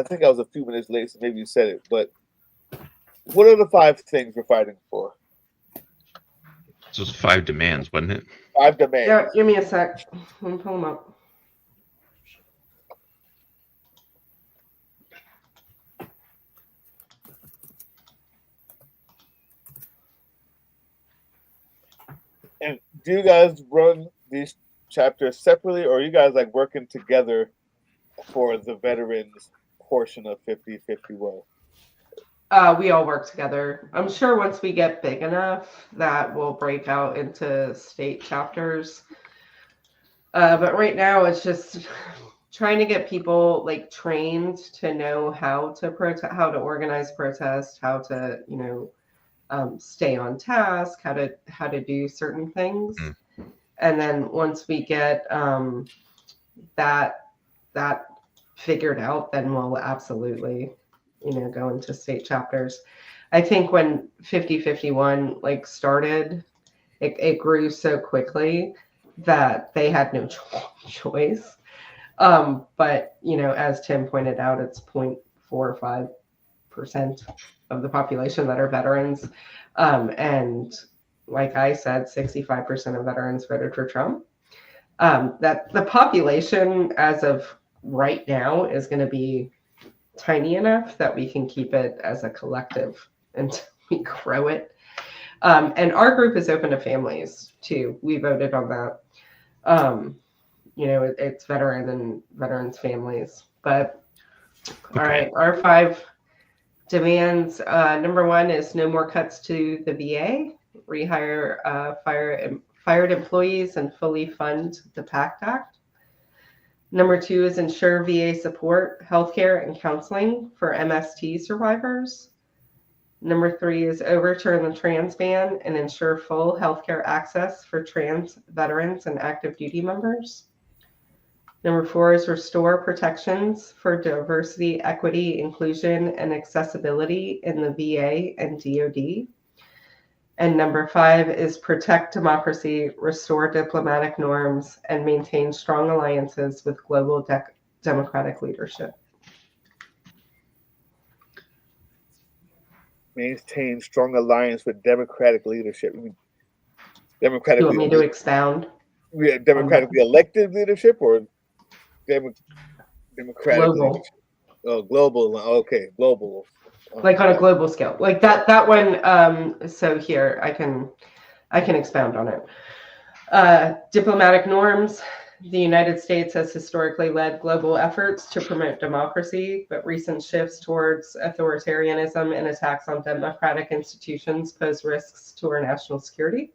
think I was a few minutes late, so maybe you said it, but what are the 5 things we're fighting for? So it's 5 demands, wasn't it? 5 demands. yeah, give me a sec. Let me pull them up. And do you guys run these chapters separately, or are you guys like working together for the veterans portion of 50-51? We all work together. I'm sure once we get big enough that we'll break out into state chapters. But right now it's just trying to get people like trained to know how to organize protest, how to, stay on task, how to do certain things. And then once we get that figured out, then we'll absolutely, go into state chapters. I think when 5051 like started, it grew so quickly that they had no choice. But as Tim pointed out, it's 0.45% of the population that are veterans. And like I said, 65% of veterans voted for Trump. That the population as of right now is going to be tiny enough that we can keep it as a collective until we grow it. And our group is open to families too. We voted on that. It's veteran and veterans families. But all right, our 5 demands. Number 1 is no more cuts to the VA. Rehire fired employees and fully fund the PACT Act. Number 2 is ensure VA support, healthcare, and counseling for MST survivors. Number 3 is overturn the trans ban and ensure full healthcare access for trans veterans and active duty members. Number 4 is restore protections for diversity, equity, inclusion, and accessibility in the VA and DoD. And number 5 is protect democracy, restore diplomatic norms, and maintain strong alliances with global democratic leadership. Maintain strong alliance with democratic leadership. Democratic. You want me to expound? Yeah, democratically elected leadership or democratic global. Leadership? Oh, global. Okay, global. Like on a global scale, like that one. So here I can expound on it. Diplomatic norms. The United States has historically led global efforts to promote democracy, but recent shifts towards authoritarianism and attacks on democratic institutions pose risks to our national security.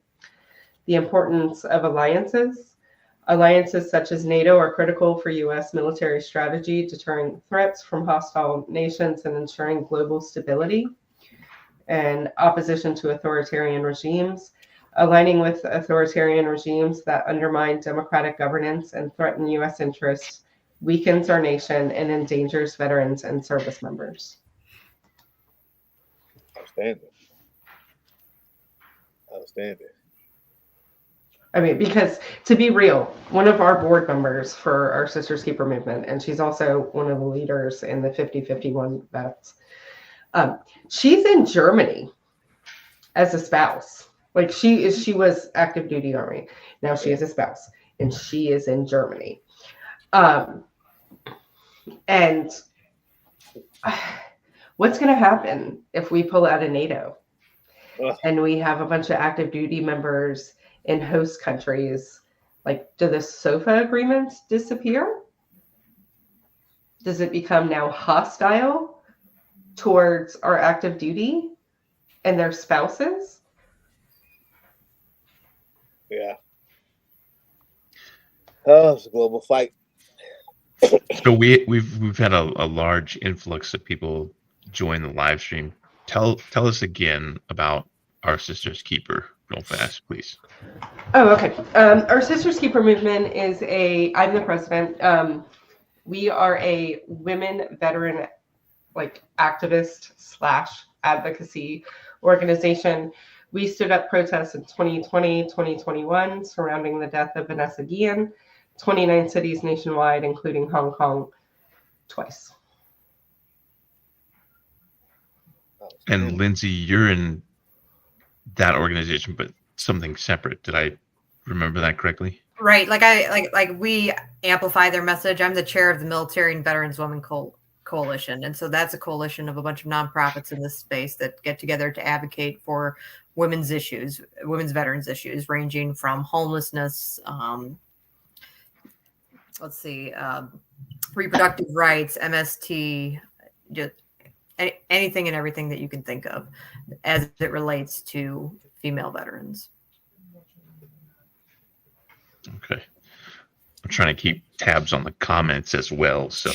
The importance of alliances. Alliances such as NATO are critical for U.S. military strategy, deterring threats from hostile nations and ensuring global stability. And opposition to authoritarian regimes. Aligning with authoritarian regimes that undermine democratic governance and threaten U.S. interests weakens our nation and endangers veterans and service members. Outstanding. I mean, because to be real, one of our board members for our Sisters Keeper movement, and she's also one of the leaders in the 5051 vets, she's in Germany as a spouse. Like she was active duty Army. Now she is a spouse, and she is in Germany. And what's going to happen if we pull out of NATO and we have a bunch of active duty members in host countries? Like, do the SOFA agreements disappear? Does it become now hostile towards our active duty and their spouses? Yeah. Oh, it's a global fight. So we've had a large influx of people join the live stream. Tell us again about our Sisters Keeper real fast, please. Oh, okay. Our Sisters Keeper movement is I'm the president. We are a women veteran activist / advocacy organization. We stood up protests in 2020, 2021 surrounding the death of Vanessa Guillen, 29 cities nationwide, including Hong Kong, twice. And Lindsey, you're in that organization, but something separate. Did I remember that correctly? Right. Like we amplify their message. I'm the chair of the Military and Veterans Women Coalition. And so that's a coalition of a bunch of nonprofits in this space that get together to advocate for women's veterans issues, ranging from homelessness, reproductive rights, MST, just anything and everything that you can think of as it relates to female veterans. Okay. I'm trying to keep tabs on the comments as well, so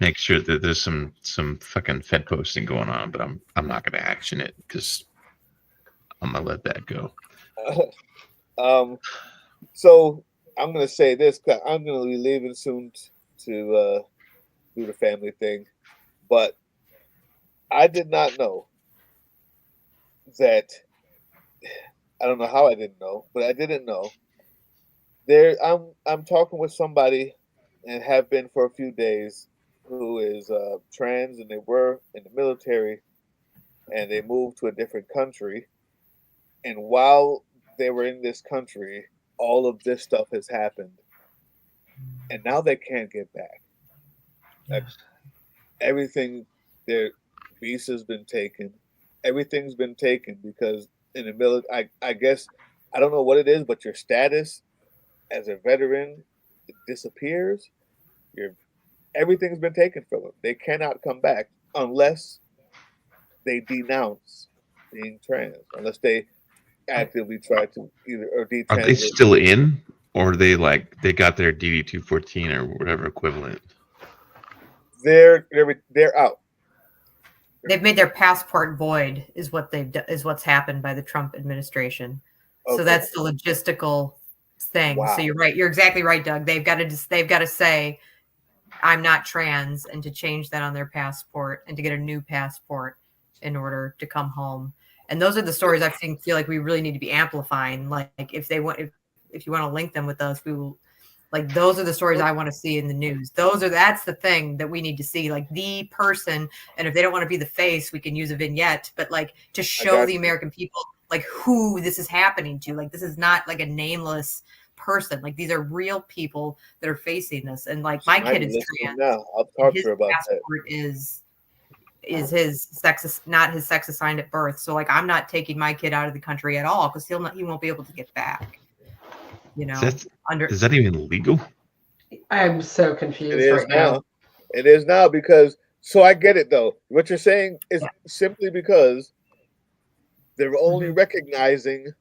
make sure that there's some fucking Fed posting going on, but I'm not going to action it because I'm gonna let that go. So I'm gonna say this, 'cause I'm gonna be leaving soon to do the family thing, but I did not know that. I don't know how I didn't know, but I didn't know. I'm talking with somebody, and have been for a few days, who is trans, and they were in the military, and they moved to a different country, and while they were in this country, all of this stuff has happened, and now they can't get back. Like, everything, their visa's been taken, everything's been taken because in the military, I guess, I don't know what it is, but your status as a veteran, it disappears. Everything's been taken from them. They cannot come back unless they denounce being trans, unless they actively try to either or detrans. Are they still in, or are they like they got their DD 214 or whatever equivalent? They're out. They've made their passport void, is what's happened by the Trump administration. Okay. So that's the logistical thing. Wow. So you're right. You're exactly right, Doug. They've got to say, I'm not trans, and to change that on their passport and to get a new passport in order to come home. And those are the stories I feel like we really need to be amplifying. Like if you want to link them with us, we will. Like those are the stories I want to see in the news. That's the thing that we need to see, like the person. And if they don't want to be the face, we can use a vignette, but like to show the American people like who this is happening to. Like this is not like a nameless person. Like these are real people that are facing this. And like my kid is trans. Now I'll talk to her about that. Is his sex, not his sex assigned at birth. So like I'm not taking my kid out of the country at all because he won't be able to get back. You know, is that even legal? I'm so confused right now. It is now because, so I get it though. What you're saying is simply because they're only recognizing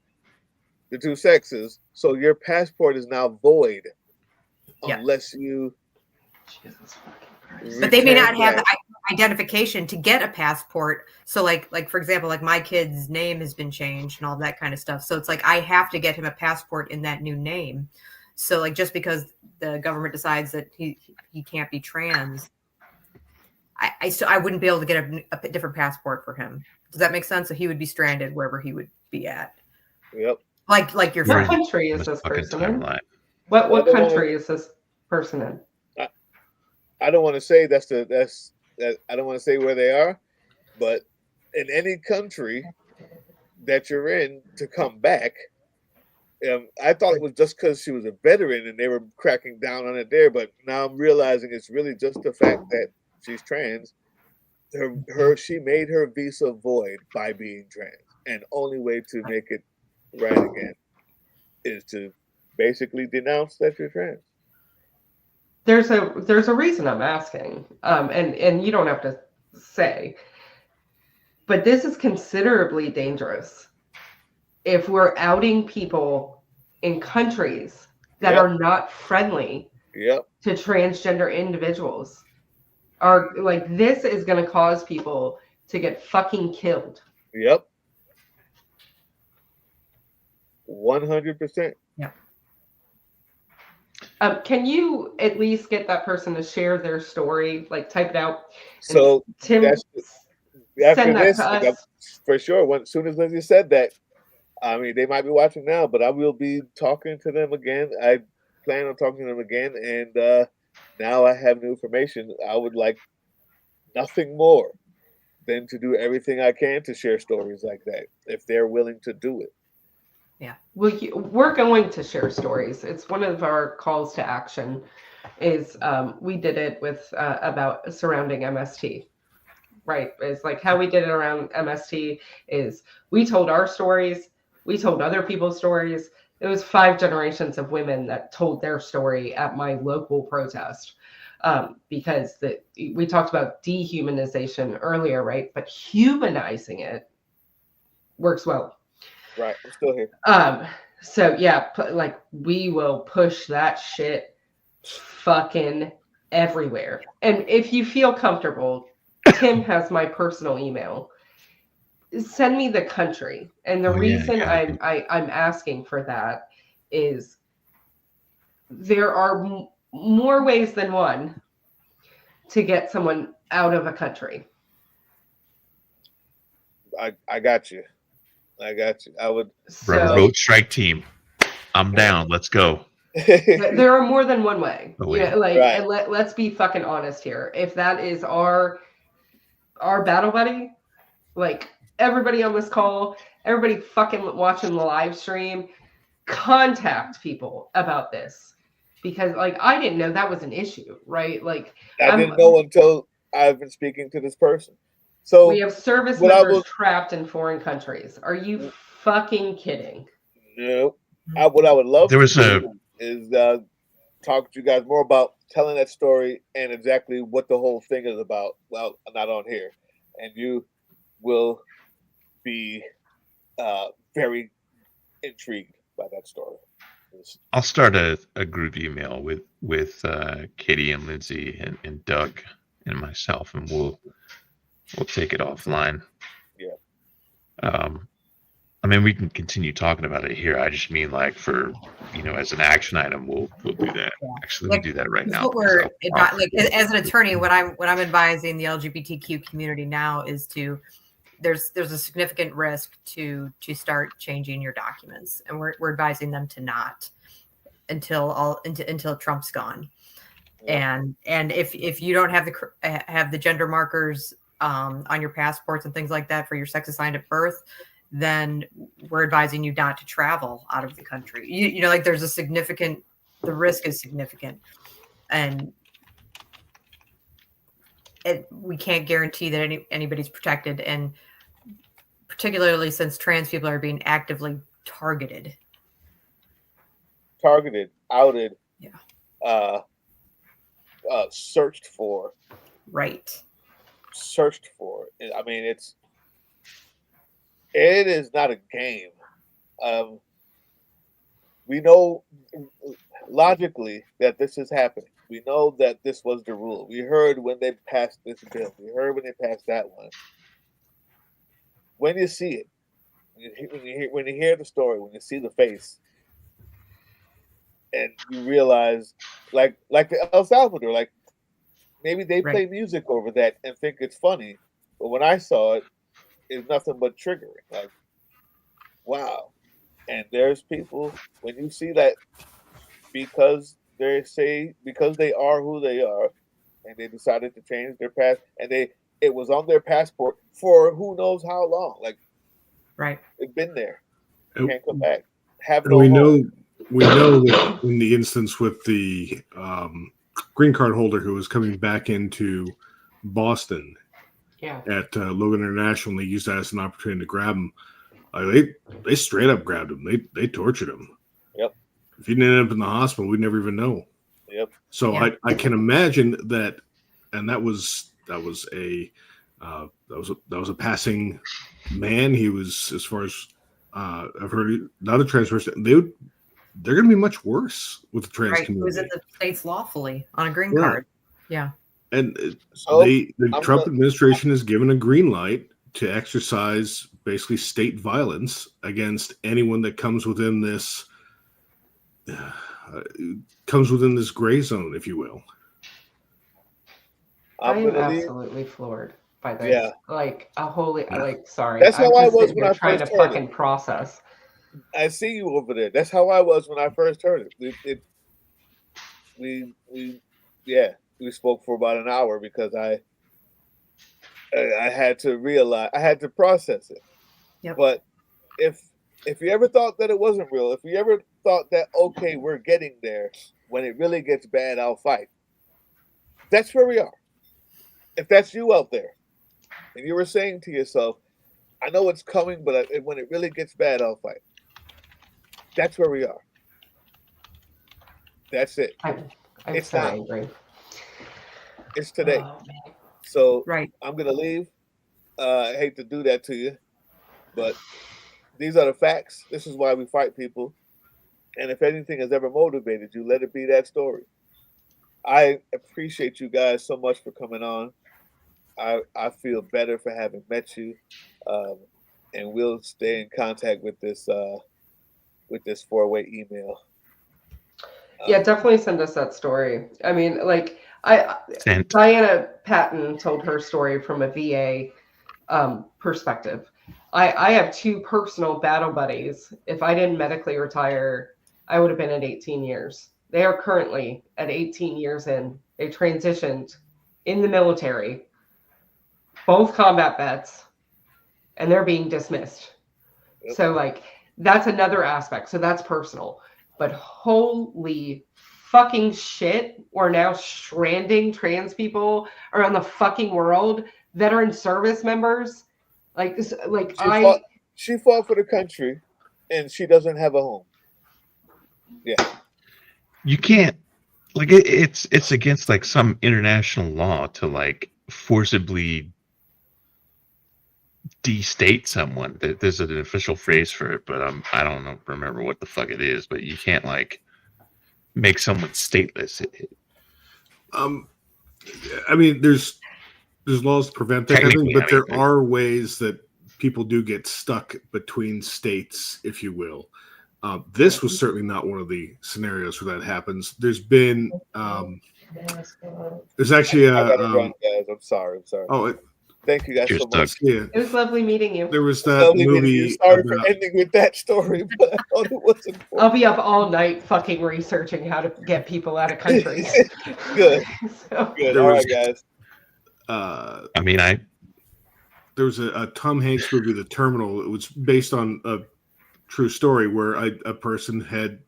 the two sexes, so your passport is now void unless you. But they may not have the identification to get a passport. So like for example, like my kid's name has been changed and all that kind of stuff. So it's like I have to get him a passport in that new name. So like just because the government decides that he can't be trans, I wouldn't be able to get a different passport for him. Does that make sense? So he would be stranded wherever he would be at. Yep. Like your what country is this person in? What country is this person in? I don't want to say I don't want to say where they are, but in any country that you're in to come back, I thought it was just because she was a veteran and they were cracking down on it there, but now I'm realizing it's really just the fact that she's trans. She made her visa void by being trans, and only way to make it right again is to basically denounce that you're trans. There's a reason I'm asking, and you don't have to say, but this is considerably dangerous if we're outing people in countries that are not friendly to transgender individuals. Are like this is going to cause people to get fucking killed. Yep. 100%. Yeah. Can you at least get that person to share their story, like type it out? So Tim, after this, for sure. As soon as Lindsey said that, I mean, they might be watching now, but I will be talking to them again. I plan on talking to them again, and now I have new information. I would like nothing more than to do everything I can to share stories like that, if they're willing to do it. Yeah, well, we're going to share stories. It's one of our calls to action. Is we did it with about surrounding MST, right? It's like how we did it around MST is we told our stories, we told other people's stories. It was 5 generations of women that told their story at my local protest, because we talked about dehumanization earlier, right? But humanizing it works well. Right, I'm still here. So yeah, like we will push that shit fucking everywhere. And if you feel comfortable, Tim has my personal email. Send me the country. And the reason I'm asking for that is there are more ways than one to get someone out of a country. I got you. I would. Road strike team. I'm down. Let's go. There are more than one way. Oh, Yeah, like, right. and let's be fucking honest here. If that is our battle buddy, like everybody on this call, everybody fucking watching the live stream, contact people about this, because like I didn't know that was an issue, right? Like I didn't know until I've been speaking to this person. So we have service members trapped in foreign countries. Are you fucking kidding? No. What I would love to do is talk to you guys more about telling that story and exactly what the whole thing is about. Well, not on here, and you will be very intrigued by that story. I'll start a group email with Katie and Lindsey and Doug and myself, and we'll take it offline. Yeah. I mean, we can continue talking about it here. I just mean, like, for as an action item, we'll do that. Actually, let me do that right now. What we're like, as an attorney, what I'm advising the LGBTQ community now is to there's a significant risk to start changing your documents, and we're advising them to not until Trump's gone. Yeah. And if you don't have the gender markers on your passports and things like that for your sex assigned at birth, then we're advising you not to travel out of the country. You know, like there's the risk is significant, and we can't guarantee that anybody's protected, and particularly since trans people are being actively targeted, outed, yeah, searched for, right, searched for. I mean, it is not a game. We know logically that this is happening. We know that this was the rule. We heard when they passed this bill. We heard when they passed that one. When you see it, when you hear the story, when you see the face, and you realize, like El Salvador, like maybe they play music over that and think it's funny, but when I saw it, it's nothing but triggering. Like, wow. And there's people, when you see that, because they are who they are, and they decided to change their past, and it was on their passport for who knows how long. Like, right, it's been there. Oh. Can't come back. We know that in the instance with the green card holder who was coming back into Boston at Logan International, and they used that as an opportunity to grab him. They straight up grabbed him. They tortured him. Yep. If he didn't end up in the hospital, we'd never even know. Yep. So I can imagine that, and that was a passing man. He was, as far as I've heard, not a trans person. They're going to be much worse with the trans community. He was in the States lawfully on a green card. Yeah. And the Trump administration has given a green light to exercise basically state violence against anyone that comes within this gray zone, if you will. I'm absolutely floored by this. Yeah. Like a holy, like, sorry. That's how I was when I trying to fucking process. I see you over there. That's how I was when I first heard it. We spoke for about an hour because I had to realize, I had to process it. Yep. But if you ever thought that it wasn't real, if you ever thought that, okay, we're getting there, when it really gets bad, I'll fight. That's where we are. If that's you out there, and you were saying to yourself, I know it's coming, but when it really gets bad, I'll fight. That's where we are. That's it. I'm so angry. It's today. Oh, so I'm going to leave. I hate to do that to you, but these are the facts. This is why we fight, people. And if anything has ever motivated you, let it be that story. I appreciate you guys so much for coming on. I feel better for having met you, and we'll stay in contact with this 4-way email. Yeah, definitely send us that story. I mean, like Diana Patton told her story from a VA perspective. I have 2 personal battle buddies. If I didn't medically retire, I would have been at 18 years. They are currently at 18 years in. They transitioned in the military, both combat vets, and they're being dismissed. Yep. So like that's another aspect. So that's personal. But holy fucking shit, we're now stranding trans people around the fucking world, veteran service members. She fought for the country, and she doesn't have a home. Yeah, you can't it's against like some international law to like forcibly destate someone. There's an official phrase for it, but I don't remember what the fuck it is. But you can't like make someone stateless. I mean, there's laws to prevent that, but there are ways that people do get stuck between states, if you will. This was certainly not one of the scenarios where that happens. There's been, there's actually I gotta run, guys. I'm sorry. Oh, thank you guys so much. Yeah, it was lovely meeting you. There was that movie. Sorry for ending with that story, but I thought it was important. I'll be up all night fucking researching how to get people out of countries. Good. So. Good. All right, guys. There was a Tom Hanks movie, The Terminal. It was based on a true story where a person had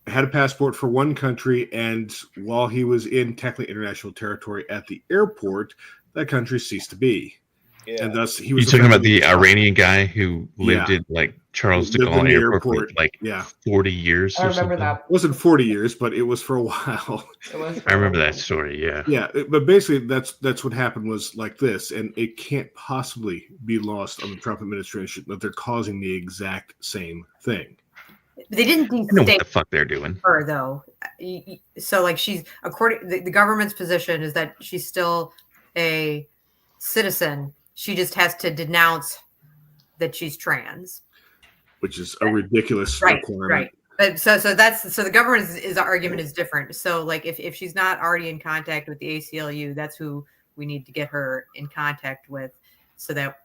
a passport for one country, and while he was in technically international territory at the airport, that country ceased to be. Yeah. And thus he was. You're talking about the Iranian guy who lived in like Charles de Gaulle Airport for like 40 years. I remember that. It wasn't 40 years, but it was for a while. I remember that story. Yeah. Yeah, but basically that's what happened was like this, and it can't possibly be lost on the Trump administration that they're causing the exact same thing. They didn't know what the fuck they're doing. Her though, so like she's according the government's position is that she's still a citizen. She just has to denounce that she's trans, which is a ridiculous requirement. Right. But so the government's argument is different. So like if she's not already in contact with the ACLU, that's who we need to get her in contact with, so that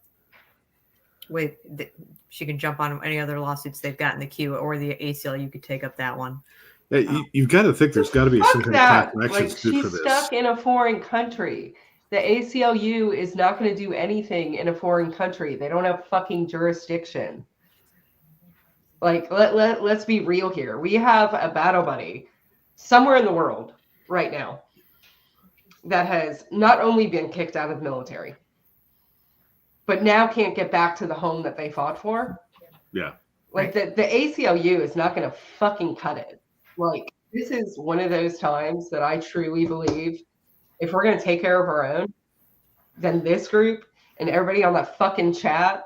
she can jump on any other lawsuits they've got in the queue, or the ACLU could take up that one. Yeah, you've got to think there's got to be some kind of connection for this. She's stuck in a foreign country. The ACLU is not going to do anything in a foreign country. They don't have fucking jurisdiction. Like, let's be real here. We have a battle buddy somewhere in the world right now that has not only been kicked out of the military, but now can't get back to the home that they fought for. Yeah. Like, the ACLU is not going to fucking cut it. Like, this is one of those times that I truly believe if we're going to take care of our own, then this group and everybody on that fucking chat,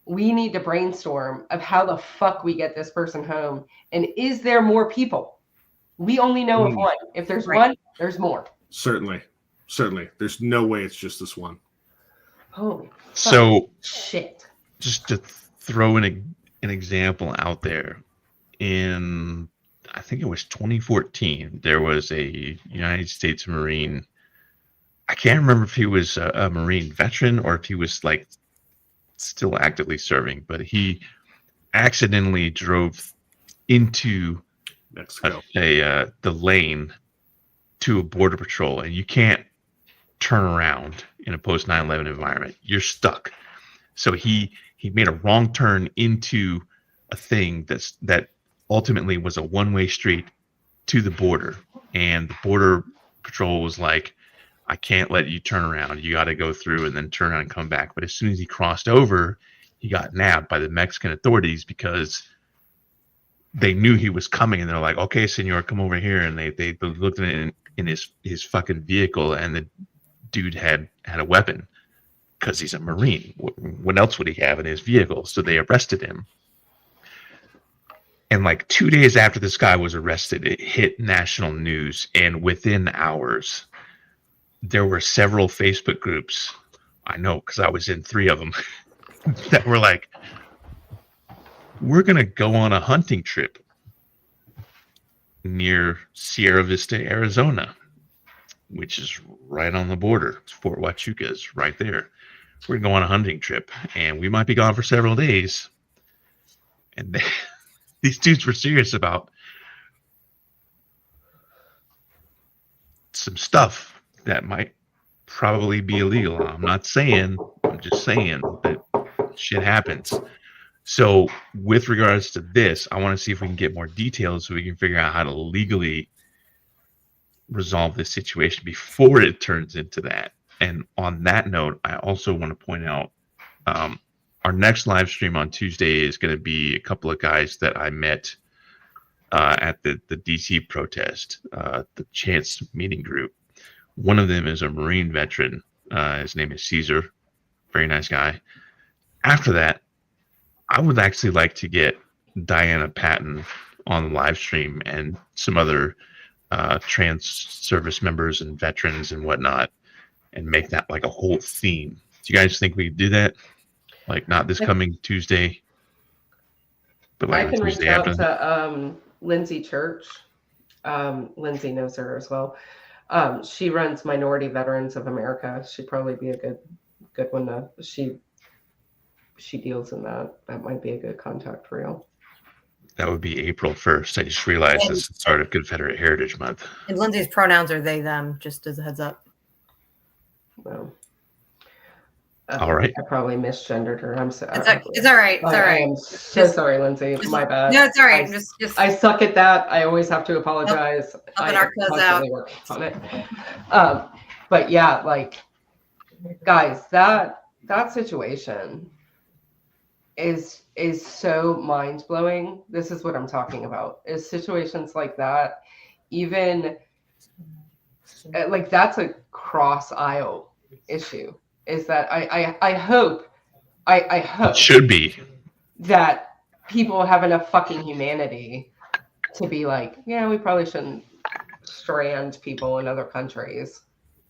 we need to brainstorm of how the fuck we get this person home. And is there more people? We only know of one. If there's one, there's more. Certainly. There's no way it's just this one. Holy so shit. Just to throw in an example out there, in I think it was 2014, there was a United States Marine. I can't remember if he was a Marine veteran or if he was like still actively serving, but he accidentally drove into Mexico, the lane to a border patrol, and you can't turn around in a post 9/11 environment. You're stuck. So he made a wrong turn into a thing that ultimately was a one-way street to the border, and the border patrol was like, I can't let you turn around. You got to go through and then turn around and come back. But as soon as he crossed over, he got nabbed by the Mexican authorities because they knew he was coming, and they're like, okay, senor, come over here. And they looked at it in his fucking vehicle, and the dude had a weapon because he's a Marine. What else would he have in his vehicle? So they arrested him. And like 2 days after this guy was arrested, it hit national news. And within hours, there were several Facebook groups, I know because I was in 3 of them, that were like, we're going to go on a hunting trip near Sierra Vista, Arizona, which is right on the border. Fort Huachuca is right there. We're going to go on a hunting trip, and we might be gone for several days. And these dudes were serious about some stuff that might probably be illegal. I'm not saying, I'm just saying that shit happens. So with regards to this, I want to see if we can get more details so we can figure out how to legally resolve this situation before it turns into that. And on that note, I also want to point out our next live stream on Tuesday is going to be a couple of guys that I met at the DC protest, the Chance Meeting Group. One of them is a Marine veteran. His name is Caesar. Very nice guy. After that, I would actually like to get Diana Patton on the live stream and some other trans service members and veterans and whatnot, and make that like a whole theme. Do you guys think we could do that? Like not this coming Tuesday, but like I can Tuesday reach out after. to Lindsey Church. Lindsey knows her as well. She runs Minority Veterans of America. She'd probably be a good one to. She deals in that. That might be a good contact for you. That would be April 1st. I just realized it's the start of Confederate Heritage Month. And Lindsay's pronouns are they, them, just as a heads up. Well, all right. I probably misgendered her. I'm sorry. It's all right. It's all right. I am so sorry, Lindsay. My bad. No, it's all right. I suck at that. I always have to apologize. Helping our cuz out. Work on it. But yeah, like, guys, that situation is so mind-blowing. This is what I'm talking about. Is situations like that, even like that's a cross aisle issue. Is that I hope It should be that people have enough fucking humanity to be like, yeah, we probably shouldn't strand people in other countries.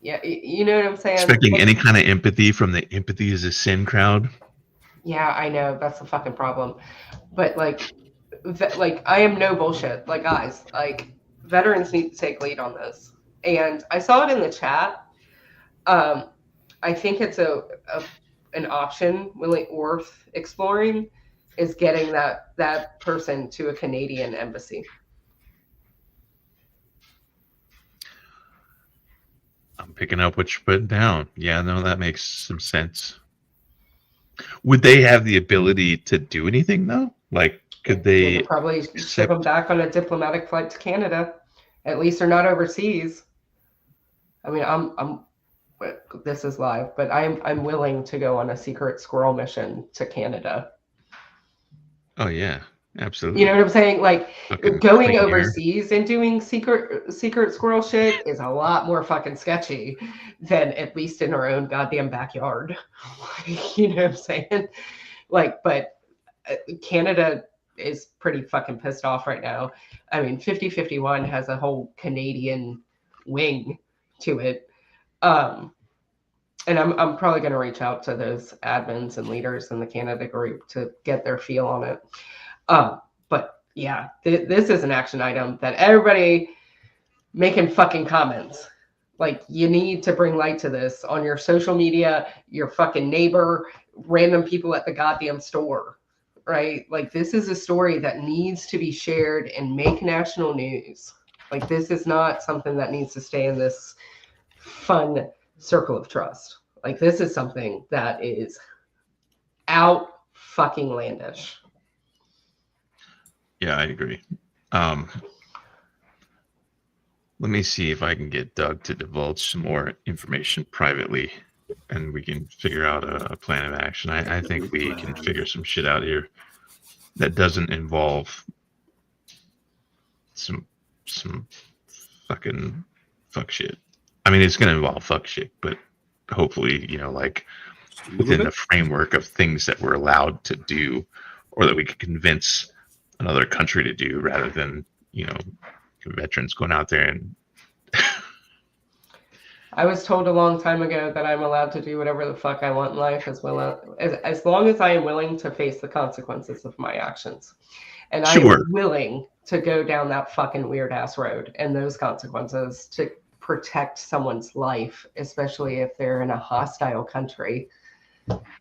Yeah, you know what I'm saying? Expecting any kind of empathy from the empathy is a sin crowd. Yeah, I know that's the fucking problem. But like I am no bullshit. Like, guys, like veterans need to take lead on this. And I saw it in the chat. I think it's an option really worth exploring is getting that person to a Canadian embassy. I'm picking up what you're putting down. Yeah, no, that makes some sense. Would they have the ability to do anything though? Like, could they probably ship them back on a diplomatic flight to Canada? At least they're not overseas. I mean, I'm this is live, but I'm willing to go on a secret squirrel mission to Canada. Oh yeah, absolutely. You know what I'm saying? Like fucking going overseas and doing secret squirrel shit is a lot more fucking sketchy than at least in our own goddamn backyard. You know what I'm saying? Like, but Canada is pretty fucking pissed off right now. I mean, 5051 has a whole Canadian wing to it. And I'm probably going to reach out to those admins and leaders in the Canada group to get their feel on it. But yeah, this is an action item that everybody making fucking comments. Like, you need to bring light to this on your social media, your fucking neighbor, random people at the goddamn store, right? Like, this is a story that needs to be shared and make national news. Like, this is not something that needs to stay in this fun circle of trust. Like, this is something that is out fucking landish. Yeah, I agree. Let me see if I can get Doug to divulge some more information privately, and we can figure out a plan of action. I think we can figure some shit out here that doesn't involve some fucking fuck shit. I mean, it's going to involve fuck shit, but hopefully, you know, like within the framework of things that we're allowed to do, or that we could convince another country to do rather than, you know, veterans going out there and. I was told a long time ago that I'm allowed to do whatever the fuck I want in life as long as I am willing to face the consequences of my actions. And I am willing to go down that fucking weird ass road and those consequences to protect someone's life, especially if they're in a hostile country.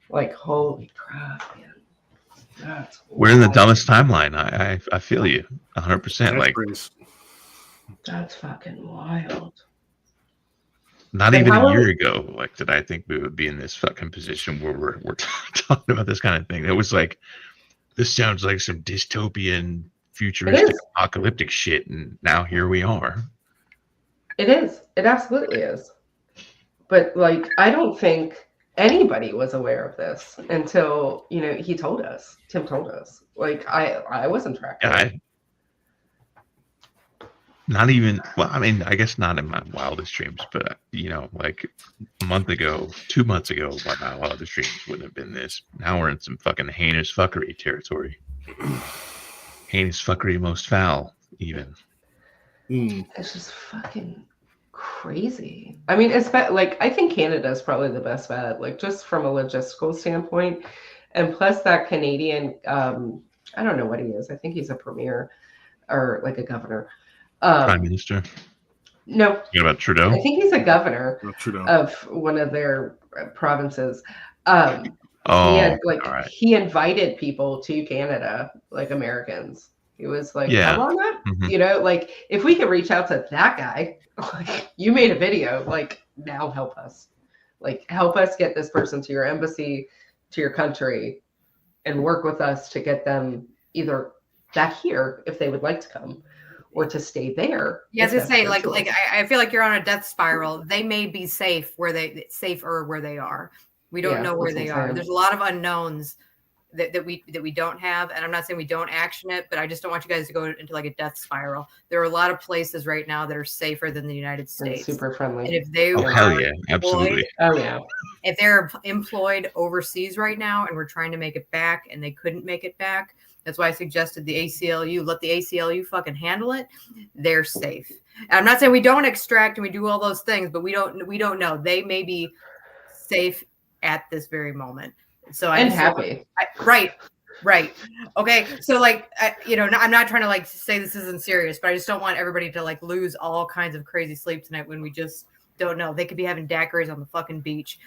Like, holy crap, man. We're in the dumbest timeline. I feel you 100%. Like, that's fucking wild. Not even a year ago, like, did I think we would be in this fucking position where we're talking about this kind of thing. It was like, this sounds like some dystopian, futuristic, apocalyptic shit, and now here we are. It is. It absolutely is. But, like, I don't think anybody was aware of this until, you know, he told us. Tim told us. Like, I wasn't tracking. Yeah, not even, well, I mean, I guess not in my wildest dreams, but, you know, like a month ago, 2 months ago, my wildest dreams wouldn't have been this. Now we're in some fucking heinous fuckery territory. Heinous fuckery most foul, even. It's just fucking crazy. I mean, it's like, I think Canada is probably the best bet, like, just from a logistical standpoint. And plus that Canadian, I don't know what he is. I think he's a premier or like a governor. Prime Minister? No. You about Trudeau? I think he's a governor of one of their provinces. He invited people to Canada, like Americans. He was like, come on up. You know, like, if we could reach out to that guy, like, you made a video, like, now help us. Like, help us get this person to your embassy, to your country, and work with us to get them either back here if they would like to come, or to stay there. Yeah, as I say, like I feel like you're on a death spiral. They may be safer where they are. We don't know where they are. There's a lot of unknowns that we don't have, and I'm not saying we don't action it, but I just don't want you guys to go into like a death spiral. There are a lot of places right now that are safer than the United States. And super friendly. And if they hell yeah, absolutely. If they're employed overseas right now and we're trying to make it back and they couldn't make it back, that's why I suggested the ACLU. Let the ACLU fucking handle it. They're safe. And I'm not saying we don't extract and we do all those things, but we don't know. They may be safe at this very moment. So I'm happy. Right. Okay. So like, I'm not trying to like say this isn't serious, but I just don't want everybody to like lose all kinds of crazy sleep tonight when we just don't know. They could be having daiquiris on the fucking beach.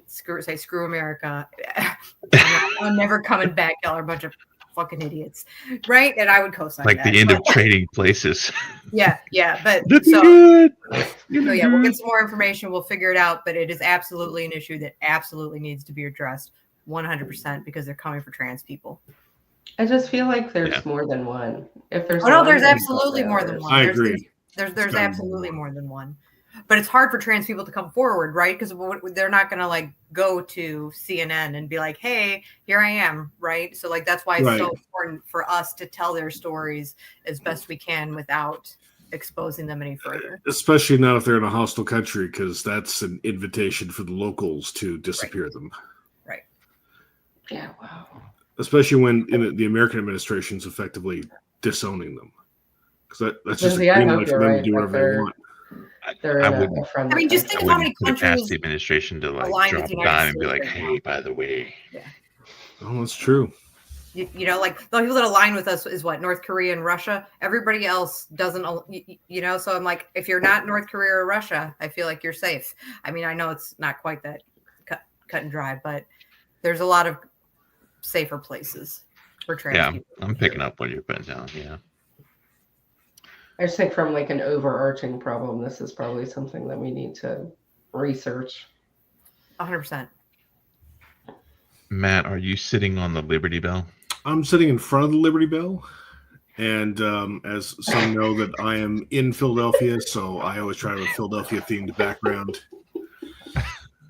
Screw America. I'm never coming back. Y'all are a bunch of fucking idiots, right? And I would co-sign like that. The end of trading places. Yeah, but we'll get some more information. We'll figure it out, but it is absolutely an issue that absolutely needs to be addressed 100% because they're coming for trans people. I just feel like there's more than one. If there's there's absolutely more than one. I agree. There's absolutely more than one. But it's hard for trans people to come forward, right? Because they're not going to like go to CNN and be like, hey, here I am, right? So like that's why it's so important for us to tell their stories as best we can without exposing them any further. Especially not if they're in a hostile country, because that's an invitation for the locals to disappear them. Right. Yeah, wow. Especially when the American administration is effectively disowning them. Because that's just Lindsey, a green light for them to do whatever they want. I mean, just think how many countries ask the administration to like drop a dime and be like, "Hey, by the way." Yeah. Oh, that's true. You know, like the people that align with us is what, North Korea and Russia. Everybody else doesn't. So I'm like, if you're not North Korea or Russia, I feel like you're safe. I mean, I know it's not quite that cut and dry, but there's a lot of safer places for trans people. I'm picking up what you're putting down. Yeah. I just think from like an overarching problem, this is probably something that we need to research. 100%. Matt, are you sitting on the Liberty Bell? I'm sitting in front of the Liberty Bell. And as some know that I am in Philadelphia, so I always try to have a Philadelphia-themed background.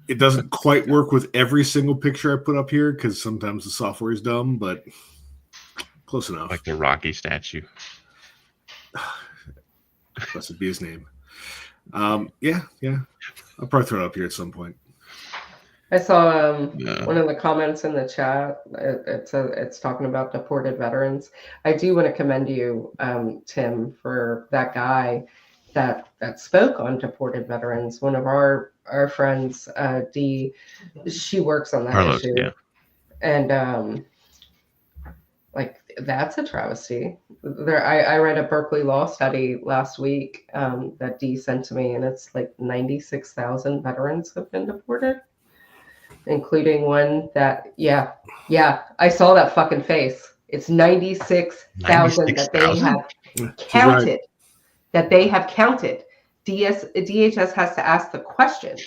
It doesn't quite work with every single picture I put up here because sometimes the software is dumb, but close enough. Like the Rocky statue. Blessed be his name. Yeah. I'll probably throw it up here at some point. I saw one of the comments in the chat. It's talking about deported veterans. I do want to commend you, Tim, for that guy that spoke on deported veterans. One of our friends, Dee, she works on that Carlos, issue, yeah. and like that's a travesty. I read a Berkeley law study last week that Dee sent to me, and it's like 96,000 veterans have been deported, including one that, yeah, I saw that fucking face. It's 96,000 that they have counted. Right. That they have counted. DHS has to ask the question,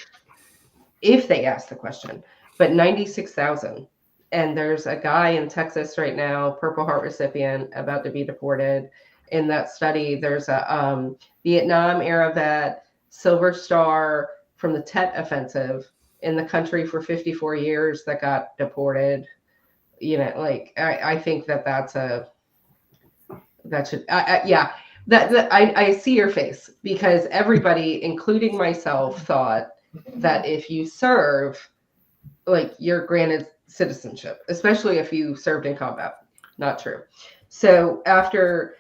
if they ask the question, but 96,000. And there's a guy in Texas right now, Purple Heart recipient, about to be deported. In that study, there's a Vietnam era vet, Silver Star from the Tet Offensive, in the country for 54 years that got deported. You know, like I think that should yeah. I see your face, because everybody, including myself, thought that if you serve, like, you're granted citizenship, especially if you served in combat. Not true. So after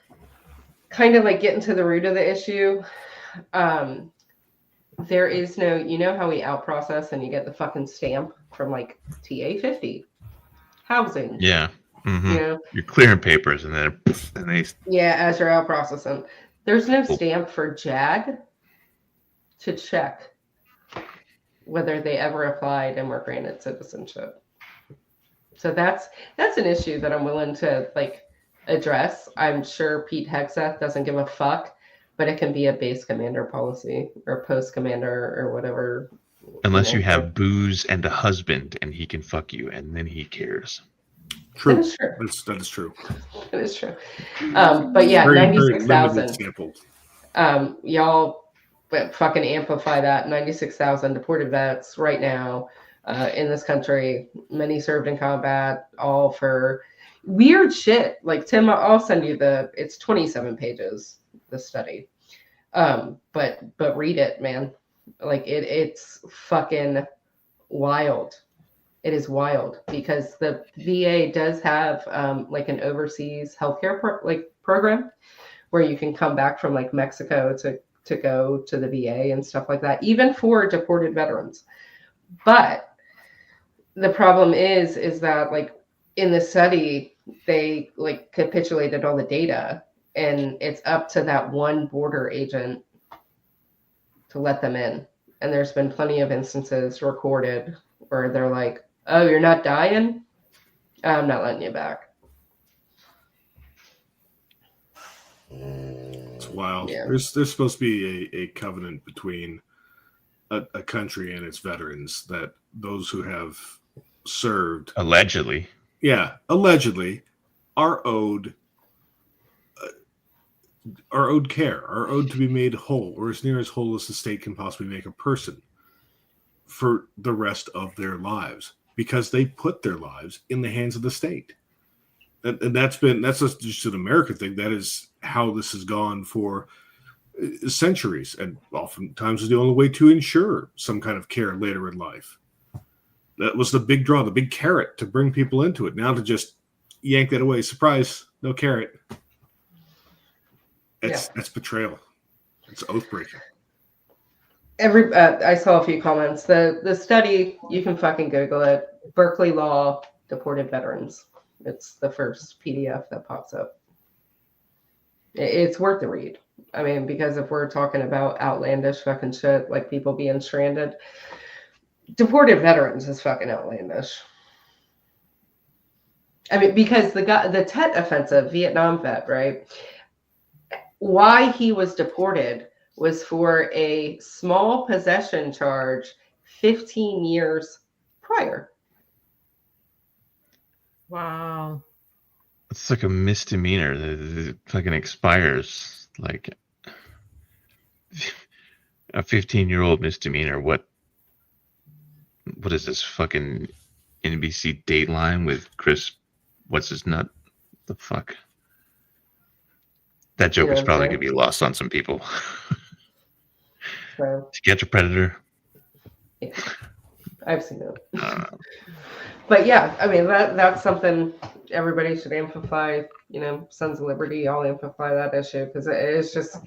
kind of like getting to the root of the issue, there is no, you know how we out process and you get the fucking stamp from like TA 50 housing. Yeah. Mm-hmm. You know? You're clearing papers and then they. Yeah, as you're out processing. There's no stamp for JAG to check whether they ever applied and were granted citizenship. So that's an issue that I'm willing to like address. I'm sure Pete Hegseth doesn't give a fuck, but it can be a base commander policy or post commander or whatever. Unless you have booze and a husband and he can fuck you and then he cares. True. That is true. That is true. It is true. But yeah, 96,000. Y'all fucking amplify that. 96,000 deported vets right now in this country. Many served in combat, all for weird shit. Like, Tim, I'll send you it's 27 pages, the study. But read it, man. Like, it's fucking wild. It is wild, because the VA does have like an overseas healthcare program where you can come back from like Mexico to go to the VA and stuff like that, even for deported veterans. But the problem is that like in the study, they like capitulated all the data, and it's up to that one border agent to let them in. And there's been plenty of instances recorded where they're like, "Oh, you're not dying? I'm not letting you back." It's wild. Yeah. There's supposed to be a covenant between a country and its veterans that those who have served allegedly are owed care, are owed to be made whole, or as near as whole as the state can possibly make a person for the rest of their lives, because they put their lives in the hands of the state. And that's just an American thing. That is how this has gone for centuries, and oftentimes is the only way to ensure some kind of care later in life. That was the big draw, the big carrot to bring people into it. Now to just yank that away, surprise, no carrot. That's betrayal. It's oath breaking. I saw a few comments. The study, you can fucking Google it. Berkeley Law, deported veterans. It's the first PDF that pops up. It's worth the read. I mean, because if we're talking about outlandish fucking shit, like people being stranded, deported veterans is fucking outlandish. I mean, because the Tet Offensive, Vietnam vet, right? Why he was deported was for a small possession charge 15 years prior. Wow. It's like a misdemeanor that fucking expires. Like a 15-year-old misdemeanor. What is this fucking NBC Dateline with Chris? What's his nut? The fuck? That joke is probably going to be lost on some people. So, To catch a predator. Yeah. I've seen it. But yeah, I mean, that's something everybody should amplify. Sons of Liberty, all amplify that issue, because it's just,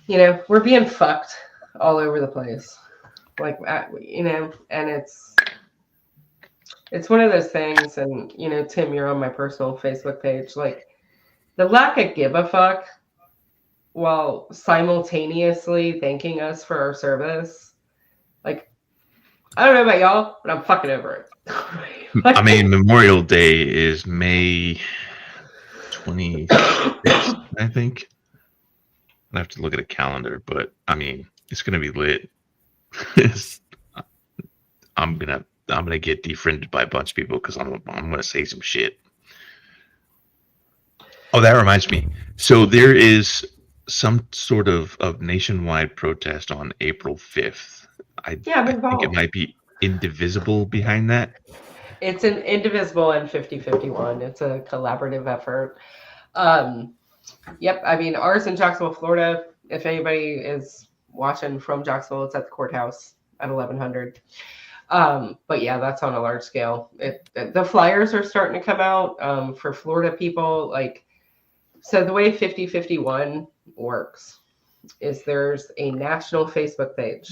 we're being fucked all over the place. Like, and it's one of those things. And, Tim, you're on my personal Facebook page. Like, the lack of give a fuck while simultaneously thanking us for our service. Like, I don't know about y'all, but I'm fucking over it. I mean, Memorial Day is May 26th, I think. I have to look at a calendar, but I mean, it's gonna be lit. I'm gonna get defriended by a bunch of people because I'm gonna say some shit. Oh, that reminds me. So there is some sort of nationwide protest on April 5th. I think it might be Indivisible behind that. It's an Indivisible and 5051. It's a collaborative effort. Yep. I mean, ours in Jacksonville, Florida. If anybody is watching from Jacksonville, it's at the courthouse at 1100. But yeah, that's on a large scale. The flyers are starting to come out for Florida people. Like, so the way 5051 works is there's a national Facebook page.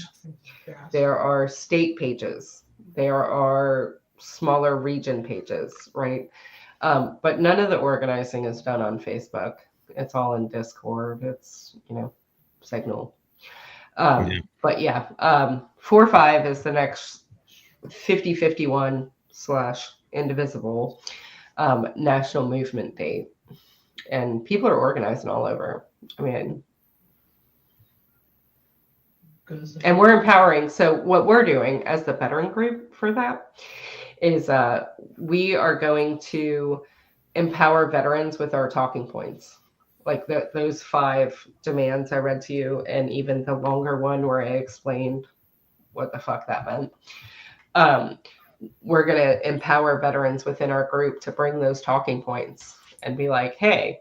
There are state pages. There are smaller region pages, right? But none of the organizing is done on Facebook. It's all in Discord. It's, Signal. But yeah, 4/5 is the next 5051 / Indivisible national movement date. And people are organizing all over. I mean, and we're empowering. So what we're doing as the veteran group for that is we are going to empower veterans with our talking points. Like those 5 demands I read to you, and even the longer one where I explained what the fuck that meant. We're going to empower veterans within our group to bring those talking points and be like, hey,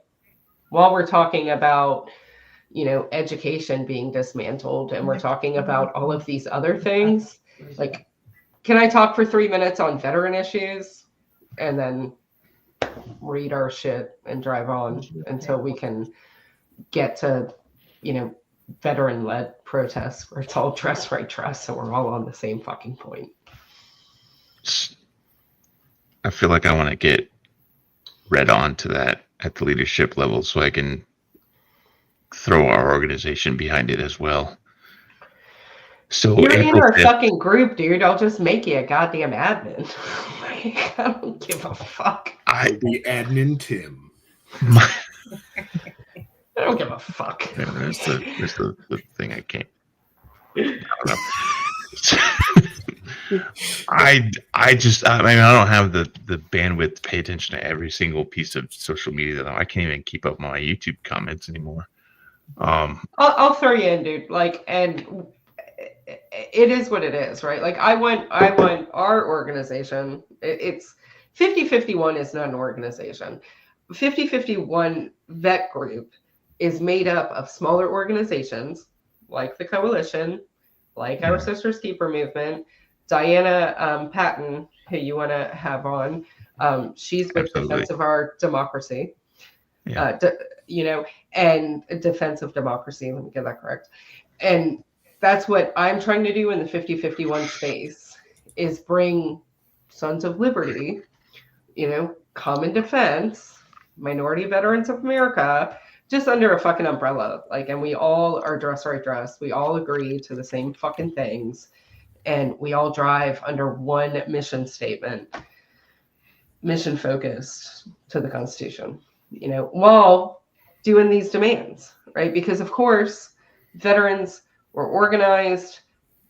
while we're talking about, education being dismantled and we're talking about all of these other things, like, can I talk for 3 minutes on veteran issues and then read our shit and drive on until we can get to, veteran-led protests where it's all dress right dress, so we're all on the same fucking point. I feel like I want to get read on to that at the leadership level so I can throw our organization behind it as well. So you're in our fucking group, dude. I'll just make you a goddamn admin. Like, I don't give a fuck. I'll be admin Tim. I don't give a fuck. Yeah, there's the thing I can't. I don't know. I don't have the bandwidth to pay attention to every single piece of social media. I can't even keep up my YouTube comments anymore. I'll throw you in, dude. Like, and it is what it is, right? Like, I want our organization. It's 5051 is not an organization. 5051 Vet Group is made up of smaller organizations like the Coalition, like our Sisters Keeper movement. Diana Patton, who you want to have on, she's with Defense of Our Democracy. Yeah. And Defense of Democracy. Let me get that correct. And that's what I'm trying to do in the 5051 space, is bring Sons of Liberty, Common Defense, Minority Veterans of America, just under a fucking umbrella. Like, and we all are dress right dress. We all agree to the same fucking things. And we all drive under one mission statement, mission focused to the Constitution, while doing these demands, right? Because of course, veterans were organized,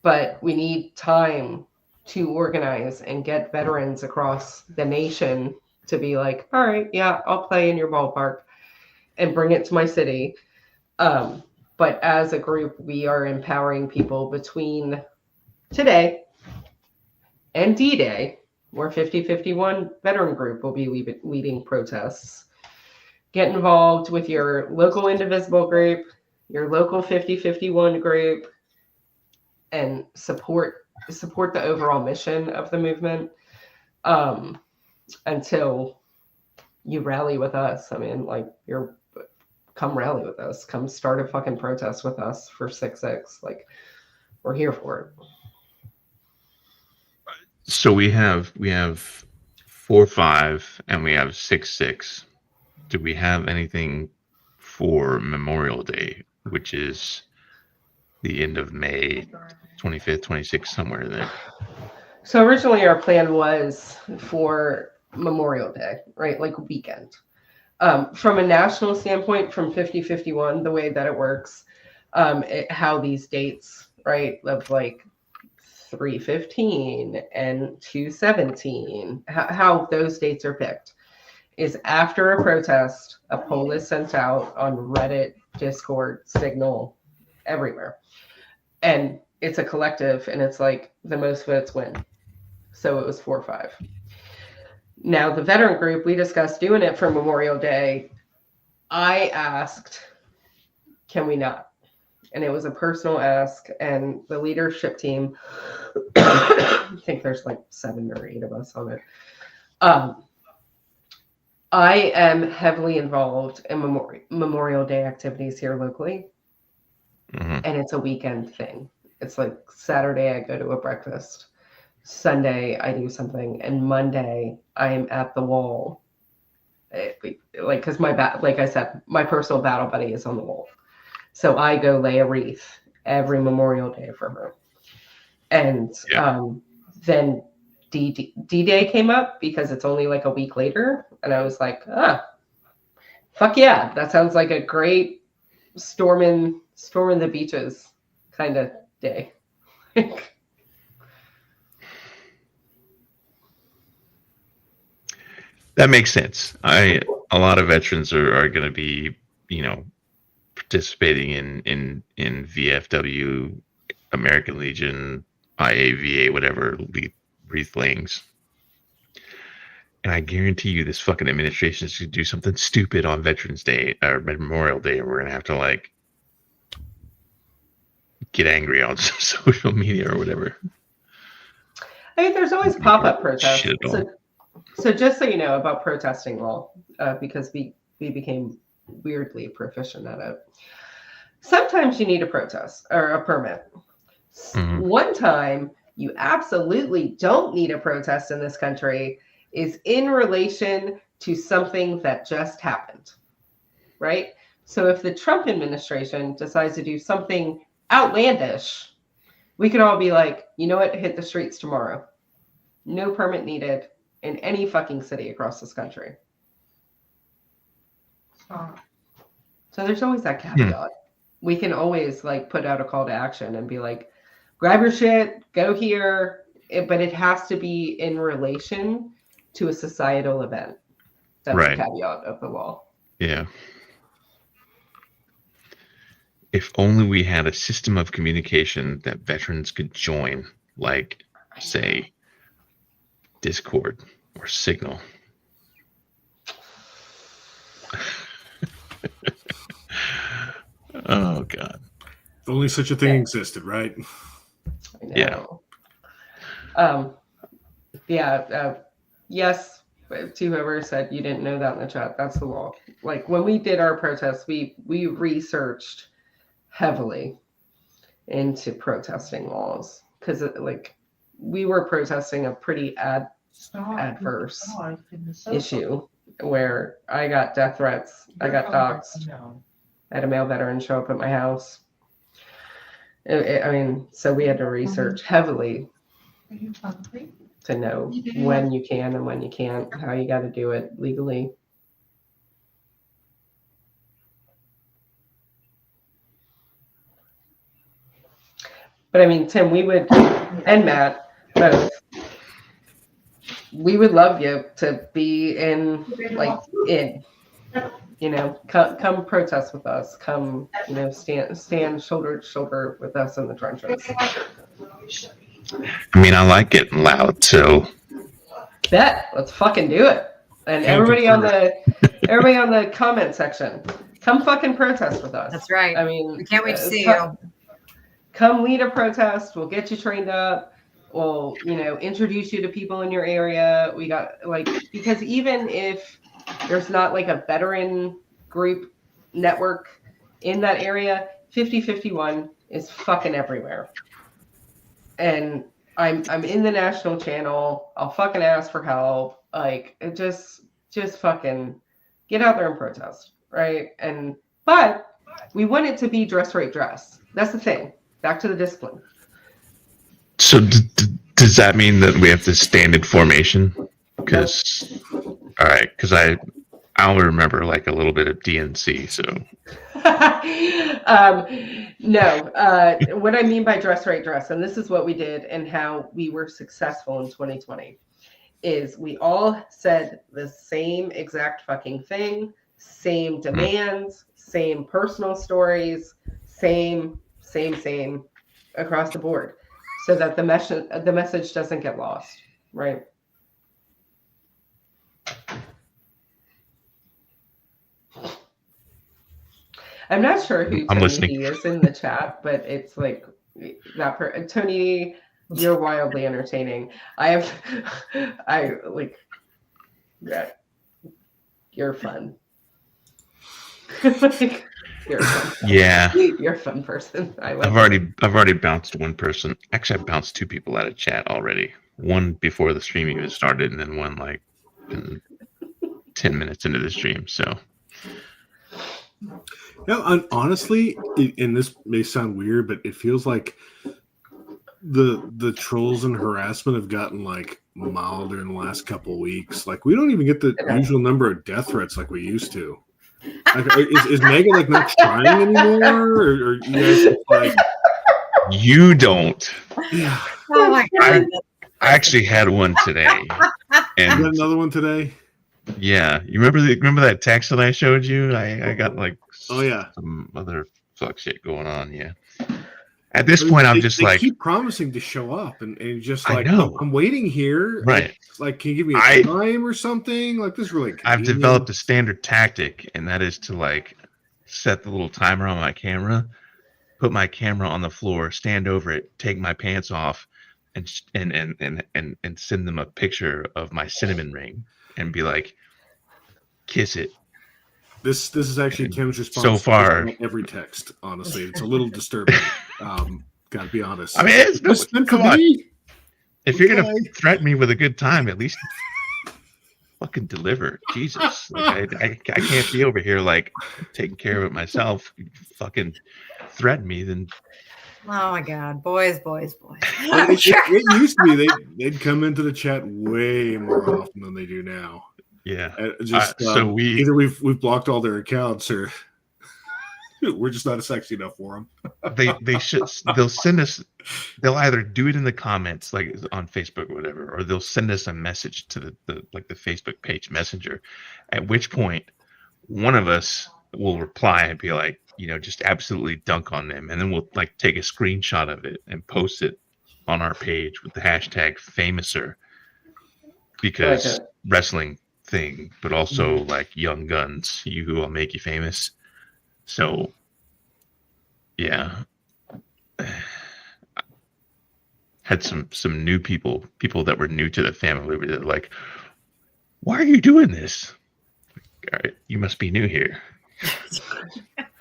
but we need time to organize and get veterans across the nation to be like, all right, yeah, I'll play in your ballpark and bring it to my city. But as a group, we are empowering people between today and D-Day, where 5051 Veteran Group will be leading protests. Get involved with your local Indivisible group, your local 5051 group, and support support the overall mission of the movement until you rally with us. I mean, like, come rally with us. Come start a fucking protest with us for 6/6. Like, we're here for it. So we have 4/5 and we have 6/6. Do we have anything for Memorial Day, which is the end of May, 25th, 26th, somewhere there? So originally our plan was for Memorial Day, right? Like a weekend. From a national standpoint, from 50-51, the way that it works, how these dates, right, of like 3/15 and 2/17, how those dates are picked is after a protest, a poll is sent out on Reddit, Discord, Signal, everywhere. And it's a collective, and it's like the most votes win. So it was 4/5. Now, the veteran group, we discussed doing it for Memorial Day. I asked, can we not? And it was a personal ask, and the leadership team, I think there's like 7 or 8 of us on it. I am heavily involved in Memorial Day activities here locally, and it's a weekend thing. It's like Saturday I go to a breakfast, Sunday I do something, and Monday I am at the wall. Because like I said, my personal battle buddy is on the wall. So I go lay a wreath every Memorial Day for her. And then D-Day came up because it's only like a week later. And I was like, fuck yeah. That sounds like a great storming the beaches kind of day. That makes sense. A lot of veterans are going to be, participating in VFW, American Legion, IAVA, whatever, wreath layings. And I guarantee you this fucking administration is going to do something stupid on Veterans Day or Memorial Day, and we're going to have to like get angry on social media or whatever. I mean, there's always pop-up protests. So just so you know about protesting law, because we became weirdly proficient at it. Sometimes you need a protest or a permit. One time you absolutely don't need a protest in this country is in relation to something that just happened, right? So if the Trump administration decides to do something outlandish, we could all be like, you know what, hit the streets tomorrow. No permit needed in any fucking city across this country. So there's always that caveat. We can always like put out a call to action and be like, grab your shit, go here, but it has to be in relation to a societal event. That's the caveat of the law. Yeah. If only we had a system of communication that veterans could join, like, say, Discord or Signal. Oh, God. If only such a thing existed, right? Yeah. Yes, to whoever said you didn't know that in the chat, that's the law. Like when we did our protests, we researched heavily into protesting laws because like we were protesting a pretty adverse issue where I got death threats, I got doxxed, I had a male veteran show up at my house. So we had to research heavily to know when you can and when you can't, how you got to do it legally. But I mean, Tim, we would, and Matt, both, we would love you to be in, come protest with us. Come, stand shoulder to shoulder with us in the trenches. I mean, I like getting loud, so. Bet. Let's fucking do it. And everybody on the comment section, come fucking protest with us. That's right. I mean, we can't wait to see you. Come lead a protest. We'll get you trained up. We'll, introduce you to people in your area. We got because even if there's not like a veteran group network in that area, 5051 is fucking everywhere. And I'm in the national channel. I'll fucking ask for help. Just fucking get out there and protest, right? But we want it to be dress right dress. That's the thing. Back to the discipline. So does that mean that we have to stand in formation? Because I only remember like a little bit of DNC. So no. What I mean by dress right dress, and this is what we did and how we were successful in 2020, is we all said the same exact fucking thing, same demands, same personal stories, same across the board, so that the message doesn't get lost, right? I'm not sure who Tony is in the chat, but it's like that Tony, you're wildly entertaining. You're fun. You're fun. Yeah. You're a fun person. I've already bounced one person. Actually, I bounced two people out of chat already. One before the stream even started, and then one like 10 minutes into the stream. So. Yeah, honestly, and this may sound weird, but it feels like the trolls and harassment have gotten like milder in the last couple of weeks. Like we don't even get the usual number of death threats like we used to. Like, is Mega like not trying anymore, or you guys like? You don't. Yeah. Oh my God. I actually had one today. And you got another one today? Yeah, you remember that text that I showed you? I got like some other fuck shit going on. Yeah. At this point, I'm just like keep promising to show up and just like I know. I'm waiting here. Right. Like, can you give me a time or something? Like this really. I've developed a standard tactic, and that is to like set the little timer on my camera, put my camera on the floor, stand over it, take my pants off, and send them a picture of my cinnamon ring, and be like, kiss it. This is actually Kim's response so far. To every text. Honestly, it's a little disturbing. Gotta be honest. I mean, come on. If you're gonna threaten me with a good time, at least fucking deliver. Jesus, like, I can't be over here like taking care of it myself. You fucking threaten me, then. Oh my God, boys. It used to be they'd come into the chat way more often than they do now. Yeah, so either we've blocked all their accounts, or we're just not sexy enough for them. They'll send us. They'll either do it in the comments, like on Facebook or whatever, or they'll send us a message to the Facebook page messenger. At which point, one of us will reply and be like, just absolutely dunk on them, and then we'll like take a screenshot of it and post it on our page with the hashtag famouser, because wrestling thing, but also like Young Guns, you who will make you famous. So yeah, had some new people that were new to the family were like, why are you doing this? All right, you must be new here.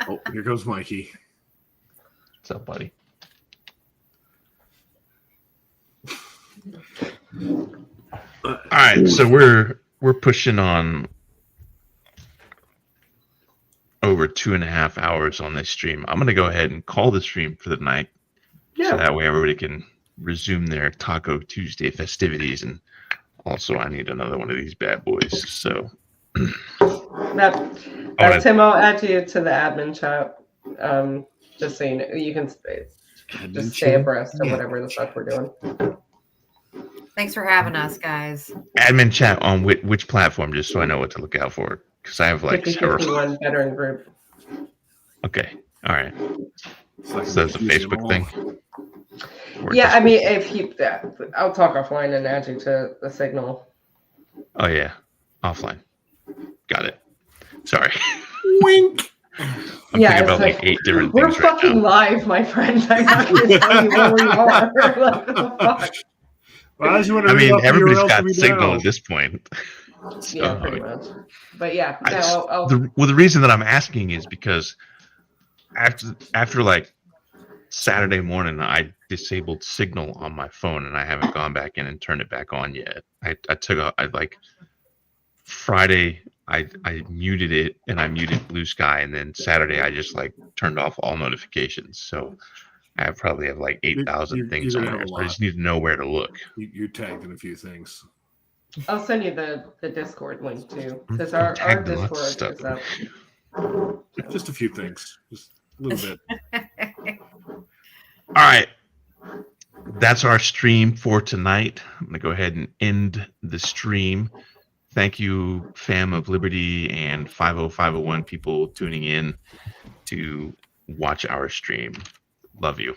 Oh, here goes Mikey. What's up, buddy? All right, so we're pushing on over 2.5 hours on this stream. I'm gonna go ahead and call the stream for the night, so that way everybody can resume their Taco Tuesday festivities. And also, I need another one of these bad boys. So, Tim, I'll add you to the admin chat. Just so you can just stay abreast of whatever the fuck we're doing. Thanks for having us, guys. Admin chat on which platform, just so I know what to look out for, because I have like 50-51 veteran group. Okay, all right. So that's a Facebook thing. Yeah, I mean, I'll talk offline and add you to the signal. Oh yeah, offline. Got it. Sorry. Wink. I'm thinking about like 8 different things. We're fucking live, my friend. I'm not going to tell you where we are. Like, what the fuck? Well, I mean, everybody's got Signal at this point. So, yeah, pretty much. But yeah, the reason that I'm asking is because after like Saturday morning, I disabled Signal on my phone, and I haven't gone back in and turned it back on yet. I Friday, I muted it, and I muted Blue Sky, and then Saturday I just like turned off all notifications. So I probably have like 8,000 things on there. So I just need to know where to look. You tagged in a few things. I'll send you the Discord link too, because our Discord is up. Just a few things, just a little bit. All right, that's our stream for tonight. I'm gonna go ahead and end the stream. Thank you, Fam of Liberty and 50501 people tuning in to watch our stream. Love you.